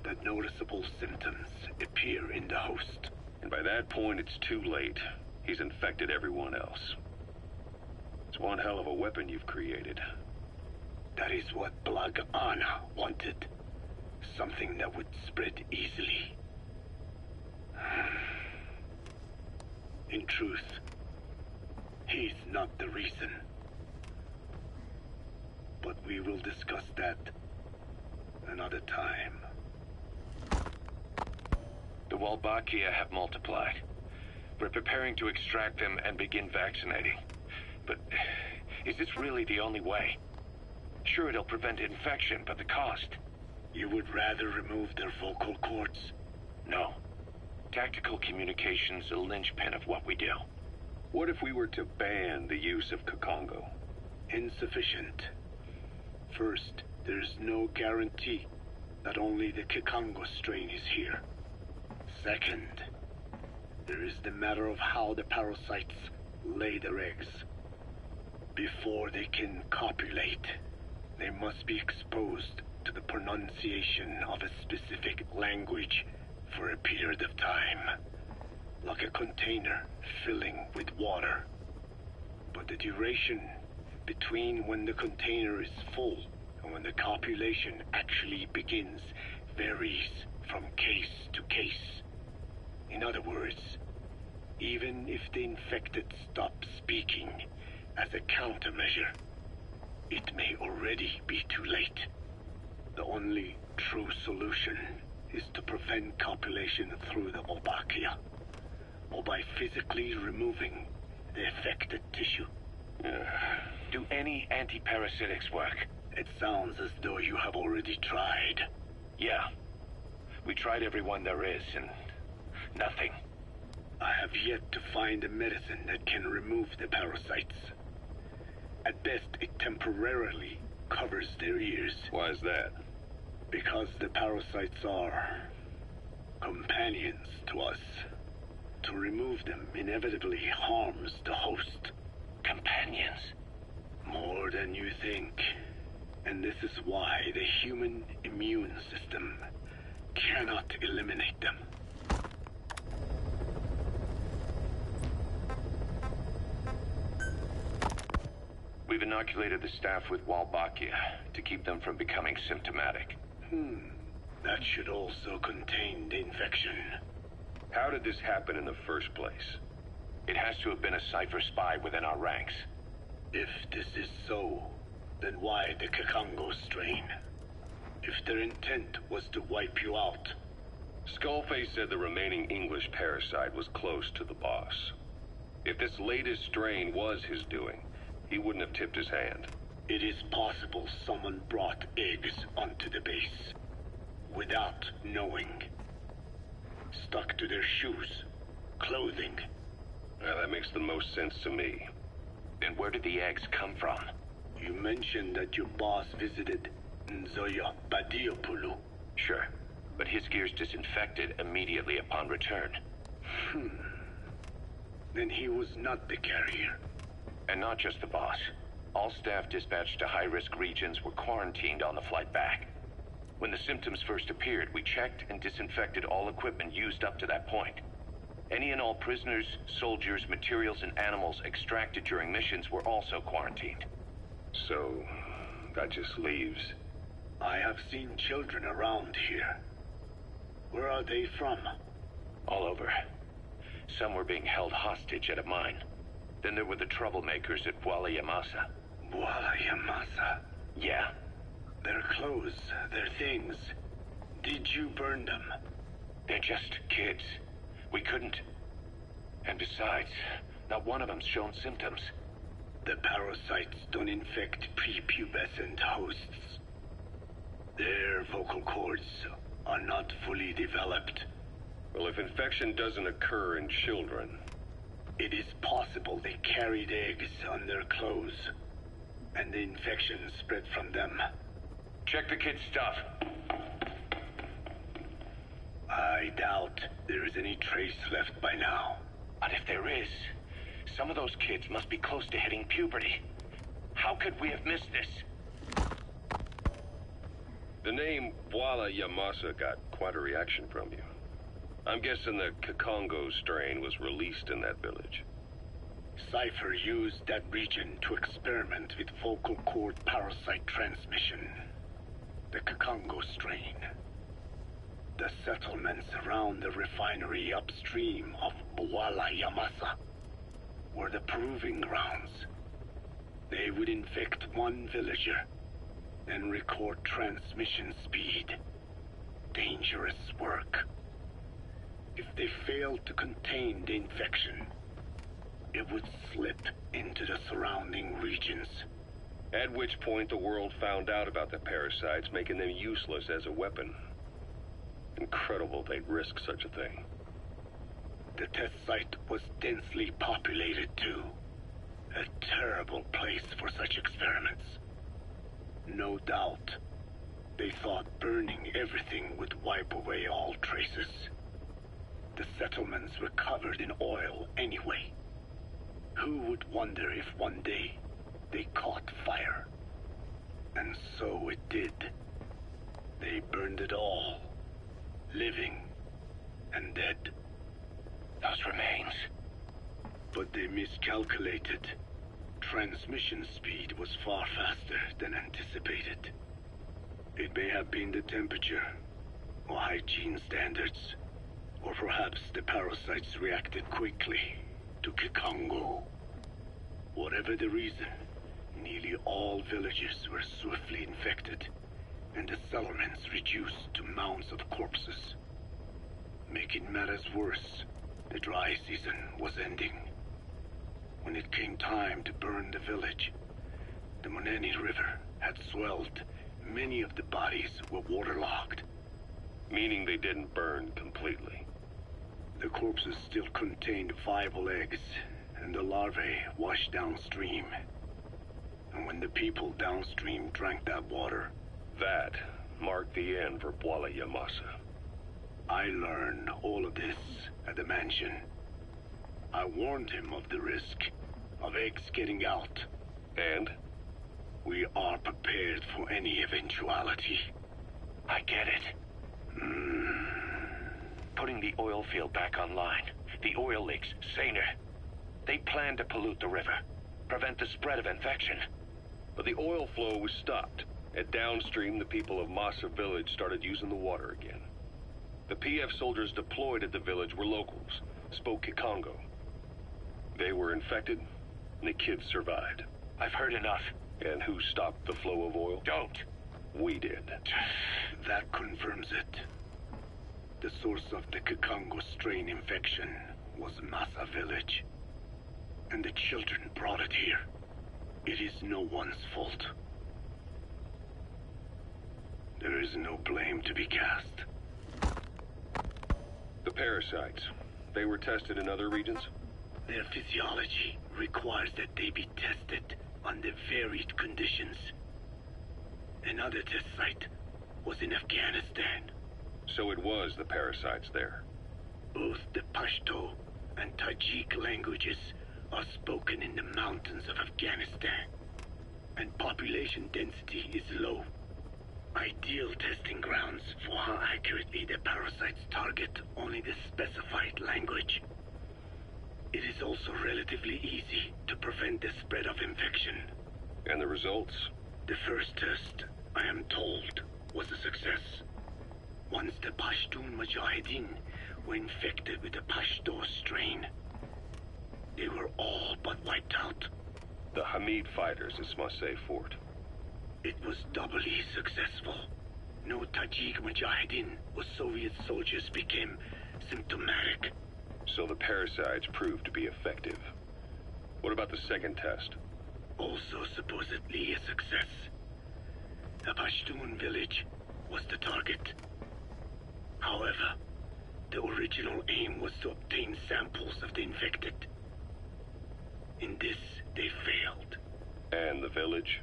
[SPEAKER 19] that noticeable symptoms appear in the host.
[SPEAKER 12] And by that point, it's too late. He's infected everyone else. It's one hell of a weapon you've created.
[SPEAKER 19] That is what Blag Ana wanted. Something that would spread easily. In truth, he's not the reason. But we will discuss that another time.
[SPEAKER 6] The Wolbachia have multiplied. We're preparing to extract them and begin vaccinating. But is this really the only way? Sure, it'll prevent infection, but the cost...
[SPEAKER 19] You would rather remove their vocal cords?
[SPEAKER 6] No. Tactical communication's the linchpin of what we do.
[SPEAKER 12] What if we were to ban the use of Kikongo?
[SPEAKER 19] Insufficient. First, there's no guarantee that only the Kikongo strain is here. Second, there is the matter of how the parasites lay their eggs. Before they can copulate, they must be exposed to the pronunciation of a specific language for a period of time, like a container filling with water. But the duration between when the container is full and when the copulation actually begins, varies from case to case. In other words, even if the infected stop speaking as a countermeasure, it may already be too late. The only true solution is to prevent copulation through the Wolbachia, or by physically removing the affected tissue.
[SPEAKER 6] Do any anti-parasitics work?
[SPEAKER 19] It sounds as though you have already tried.
[SPEAKER 6] Yeah. We tried every one there is, and nothing.
[SPEAKER 19] I have yet to find a medicine that can remove the parasites. At best, it temporarily covers their ears.
[SPEAKER 12] Why is that?
[SPEAKER 19] Because the parasites are companions to us. To remove them inevitably harms the host.
[SPEAKER 6] Companions?
[SPEAKER 19] More than you think. And this is why the human immune system cannot eliminate them.
[SPEAKER 6] We've inoculated the staff with Wolbachia to keep them from becoming symptomatic.
[SPEAKER 19] That should also contain the infection.
[SPEAKER 12] How did this happen in the first place?
[SPEAKER 6] It has to have been a Cypher spy within our ranks.
[SPEAKER 19] If this is so, then why the Kakongo strain? If their intent was to wipe you out.
[SPEAKER 12] Skullface said the remaining English parasite was close to the boss. If this latest strain was his doing, he wouldn't have tipped his hand.
[SPEAKER 19] It is possible someone brought eggs onto the base without knowing. Stuck to their shoes, clothing.
[SPEAKER 12] Well, that makes the most sense to me.
[SPEAKER 6] Then where did the eggs come from?
[SPEAKER 19] You mentioned that your boss visited Nzoya Badiopulu.
[SPEAKER 6] Sure, but his gear's disinfected immediately upon return.
[SPEAKER 19] Then he was not the carrier.
[SPEAKER 6] And not just the boss. All staff dispatched to high-risk regions were quarantined on the flight back. When the symptoms first appeared, we checked and disinfected all equipment used up to that point. Any and all prisoners, soldiers, materials, and animals extracted during missions were also quarantined.
[SPEAKER 12] So, that just leaves...
[SPEAKER 19] I have seen children around here. Where are they from?
[SPEAKER 6] All over. Some were being held hostage at a mine. Then there were the troublemakers at Bwala Yamasa.
[SPEAKER 19] Bwala Yamasa?
[SPEAKER 6] Yeah.
[SPEAKER 19] Their clothes, their things. Did you burn them?
[SPEAKER 6] They're just kids. We couldn't. And besides, not one of them's shown symptoms.
[SPEAKER 19] The parasites don't infect prepubescent hosts. Their vocal cords are not fully developed.
[SPEAKER 12] Well, if infection doesn't occur in children...
[SPEAKER 19] It is possible they carried eggs on their clothes, and the infection spread from them.
[SPEAKER 6] Check the kid's stuff.
[SPEAKER 19] I doubt there is any trace left by now.
[SPEAKER 6] But if there is, some of those kids must be close to hitting puberty. How could we have missed this?
[SPEAKER 12] The name Bwala Yamasa got quite a reaction from you. I'm guessing the Kakongo strain was released in that village.
[SPEAKER 19] Cypher used that region to experiment with vocal cord parasite transmission. The Kakongo strain. The settlements around the refinery upstream of Bwala Yamasa were the proving grounds. They would infect one villager, then record transmission speed. Dangerous work. If they failed to contain the infection, it would slip into the surrounding regions.
[SPEAKER 12] At which point the world found out about the parasites, making them useless as a weapon. Incredible they'd risk such a thing.
[SPEAKER 19] The test site was densely populated too. A terrible place for such experiments. No doubt, they thought burning everything would wipe away all traces. The settlements were covered in oil anyway. Who would wonder if one day they caught fire? And so it did. They burned it all. Living and dead.
[SPEAKER 6] Those remains.
[SPEAKER 19] But they miscalculated. Transmission speed was far faster than anticipated. It may have been the temperature, or hygiene standards, or perhaps the parasites reacted quickly to Kikongo. Whatever the reason, nearly all villages were swiftly infected, and the settlements reduced to mounds of corpses. Making matters worse, the dry season was ending. When it came time to burn the village, the Moneni River had swelled. Many of the bodies were waterlogged.
[SPEAKER 12] Meaning they didn't burn completely.
[SPEAKER 19] The corpses still contained viable eggs, and the larvae washed downstream. And when the people downstream drank that water...
[SPEAKER 12] That marked the end for Bwala Yamasa.
[SPEAKER 19] I learned all of this at the mansion. I warned him of the risk of eggs getting out.
[SPEAKER 12] And?
[SPEAKER 19] We are prepared for any eventuality.
[SPEAKER 6] I get it. Putting the oil field back online. The oil leaks, saner. They plan to pollute the river, prevent the spread of infection.
[SPEAKER 12] But the oil flow was stopped, and downstream the people of Masa village started using the water again. The PF soldiers deployed at the village were locals, spoke Kikongo. They were infected, and the kids survived.
[SPEAKER 6] I've heard enough.
[SPEAKER 12] And who stopped the flow of oil?
[SPEAKER 6] Don't.
[SPEAKER 12] We did.
[SPEAKER 19] That confirms it. The source of the Kikongo strain infection was Masa village. And the children brought it here. It is no one's fault. There is no blame to be cast.
[SPEAKER 12] The parasites, they were tested in other regions?
[SPEAKER 19] Their physiology requires that they be tested under varied conditions. Another test site was in Afghanistan.
[SPEAKER 12] So it was the parasites there?
[SPEAKER 19] Both the Pashto and Tajik languages are spoken in the mountains of Afghanistan, and population density is low. Ideal testing grounds for how accurately the parasites target only the specified language. It is also relatively easy to prevent the spread of infection.
[SPEAKER 12] And the results?
[SPEAKER 19] The first test, I am told, was a success. Once the Pashtun Mujahideen were infected with the Pashto strain, they were all but wiped out.
[SPEAKER 12] The Hamid fighters at Smasei Fort.
[SPEAKER 19] It was doubly successful. No Tajik Mujahideen or Soviet soldiers became symptomatic.
[SPEAKER 12] So the parasites proved to be effective. What about the second test?
[SPEAKER 19] Also supposedly a success. The Pashtun village was the target. However, the original aim was to obtain samples of the infected. In this, they failed.
[SPEAKER 12] And the village?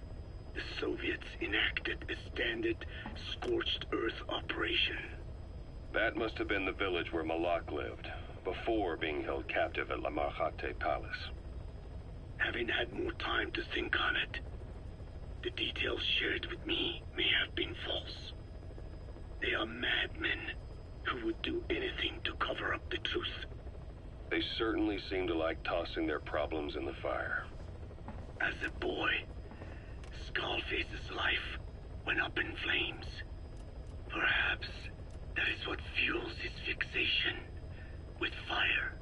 [SPEAKER 19] The Soviets enacted a standard scorched earth operation.
[SPEAKER 12] That must have been the village where Malak lived, before being held captive at La Marjate Palace.
[SPEAKER 19] Having had more time to think on it, the details shared with me may have been false. They are madmen who would do anything to cover up the truth.
[SPEAKER 12] They certainly seem to like tossing their problems in the fire.
[SPEAKER 19] As a boy, Skullface's life went up in flames. Perhaps that is what fuels his fixation with fire.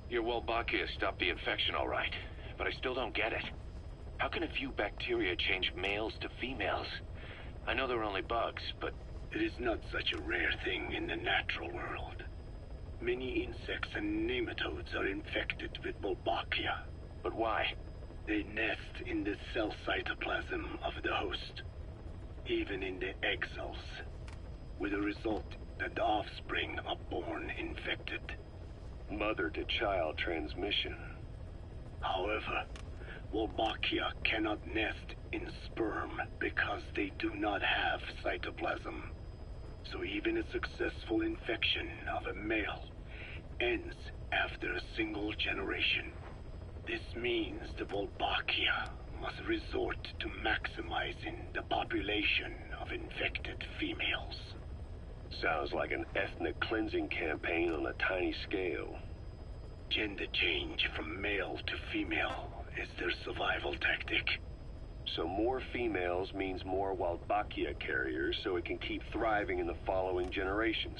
[SPEAKER 6] Your Wolbachia stopped the infection all right, but I still don't get it. How can a few bacteria change males to females? I know they're only bugs, but...
[SPEAKER 19] It is not such a rare thing in the natural world. Many insects and nematodes are infected with Wolbachia.
[SPEAKER 6] But why?
[SPEAKER 19] They nest in the cell cytoplasm of the host, even in the egg cells, with the result that the offspring are born infected.
[SPEAKER 12] Mother-to-child transmission.
[SPEAKER 19] However, Wolbachia cannot nest in sperm because they do not have cytoplasm. So even a successful infection of a male ends after a single generation. This means the Wolbachia must resort to maximizing the population of infected females.
[SPEAKER 12] Sounds like an ethnic cleansing campaign on a tiny scale.
[SPEAKER 19] Gender change from male to female is their survival tactic.
[SPEAKER 12] So more females means more Walbakia carriers, so it can keep thriving in the following generations.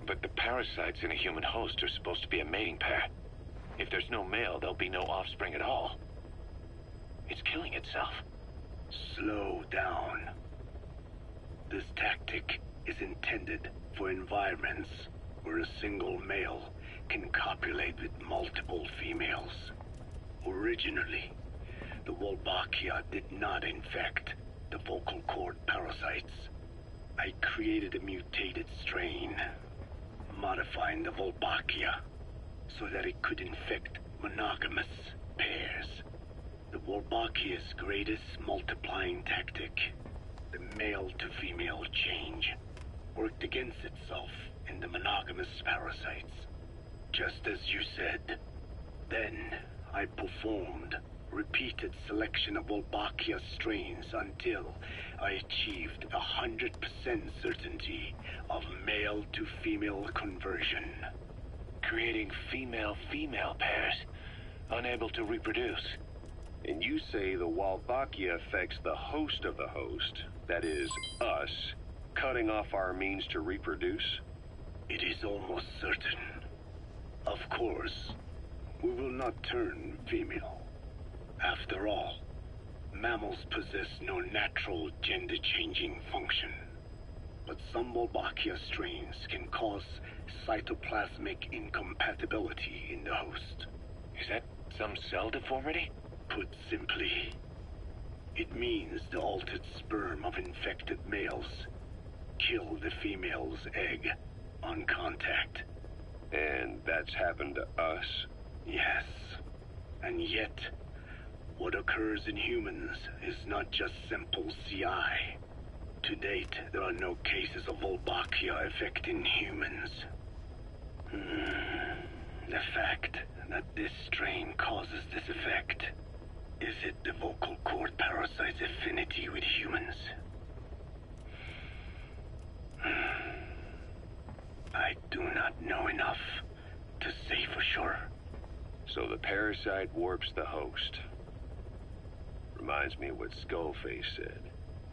[SPEAKER 6] But the parasites in a human host are supposed to be a mating pair. If there's no male, there'll be no offspring at all. It's killing itself.
[SPEAKER 19] Slow down. This tactic is intended for environments where a single male can copulate with multiple females. Originally, the Wolbachia did not infect the vocal cord parasites. I created a mutated strain, modifying the Wolbachia so that it could infect monogamous pairs. The Wolbachia's greatest multiplying tactic, the male-to-female change, worked against itself in the monogamous parasites. Just as you said. Then, I performed repeated selection of Wolbachia strains until I achieved 100% certainty of male-to-female conversion.
[SPEAKER 6] Creating female-female pairs, unable to reproduce.
[SPEAKER 12] And you say the Wolbachia affects the host of the host, that is, us, cutting off our means to reproduce?
[SPEAKER 19] It is almost certain. Of course, we will not turn female. After all, mammals possess no natural gender-changing function. But some Wolbachia strains can cause cytoplasmic incompatibility in the host.
[SPEAKER 6] Is that some cell deformity?
[SPEAKER 19] Put simply, it means the altered sperm of infected males kill the female's egg on contact.
[SPEAKER 12] And that's happened to us?
[SPEAKER 19] Yes. And yet, what occurs in humans is not just simple CI. To date, there are no cases of Wolbachia affecting humans. The fact that this strain causes this effect, is it the vocal cord parasite's affinity with humans? I do not know enough to say for sure.
[SPEAKER 12] So the parasite warps the host. Reminds me of what Skullface said.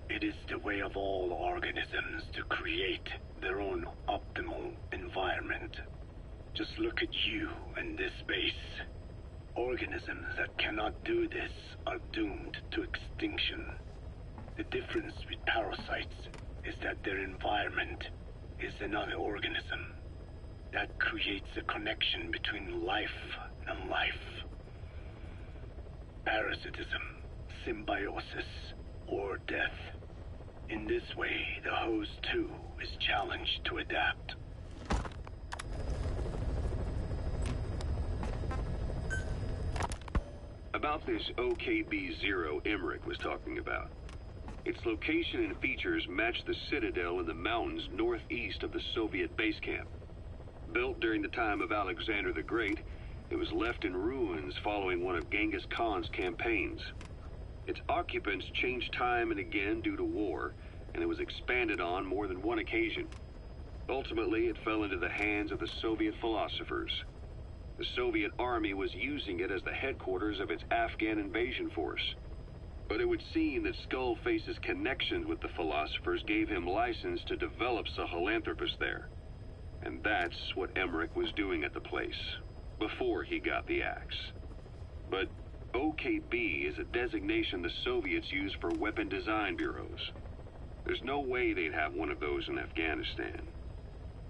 [SPEAKER 19] It is the way of all organisms to create their own optimal environment. Just look at you and this base. Organisms that cannot do this are doomed to extinction. The difference with parasites is that their environment is another organism. That creates a connection between life and life. Parasitism, symbiosis, or death. In this way, the host too is challenged to adapt.
[SPEAKER 12] About this OKB-0 Emmerich was talking about. Its location and features match the citadel in the mountains northeast of the Soviet base camp. Built during the time of Alexander the Great, it was left in ruins following one of Genghis Khan's campaigns. Its occupants changed time and again due to war, and it was expanded on more than one occasion. Ultimately, it fell into the hands of the Soviet philosophers. The Soviet army was using it as the headquarters of its Afghan invasion force. But it would seem that Skullface's connections with the philosophers gave him license to develop Sahelanthropus there. And that's what Emmerich was doing at the place, before he got the axe. But OKB is a designation the Soviets use for weapon design bureaus. There's no way they'd have one of those in Afghanistan.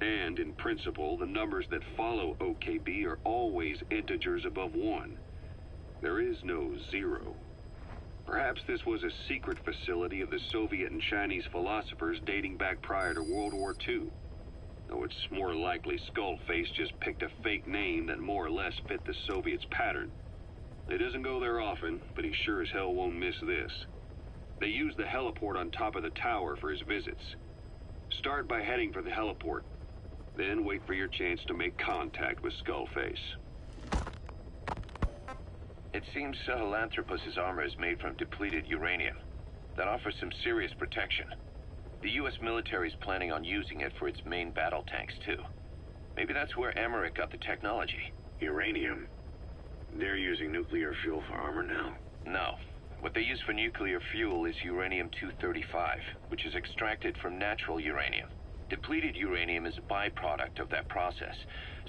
[SPEAKER 12] And in principle, the numbers that follow OKB are always integers above 1. There is no 0. Perhaps this was a secret facility of the Soviet and Chinese philosophers dating back prior to World War II. Though it's more likely Skullface just picked a fake name that more or less fit the Soviets' pattern. He doesn't go there often, but he sure as hell won't miss this. They use the heliport on top of the tower for his visits. Start by heading for the heliport. Then wait for your chance to make contact with Skullface.
[SPEAKER 6] It seems Sahelanthropus's armor is made from depleted uranium. That offers some serious protection. The U.S. military is planning on using it for its main battle tanks, too. Maybe that's where Emmerich got the technology.
[SPEAKER 12] Uranium? They're using nuclear fuel for armor now?
[SPEAKER 6] No. What they use for nuclear fuel is uranium-235, which is extracted from natural uranium. Depleted uranium is a byproduct of that process.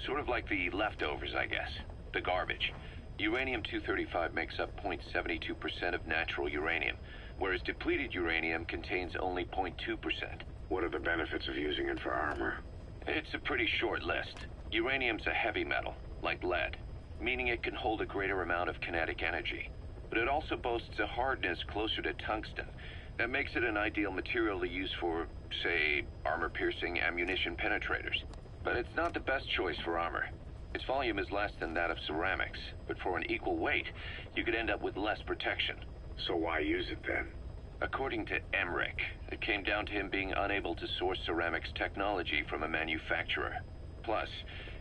[SPEAKER 6] Sort of like the leftovers, I guess. The garbage. Uranium-235 makes up 0.72% of natural uranium, whereas depleted uranium contains only 0.2%.
[SPEAKER 12] What are the benefits of using it for armor?
[SPEAKER 6] It's a pretty short list. Uranium's a heavy metal, like lead, meaning it can hold a greater amount of kinetic energy. But it also boasts a hardness closer to tungsten. That makes it an ideal material to use for, say, armor-piercing ammunition penetrators. But it's not the best choice for armor. Its volume is less than that of ceramics, but for an equal weight, you could end up with less protection.
[SPEAKER 12] So why use it then?
[SPEAKER 6] According to Emmerich, it came down to him being unable to source ceramics technology from a manufacturer. Plus,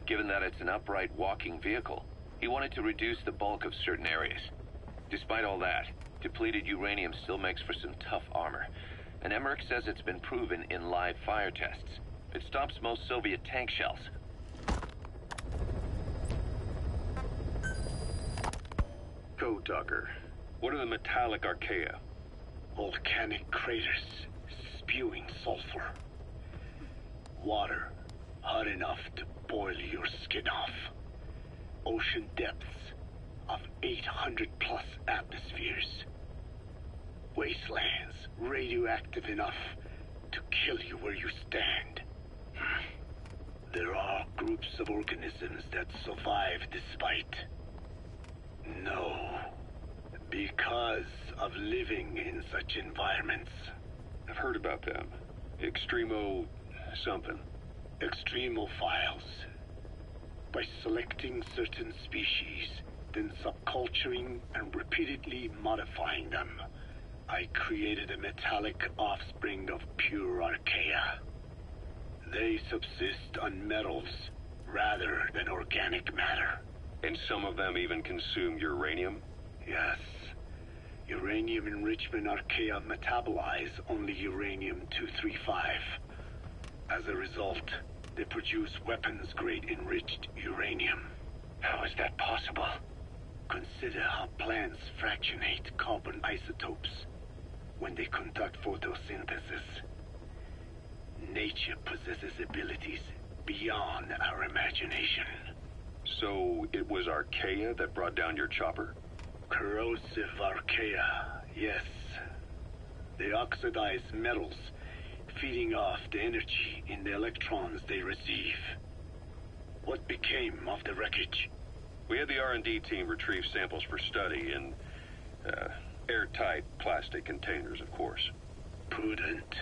[SPEAKER 6] given that it's an upright walking vehicle, he wanted to reduce the bulk of certain areas. Despite all that, depleted uranium still makes for some tough armor, and Emmerich says it's been proven in live fire tests. It stops most Soviet tank shells.
[SPEAKER 12] Code Talker, what are the metallic archaea?
[SPEAKER 19] Volcanic craters spewing sulfur. Water hot enough to boil your skin off. Ocean depths of 800 plus atmospheres. Wastelands radioactive enough to kill you where you stand. There are groups of organisms that survive despite. No. Because of living in such environments.
[SPEAKER 12] I've heard about them. Extremo... something.
[SPEAKER 19] Extremophiles. By selecting certain species, then subculturing and repeatedly modifying them, I created a metallic offspring of pure archaea. They subsist on metals rather than organic matter.
[SPEAKER 12] And some of them even consume uranium?
[SPEAKER 19] Yes. Uranium enrichment archaea metabolize only uranium-235. As a result, they produce weapons-grade enriched uranium.
[SPEAKER 6] How is that possible?
[SPEAKER 19] Consider how plants fractionate carbon isotopes when they conduct photosynthesis. Nature possesses abilities beyond our imagination.
[SPEAKER 12] So it was archaea that brought down your chopper?
[SPEAKER 19] Corrosive archaea, yes. They oxidize metals, feeding off the energy in the electrons they receive. What became of the wreckage?
[SPEAKER 12] We had the R&D team retrieve samples for study in airtight plastic containers, of course.
[SPEAKER 19] Prudent.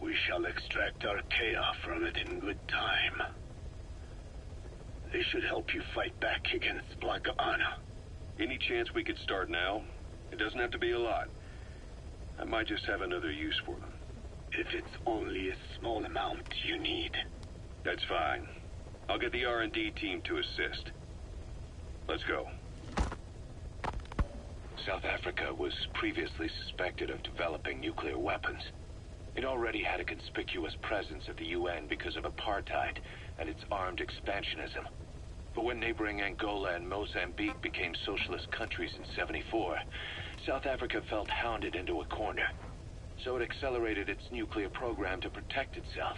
[SPEAKER 19] We shall extract archaea from it in good time. They should help you fight back against Black Anna.
[SPEAKER 12] Any chance we could start now? It doesn't have to be a lot. I might just have another use for them.
[SPEAKER 19] If it's only a small amount you need.
[SPEAKER 12] That's fine. I'll get the R&D team to assist. Let's go.
[SPEAKER 6] South Africa was previously suspected of developing nuclear weapons. It already had a conspicuous presence at the UN because of apartheid and its armed expansionism. But when neighboring Angola and Mozambique became socialist countries in '74, South Africa felt hounded into a corner. So it accelerated its nuclear program to protect itself.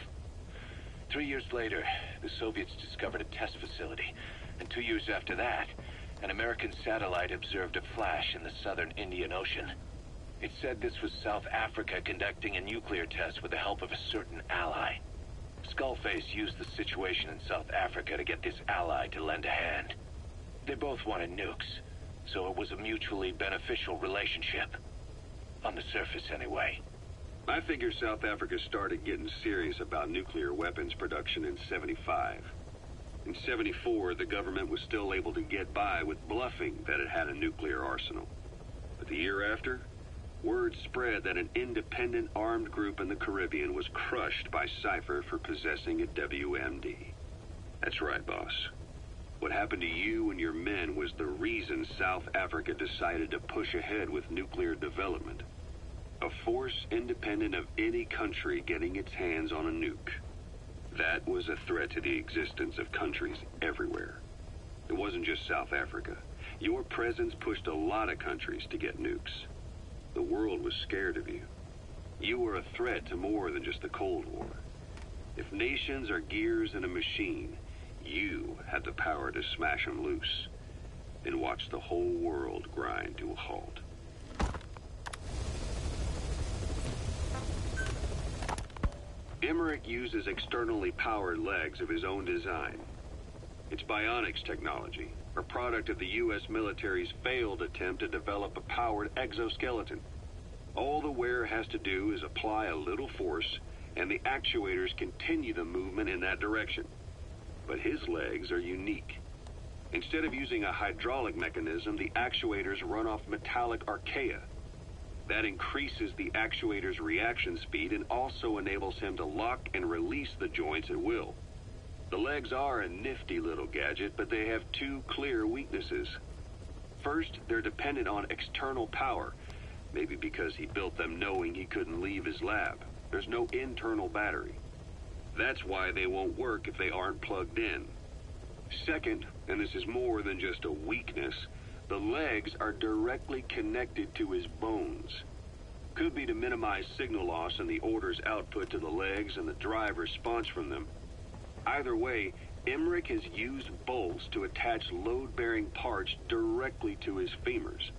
[SPEAKER 6] 3 years later, the Soviets discovered a test facility, and 2 years after that, an American satellite observed a flash in the southern Indian Ocean. It said this was South Africa conducting a nuclear test with the help of a certain ally. Skullface used the situation in South Africa to get this ally to lend a hand. They both wanted nukes, so it was a mutually beneficial relationship. On the surface, anyway.
[SPEAKER 12] I figure South Africa started getting serious about nuclear weapons production in '75. In '74, the government was still able to get by with bluffing that it had a nuclear arsenal. But the year after, word spread that an independent armed group in the Caribbean was crushed by Cypher for possessing a WMD. That's right, boss. What happened to you and your men was the reason South Africa decided to push ahead with nuclear development. A force independent of any country getting its hands on a nuke. That was a threat to the existence of countries everywhere. It wasn't just South Africa. Your presence pushed a lot of countries to get nukes. The world was scared of you. You were a threat to more than just the Cold War. If nations are gears in a machine, you had the power to smash them loose and watch the whole world grind to a halt. Emmerich uses externally powered legs of his own design. It's bionics technology, a product of the U.S. military's failed attempt to develop a powered exoskeleton. All the wearer has to do is apply a little force, and the actuators continue the movement in that direction. But his legs are unique. Instead of using a hydraulic mechanism, the actuators run off metallic archaea. That increases the actuator's reaction speed and also enables him to lock and release the joints at will. The legs are a nifty little gadget, but they have two clear weaknesses. First, they're dependent on external power, maybe because he built them knowing he couldn't leave his lab. There's no internal battery. That's why they won't work if they aren't plugged in. Second, and this is more than just a weakness, the legs are directly connected to his bones. Could be to minimize signal loss in the order's output to the legs and the drive response from them. Either way, Emmerich has used bolts to attach load-bearing parts directly to his femurs,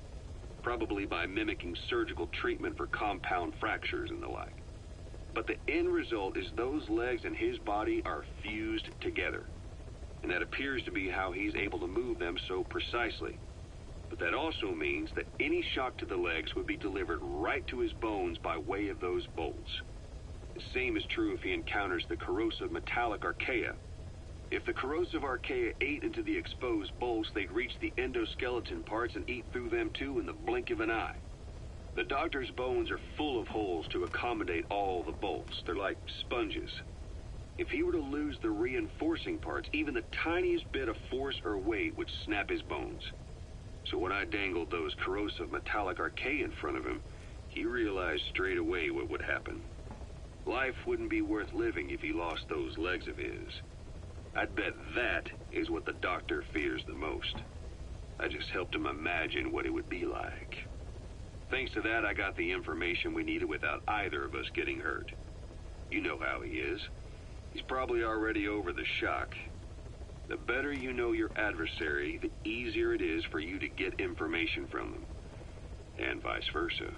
[SPEAKER 12] probably by mimicking surgical treatment for compound fractures and the like. But the end result is those legs and his body are fused together, and that appears to be how he's able to move them so precisely. But that also means that any shock to the legs would be delivered right to his bones by way of those bolts. The same is true if he encounters the corrosive metallic archaea. If the corrosive archaea ate into the exposed bolts, they'd reach the endoskeleton parts and eat through them too in the blink of an eye. The doctor's bones are full of holes to accommodate all the bolts. They're like sponges. If he were to lose the reinforcing parts, even the tiniest bit of force or weight would snap his bones. So when I dangled those corrosive metallic archaea in front of him, he realized straight away what would happen. Life wouldn't be worth living if he lost those legs of his. I'd bet that is what the doctor fears the most. I just helped him imagine what it would be like. Thanks to that, I got the information we needed without either of us getting hurt. You know how he is. He's probably already over the shock. The better you know your adversary, the easier it is for you to get information from them. And vice versa.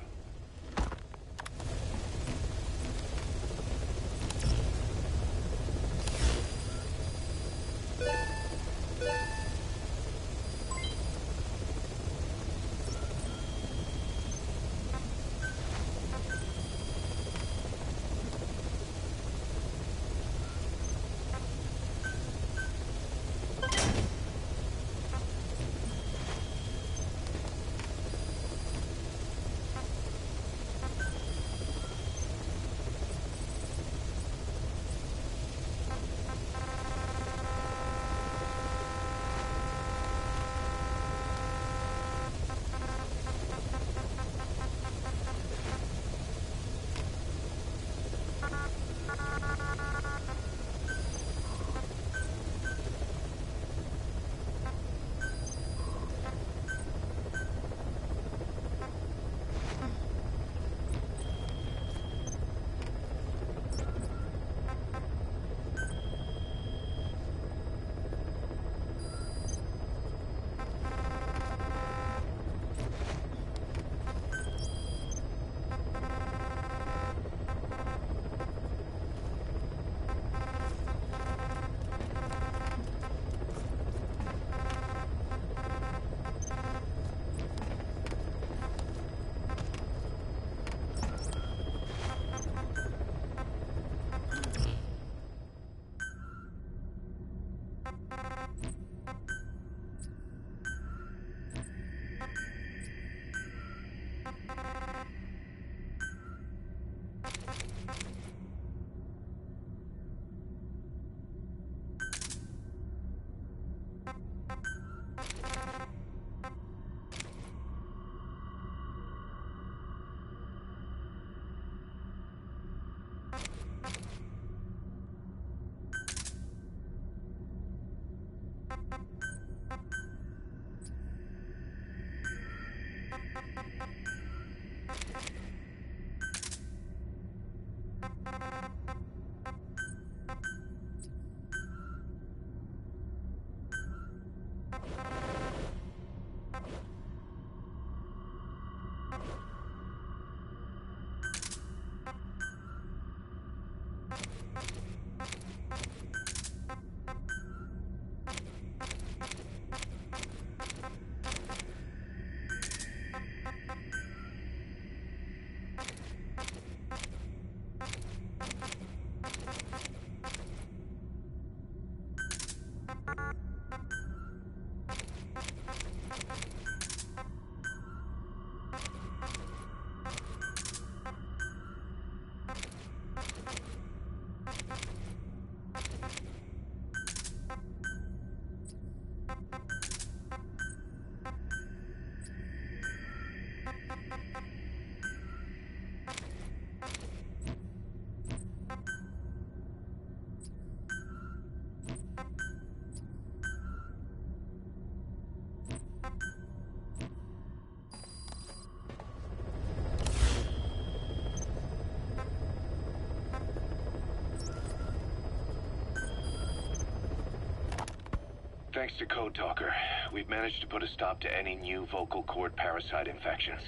[SPEAKER 6] Thanks to Code Talker, we've managed to put a stop to any new vocal cord parasite infections.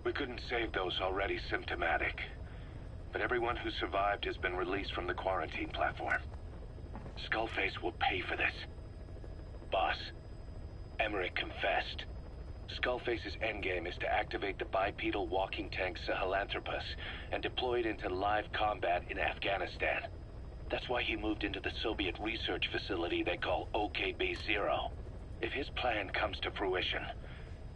[SPEAKER 6] We couldn't save those already symptomatic, but everyone who survived has been released from the quarantine platform. Skullface will pay for this. Boss, Emmerich confessed. Skullface's endgame is to activate the bipedal walking tank Sahelanthropus and deploy it into live combat in Afghanistan. That's why he moved into the Soviet research facility they call OKB-0. If his plan comes to fruition,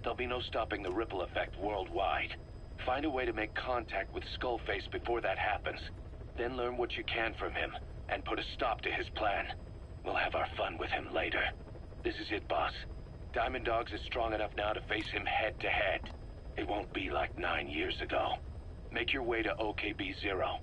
[SPEAKER 6] there'll be no stopping the ripple effect worldwide. Find a way to make contact with Skullface before that happens. Then learn what you can from him, and put a stop to his plan. We'll have our fun with him later. This is it, boss. Diamond Dogs is strong enough now to face him head-to-head. It won't be like 9 years ago. Make your way to OKB-0.